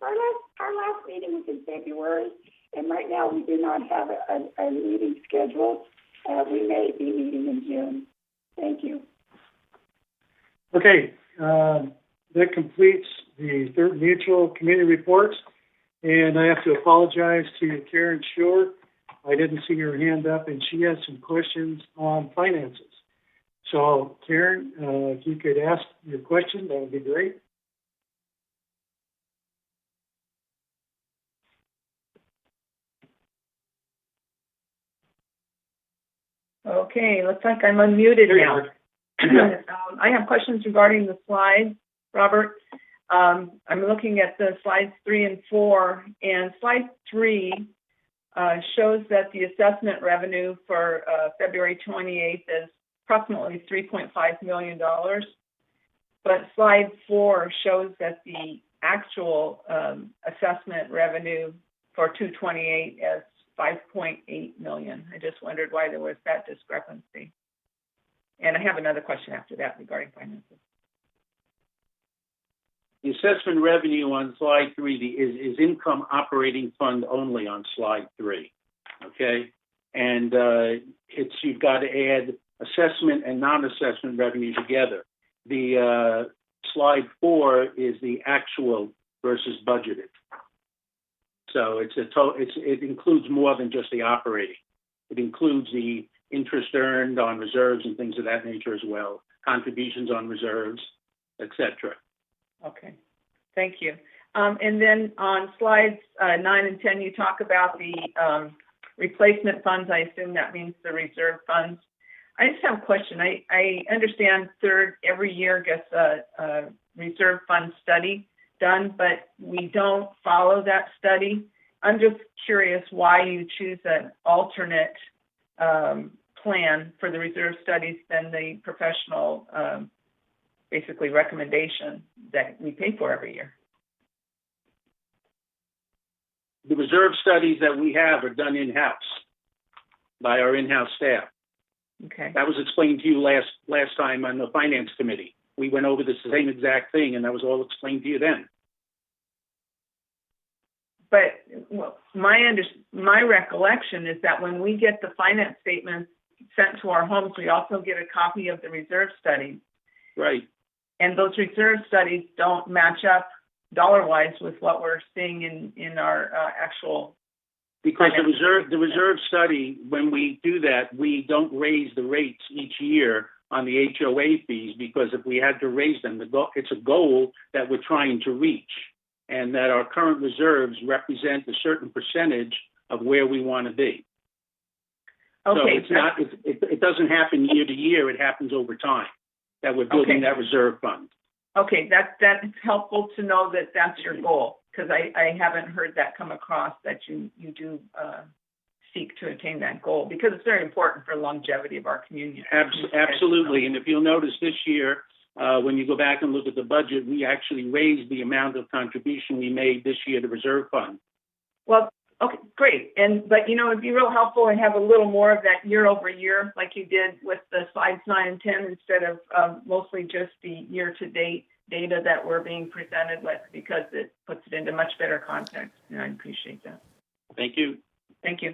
Our last meeting was in February, and right now we do not have a meeting scheduled. We may be meeting in June. Thank you. Okay, that completes the third mutual committee reports. And I have to apologize to Karen Shore. I didn't see her hand up, and she has some questions on finances. So, Karen, if you could ask your question, that would be great. Okay, looks like I'm unmuted now. I have questions regarding the slides, Robert. I'm looking at the slides 3 and 4, and slide 3 shows that the assessment revenue for February 28th is approximately $3.5 million. But slide 4 shows that the actual assessment revenue for 2/28 is $5.8 million. I just wondered why there was that discrepancy. And I have another question after that regarding finances. The assessment revenue on slide 3 is income operating fund only on slide 3, okay? And you've got to add assessment and non-assessment revenue together. The slide 4 is the actual versus budgeted. So it includes more than just the operating. It includes the interest earned on reserves and things of that nature as well, contributions on reserves, etc. Okay, thank you. And then on slides 9 and 10, you talk about the replacement funds. I assume that means the reserve funds. I just have a question. I understand third every year gets a reserve fund study done, but we don't follow that study. I'm just curious why you choose an alternate plan for the reserve studies than the professional basically recommendation that we pay for every year. The reserve studies that we have are done in-house by our in-house staff. Okay. That was explained to you last time on the Finance Committee. We went over the same exact thing, and that was all explained to you then. But well, my recollection is that when we get the finance statements sent to our homes, we also get a copy of the reserve studies. Right. And those reserve studies don't match up dollar-wise with what we're seeing in our actual. Because the reserve study, when we do that, we don't raise the rates each year on the HOA fees, because if we had to raise them, it's a goal that we're trying to reach, and that our current reserves represent a certain percentage of where we want to be. Okay. So it doesn't happen year to year. It happens over time that we're building that reserve fund. Okay, that's helpful to know that that's your goal, because I haven't heard that come across, that you do seek to attain that goal, because it's very important for longevity of our community. Absolutely, and if you'll notice this year, when you go back and look at the budget, we actually raised the amount of contribution we made this year to reserve fund. Well, okay, great. But it'd be real helpful to have a little more of that year over year, like you did with the slides 9 and 10, instead of mostly just the year-to-date data that we're being presented with, because it puts it into much better context, and I appreciate that. Thank you. Thank you.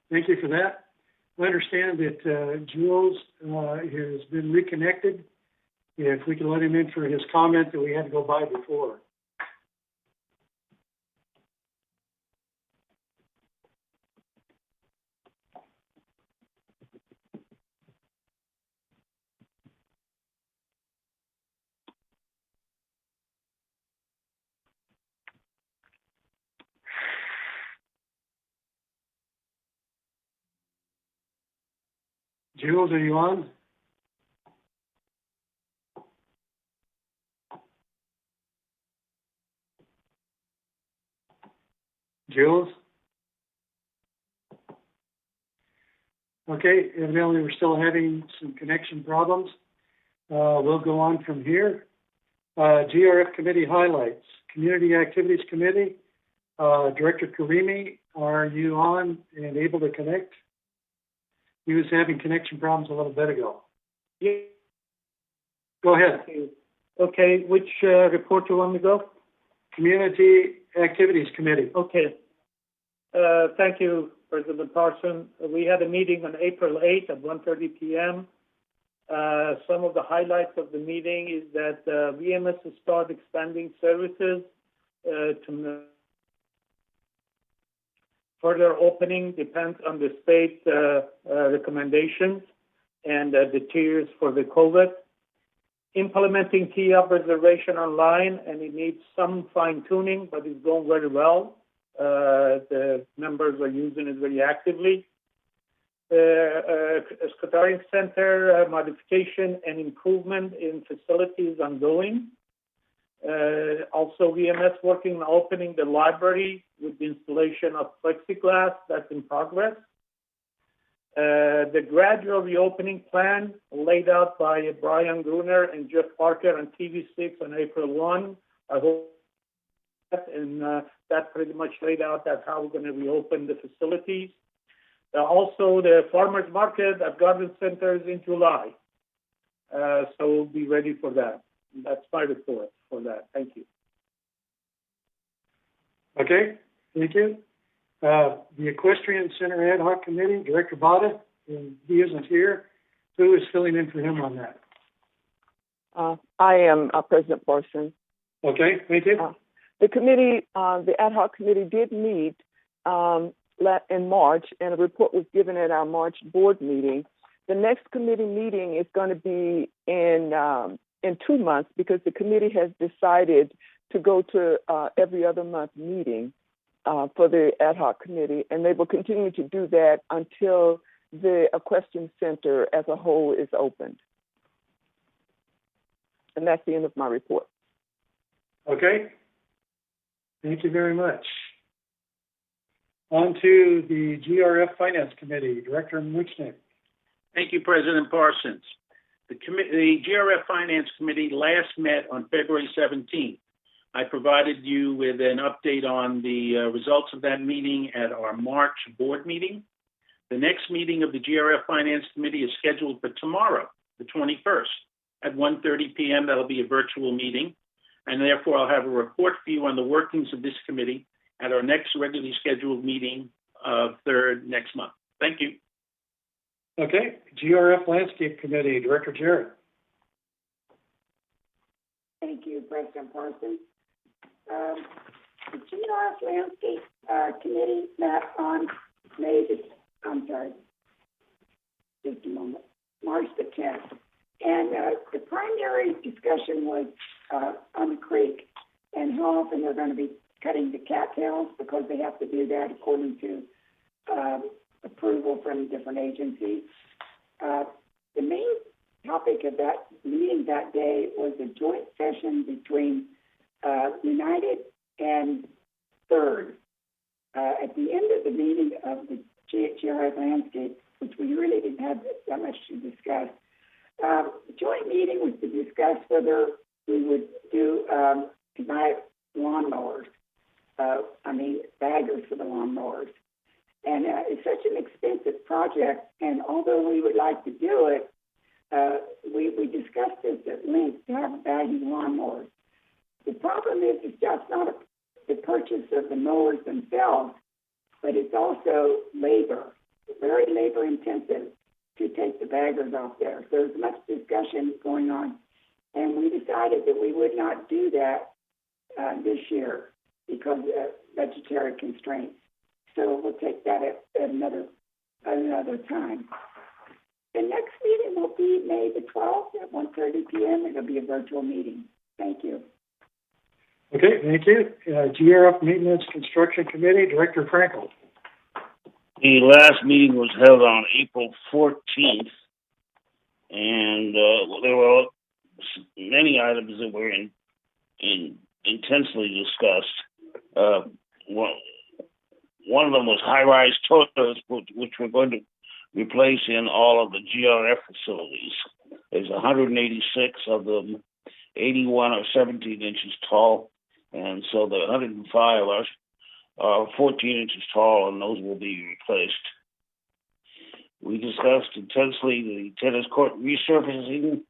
Thank you for that. I understand that Jules has been reconnected, if we can let him in for his comment that we had to go by before. Jules, are you on? Jules? Okay, evidently we're still having some connection problems. We'll go on from here. GRF committee highlights. Community Activities Committee, Director Karimi, are you on and able to connect? He was having connection problems a little bit ago. Yeah. Go ahead. Okay, which report do you want me to go? Community Activities Committee. Okay. Thank you, President Parson. We had a meeting on April 8th at 1:30 p.m. Some of the highlights of the meeting is that VMS has started expanding services to further opening depends on the state recommendations and the tiers for the COVID. Implementing TIAP reservation online, and it needs some fine tuning, but it's going very well. The members are using it very actively. Scottering Center modification and improvement in facilities ongoing. Also, VMS working on opening the library with the installation of plexiglass, that's in progress. The gradual reopening plan laid out by Brian Gruner and Jeff Parker on TV6 on April 1. I hope that, and that pretty much laid out that's how we're going to reopen the facilities. Also, the farmers market at garden centers in July. So we'll be ready for that. That's my report for that. Thank you. Okay, thank you. The Equestrian Center Ad Hoc Committee, Director Ballot, and he isn't here. Who is filling in for him on that? I am President Parson. Okay, thank you. The committee, the ad hoc committee did meet in March, and a report was given at our March board meeting. The next committee meeting is going to be in 2 months because the committee has decided to go to every other month meeting for the ad hoc committee, and they will continue to do that until the Equestrian Center as a whole is opened. And that's the end of my report. Okay. Thank you very much. On to the GRF Finance Committee, Director Muchnick. Thank you, President Parsons. The GRF Finance Committee last met on February 17th. I provided you with an update on the results of that meeting at our March board meeting. The next meeting of the GRF Finance Committee is scheduled for tomorrow, the 21st, at 1:30 p.m. That'll be a virtual meeting, and therefore I'll have a report for you on the workings of this committee at our next regularly scheduled meeting of 3rd next month. Thank you. Okay, GRF Landscape Committee, Director Jarrett. Thank you, President Parsons. The GRF Landscape Committee met on March the 10th. And the primary discussion was on the creek and how often they're going to be cutting the cattails because they have to do that according to approval from different agencies. The main topic of that meeting that day was a joint session between United and Third. At the end of the meeting of the GRF Landscape, which we really didn't have that much to discuss, the joint meeting was to discuss whether we would do to buy lawnmowers. Baggers for the lawnmowers. And it's such an expensive project, and although we would like to do it, we discussed this at length to have baggy lawnmowers. The problem is it's just not the purchase of the mowers themselves, but it's also labor, very labor intensive to take the baggers off there. So there's much discussion going on And we decided that we would not do that this year because of budgetary constraints. So we'll take that at another time. The next meeting will be May the 12th at 1:30 p.m. It'll be a virtual meeting. Thank you. Okay, thank you. GRF Maintenance Construction Committee, Director Frankel. The last meeting was held on April 14th, and there were many items that were intensely discussed. One of them was high-rise toilets, which we're going to replace in all of the GRF facilities. There's 186 of them, 81 are 17 inches tall, and so the 105 are 14 inches tall, and those will be replaced. We discussed intensely the tennis court resurfacing,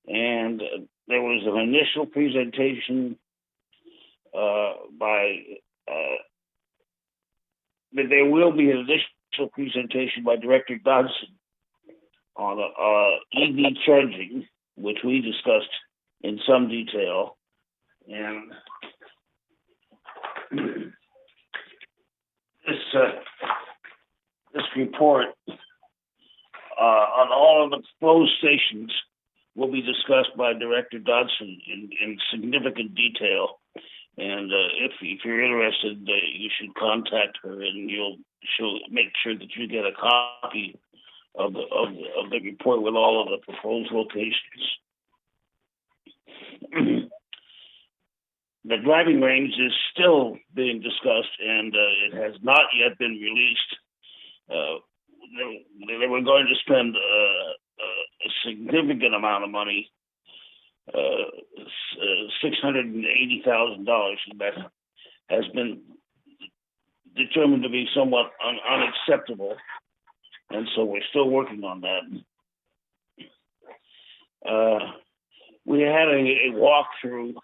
and there was an initial presentation there will be an initial presentation by Director Dodson on EV charging, which we discussed in some detail. And this report on all of the closed stations will be discussed by Director Dodson in significant detail. And if you're interested, you should contact her, and she'll make sure that you get a copy of the report with all of the proposed locations. The driving range is still being discussed, and it has not yet been released. They were going to spend a significant amount of money, $680,000, and that has been determined to be somewhat unacceptable, and so we're still working on that. We had a walkthrough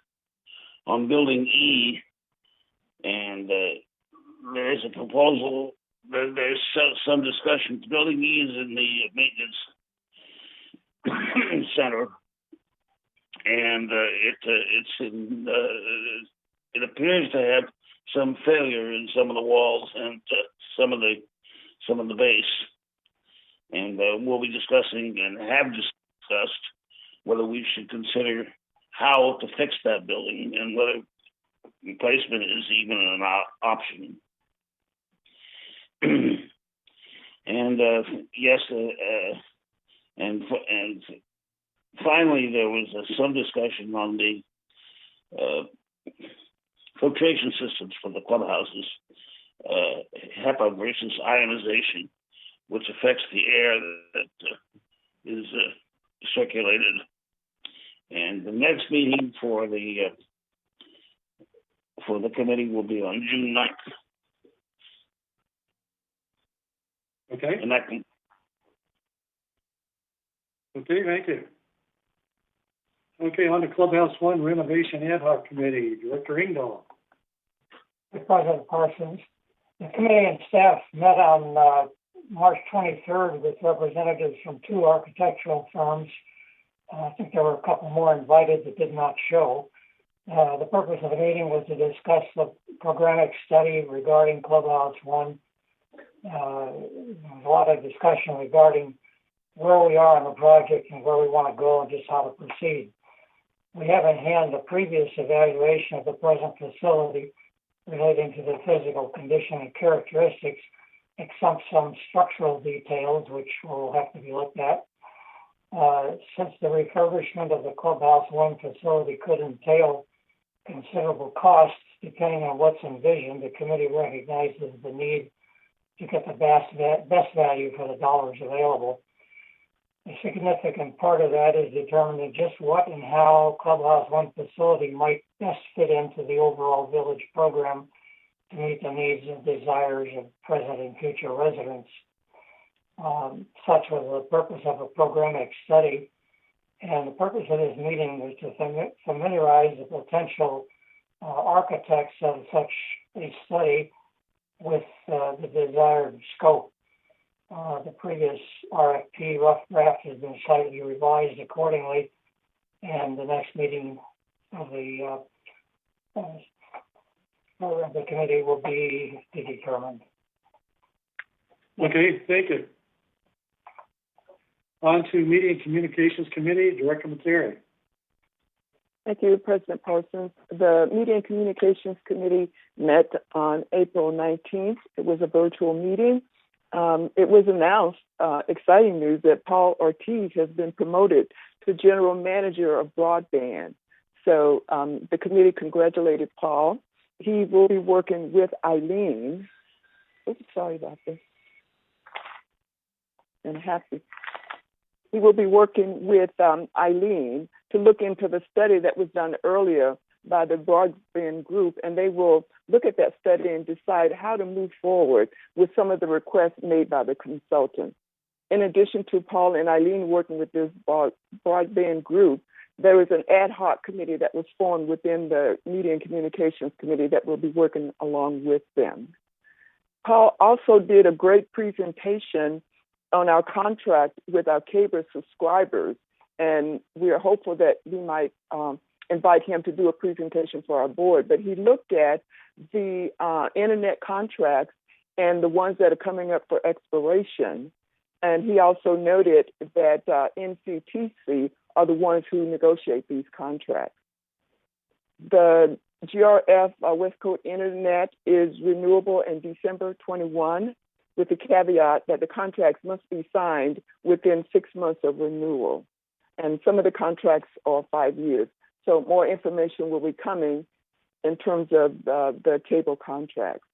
on Building E, and there is a proposal. There's some discussion. Building E is in the maintenance center, and it appears to have some failure in some of the walls and some of the base. And we'll be discussing and have discussed whether we should consider how to fix that building and whether replacement is even an option. And finally, there was some discussion on the filtration systems for the clubhouses, HEPA versus ionization, which affects the air that is circulated. And the next meeting for the committee will be on June 9th. Okay. And that can. Okay, thank you. Okay, on to Clubhouse 1 Renovation Ad Hoc Committee, Director Engdahl. President Parsons. The committee and staff met on March 23rd with representatives from 2 architectural firms. I think there were a couple more invited that did not show. The purpose of the meeting was to discuss the programmatic study regarding Clubhouse 1. There was a lot of discussion regarding where we are on the project and where we want to go and just how to proceed. We have in hand the previous evaluation of the present facility relating to the physical condition and characteristics, except some structural details which will have to be looked at. Since the refurbishment of the Clubhouse 1 facility could entail considerable costs, depending on what's envisioned, the committee recognizes the need to get the best value for the dollars available. A significant part of that is determining just what and how Clubhouse 1 facility might best fit into the overall village program to meet the needs and desires of present and future residents. Such was the purpose of a programmatic study, and the purpose of this meeting was to familiarize the potential architects of such a study with the desired scope. The previous RFP rough draft has been slightly revised accordingly, and the next meeting of the committee will be determined. Okay, thank you. On to Media and Communications Committee, Director McCary. Thank you, President Parsons. The Media and Communications Committee met on April 19th. It was a virtual meeting. It was announced, exciting news, that Paul Ortiz has been promoted to General Manager of Broadband. So the committee congratulated Paul. He will be working with Eileen. Oops, sorry about this. And happy. He will be working with Eileen to look into the study that was done earlier by the Broadband group, and they will look at that study and decide how to move forward with some of the requests made by the consultant. In addition to Paul and Eileen working with this Broadband group, there is an ad hoc committee that was formed within the Media and Communications Committee that will be working along with them. Paul also did a great presentation on our contract with our cable subscribers, and we are hopeful that we might invite him to do a presentation for our board. But he looked at the internet contracts and the ones that are coming up for expiration, and he also noted that NCTC are the ones who negotiate these contracts. The GRF West Coast Internet is renewable in December 21, with the caveat that the contracts must be signed within 6 months of renewal. And some of the contracts are 5 years. So more information will be coming in terms of the cable contracts.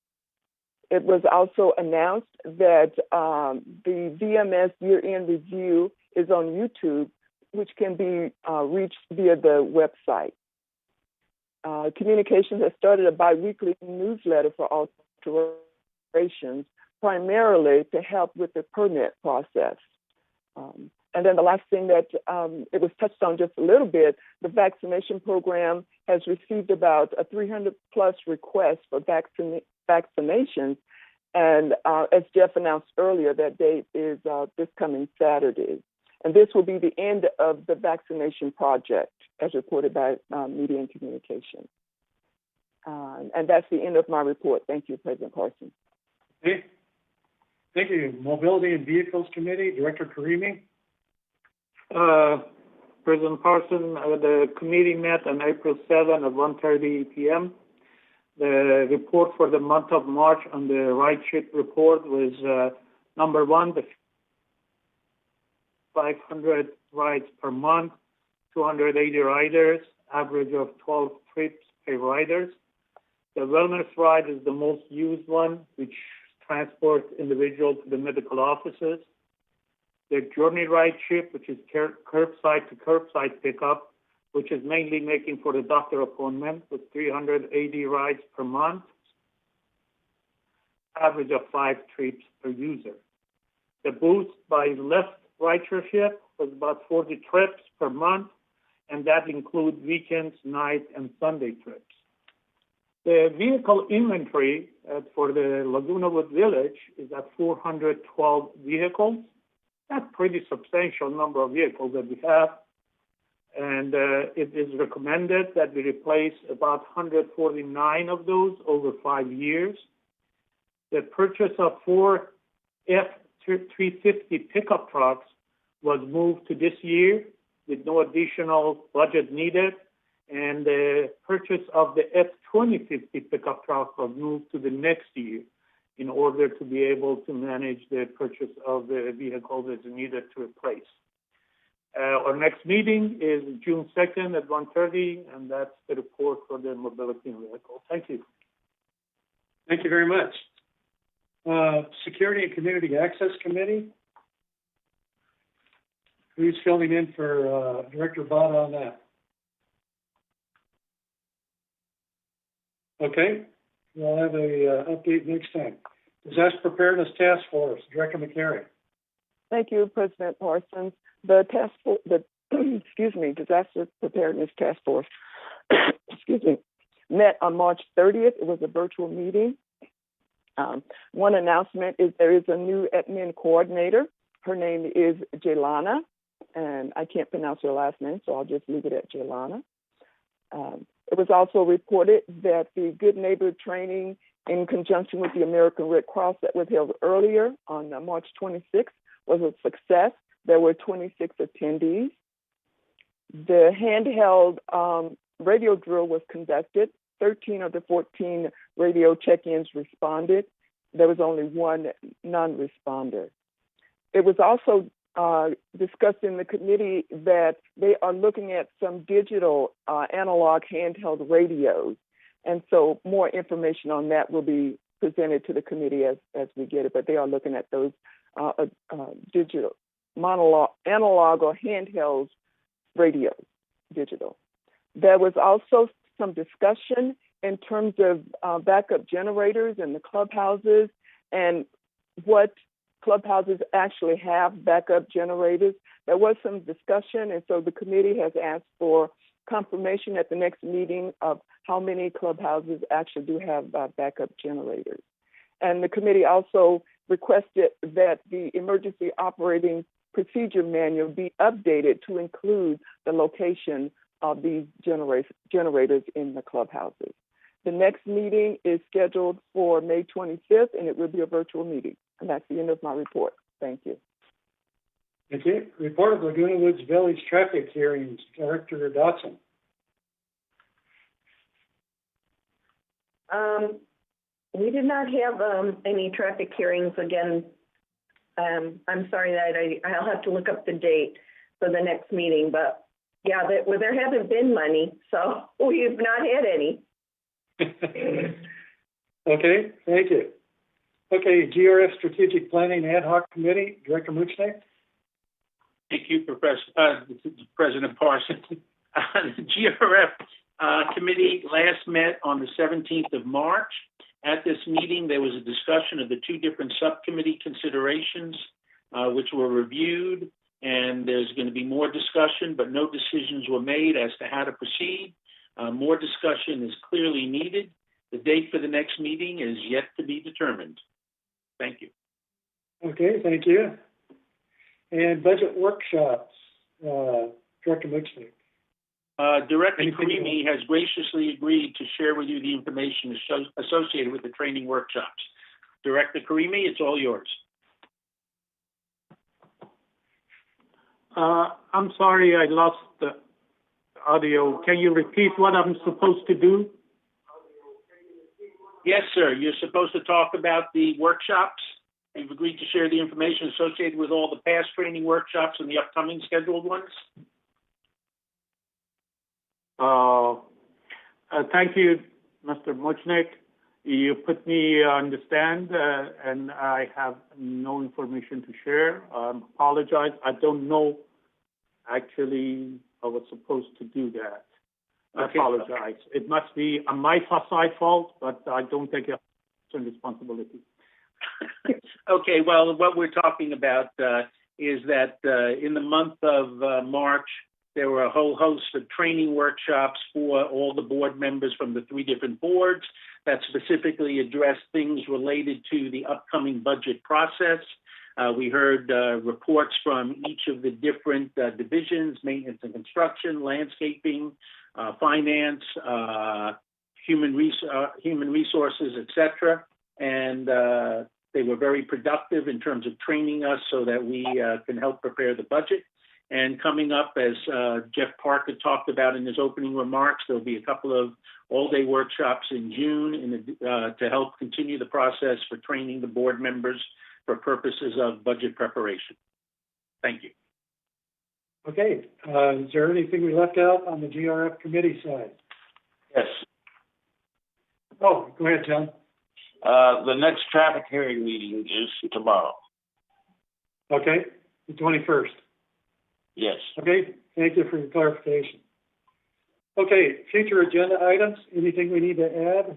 It was also announced that the VMS year-end review is on YouTube, which can be reached via the website. Communications has started a bi-weekly newsletter for alterations, primarily to help with the permit process. And then the last thing that it was touched on just a little bit, the vaccination program has received about 300 plus requests for vaccinations. And as Jeff announced earlier, that date is this coming Saturday. And this will be the end of the vaccination project, as reported by Media and Communications. And that's the end of my report. Thank you, President Parsons. Okay. Thank you. Mobility and Vehicles Committee, Director Karimi. President Parsons, the committee met on April 7 at 1:30 p.m. The report for the month of March on the ride-share report was number one, the 500 rides per month, 280 riders, average of 12 trips per riders. The wellness ride is the most used one, which transports individuals to the medical offices. The journey ride ship, which is curbside to curbside pickup, which is mainly making for the doctor appointment, with 380 rides per month, average of 5 trips per user. The Boost by Lyft ridership was about 40 trips per month, and that includes weekends, night, and Sunday trips. The vehicle inventory for the Laguna Woods Village is at 412 vehicles. That's a pretty substantial number of vehicles that we have. And it is recommended that we replace about 149 of those over 5 years. The purchase of 4 F-350 pickup trucks was moved to this year with no additional budget needed. And the purchase of the F-2050 pickup truck was moved to the next year in order to be able to manage the purchase of the vehicle that's needed to replace. Our next meeting is June 2nd at 1:30, and that's the report for the mobility vehicle. Thank you. Thank you very much. Security and Community Access Committee. Who's filling in for Director Ballot on that? Okay, we'll have a update next time. Disaster Preparedness Task Force, Director McCary. Thank you, President Parsons. The task force, Disaster Preparedness Task Force, met on March 30th. It was a virtual meeting. One announcement is there is a new admin coordinator. Her name is Jelana. and I can't pronounce her last name, so I'll just leave it at Jelana. It was also reported that the Good Neighbor training in conjunction with the American Red Cross that was held earlier on March 26th was a success. There were 26 attendees. The handheld radio drill was conducted. 13 of the 14 radio check-ins responded. There was only one non-responder. It was also discussed in the committee that they are looking at some digital analog handheld radios. And so more information on that will be presented to the committee as we get it, but they are looking at those digital, analog or handheld radios, digital. There was also some discussion in terms of backup generators in the clubhouses and what clubhouses actually have backup generators. There was some discussion, and so the committee has asked for confirmation at the next meeting of how many clubhouses actually do have backup generators. And the committee also requested that the emergency operating procedure manual be updated to include the location of these generators in the clubhouses. The next meeting is scheduled for May 25th, and it will be a virtual meeting. And that's the end of my report. Thank you. Thank you. Report of Laguna Woods Village traffic hearings, Director Dotson. We did not have any traffic hearings again. I'm sorry that I'll have to look up the date for the next meeting, but yeah, there haven't been money, so we've not had any. Okay, thank you. Okay, GRF Strategic Planning Ad Hoc Committee, Director Muchnick. Thank you, President Parsons. The GRF committee last met on the 17th of March. At this meeting, there was a discussion of the two different subcommittee considerations, which were reviewed, and there's going to be more discussion, but no decisions were made as to how to proceed. More discussion is clearly needed. The date for the next meeting is yet to be determined. Thank you. Okay, thank you. And budget workshops, Director Muchnick. Director Karimi has graciously agreed to share with you the information associated with the training workshops. Director Karimi, it's all yours. I'm sorry, I lost the audio. Can you repeat what I'm supposed to do? Yes, sir. You're supposed to talk about the workshops. You've agreed to share the information associated with all the past training workshops and the upcoming scheduled ones. Thank you, Mr. Muchnick. You put me on the stand, and I have no information to share. I apologize. I don't know actually I was supposed to do that. I apologize. It must be on my side fault, but I don't take responsibility. Okay, well, what we're talking about is that in the month of March, there were a whole host of training workshops for all the board members from the three different boards that specifically addressed things related to the upcoming budget process. We heard reports from each of the different divisions: maintenance and construction, landscaping, finance, human resources, etc. And they were very productive in terms of training us so that we can help prepare the budget. And coming up, as Jeff Parker talked about in his opening remarks, there'll be a couple of all-day workshops in June to help continue the process for training the board members for purposes of budget preparation. Thank you. Okay, is there anything we left out on the GRF committee side? Yes. Oh, go ahead, John. The next traffic hearing meeting is tomorrow. Okay, the 21st. Yes. Okay, thank you for your clarification. Okay, future agenda items, anything we need to add?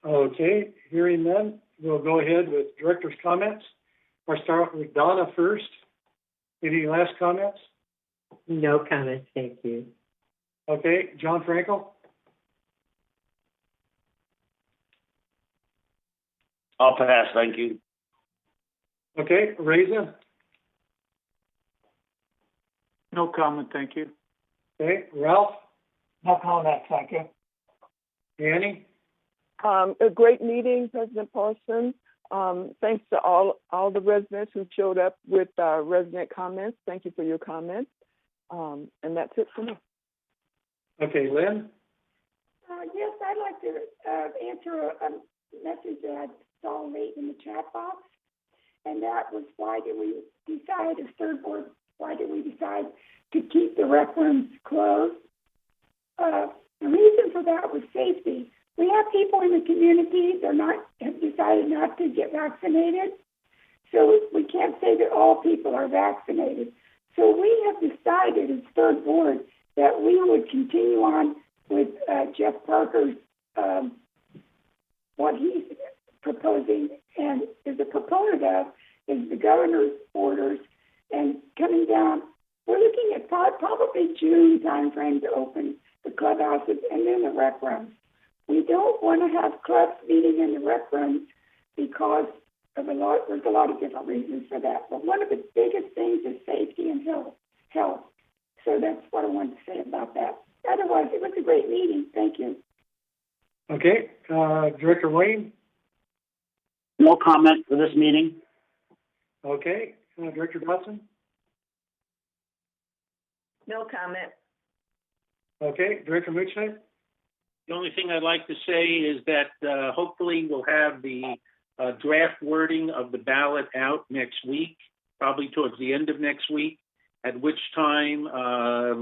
Okay, hearing none, we'll go ahead with director's comments. I'll start with Donna first. Any last comments? No comments, thank you. Okay, John Frankel? I'll pass, thank you. Okay, Reza? No comment, thank you. Okay, Ralph? No comment, thank you. Annie? A great meeting, President Paulson. Thanks to all the residents who showed up with resident comments. Thank you for your comments. And that's it for me. Okay, Lynn? Yes, I'd like to answer a message that I saw late in the chat box. And that was, why did we decide as third board, why did we decide to keep the rec rooms closed? The reason for that was safety. We have people in the community that have decided not to get vaccinated. So we can't say that all people are vaccinated. So we have decided as third board that we would continue on with Jeff Parker's, what he's proposing and is a proponent of is the governor's orders and coming down. We're looking at probably June timeframe to open the clubhouses and then the rec rooms. We don't want to have clubs meeting in the rec rooms because of there's a lot of different reasons for that. But one of the biggest things is safety and health. So that's what I wanted to say about that. Otherwise, it was a great meeting. Thank you. Okay, Director Wayne? No comment for this meeting. Okay, Director Dawson? No comment. Okay, Director Moochnight? The only thing I'd like to say is that hopefully we'll have the draft wording of the ballot out next week, probably towards the end of next week, at which time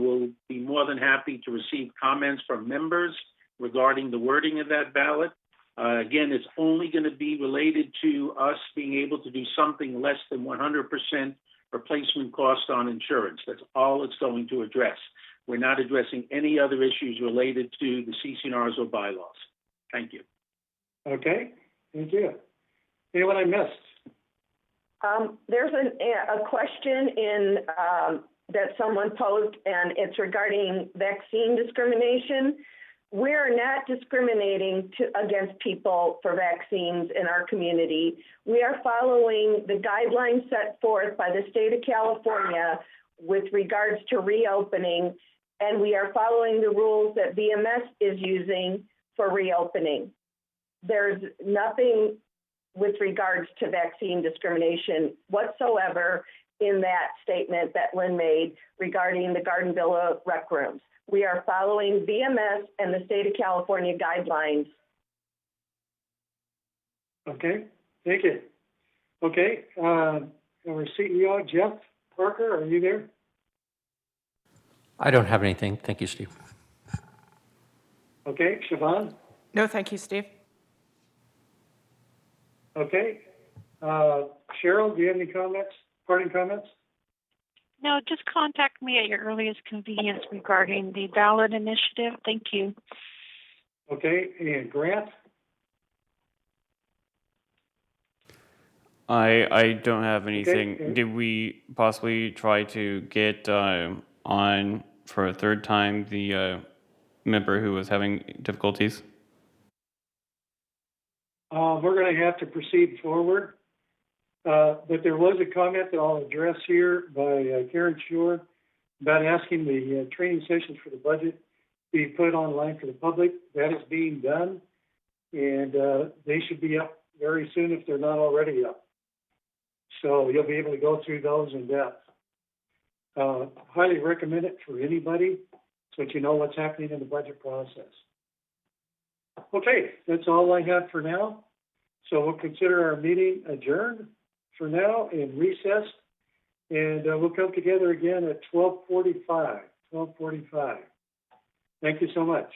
we'll be more than happy to receive comments from members regarding the wording of that ballot. Again, it's only going to be related to us being able to do something less than 100% replacement cost on insurance. That's all it's going to address. We're not addressing any other issues related to the CC&Rs or bylaws. Thank you. Okay, thank you. Anyone I missed? There's a question in that someone posed, and it's regarding vaccine discrimination. We're not discriminating against people for vaccines in our community. We are following the guidelines set forth by the state of California with regards to reopening, and we are following the rules that VMS is using for reopening. There's nothing with regards to vaccine discrimination whatsoever in that statement that Lynn made regarding the Garden Villa rec rooms. We are following VMS and the state of California guidelines. Okay, thank you. Okay, our CEO, Jeff Parker, are you there? I don't have anything. Thank you, Steve. Okay, Siobhan? No, thank you, Steve. Okay. Cheryl, do you have any comments, parting comments? No, just contact me at your earliest convenience regarding the ballot initiative. Thank you. Okay, and Grant? I don't have anything. Okay. Did we possibly try to get on for a third time the member who was having difficulties? We're going to have to proceed forward. But there was a comment that I'll address here by Karen Shore about asking the training sessions for the budget be put online for the public. That is being done, and they should be up very soon if they're not already up. So you'll be able to go through those in depth. Highly recommend it for anybody so that you know what's happening in the budget process. Okay, that's all I have for now. So we'll consider our meeting adjourned for now and recessed, and we'll come together again at 12:45. Thank you so much.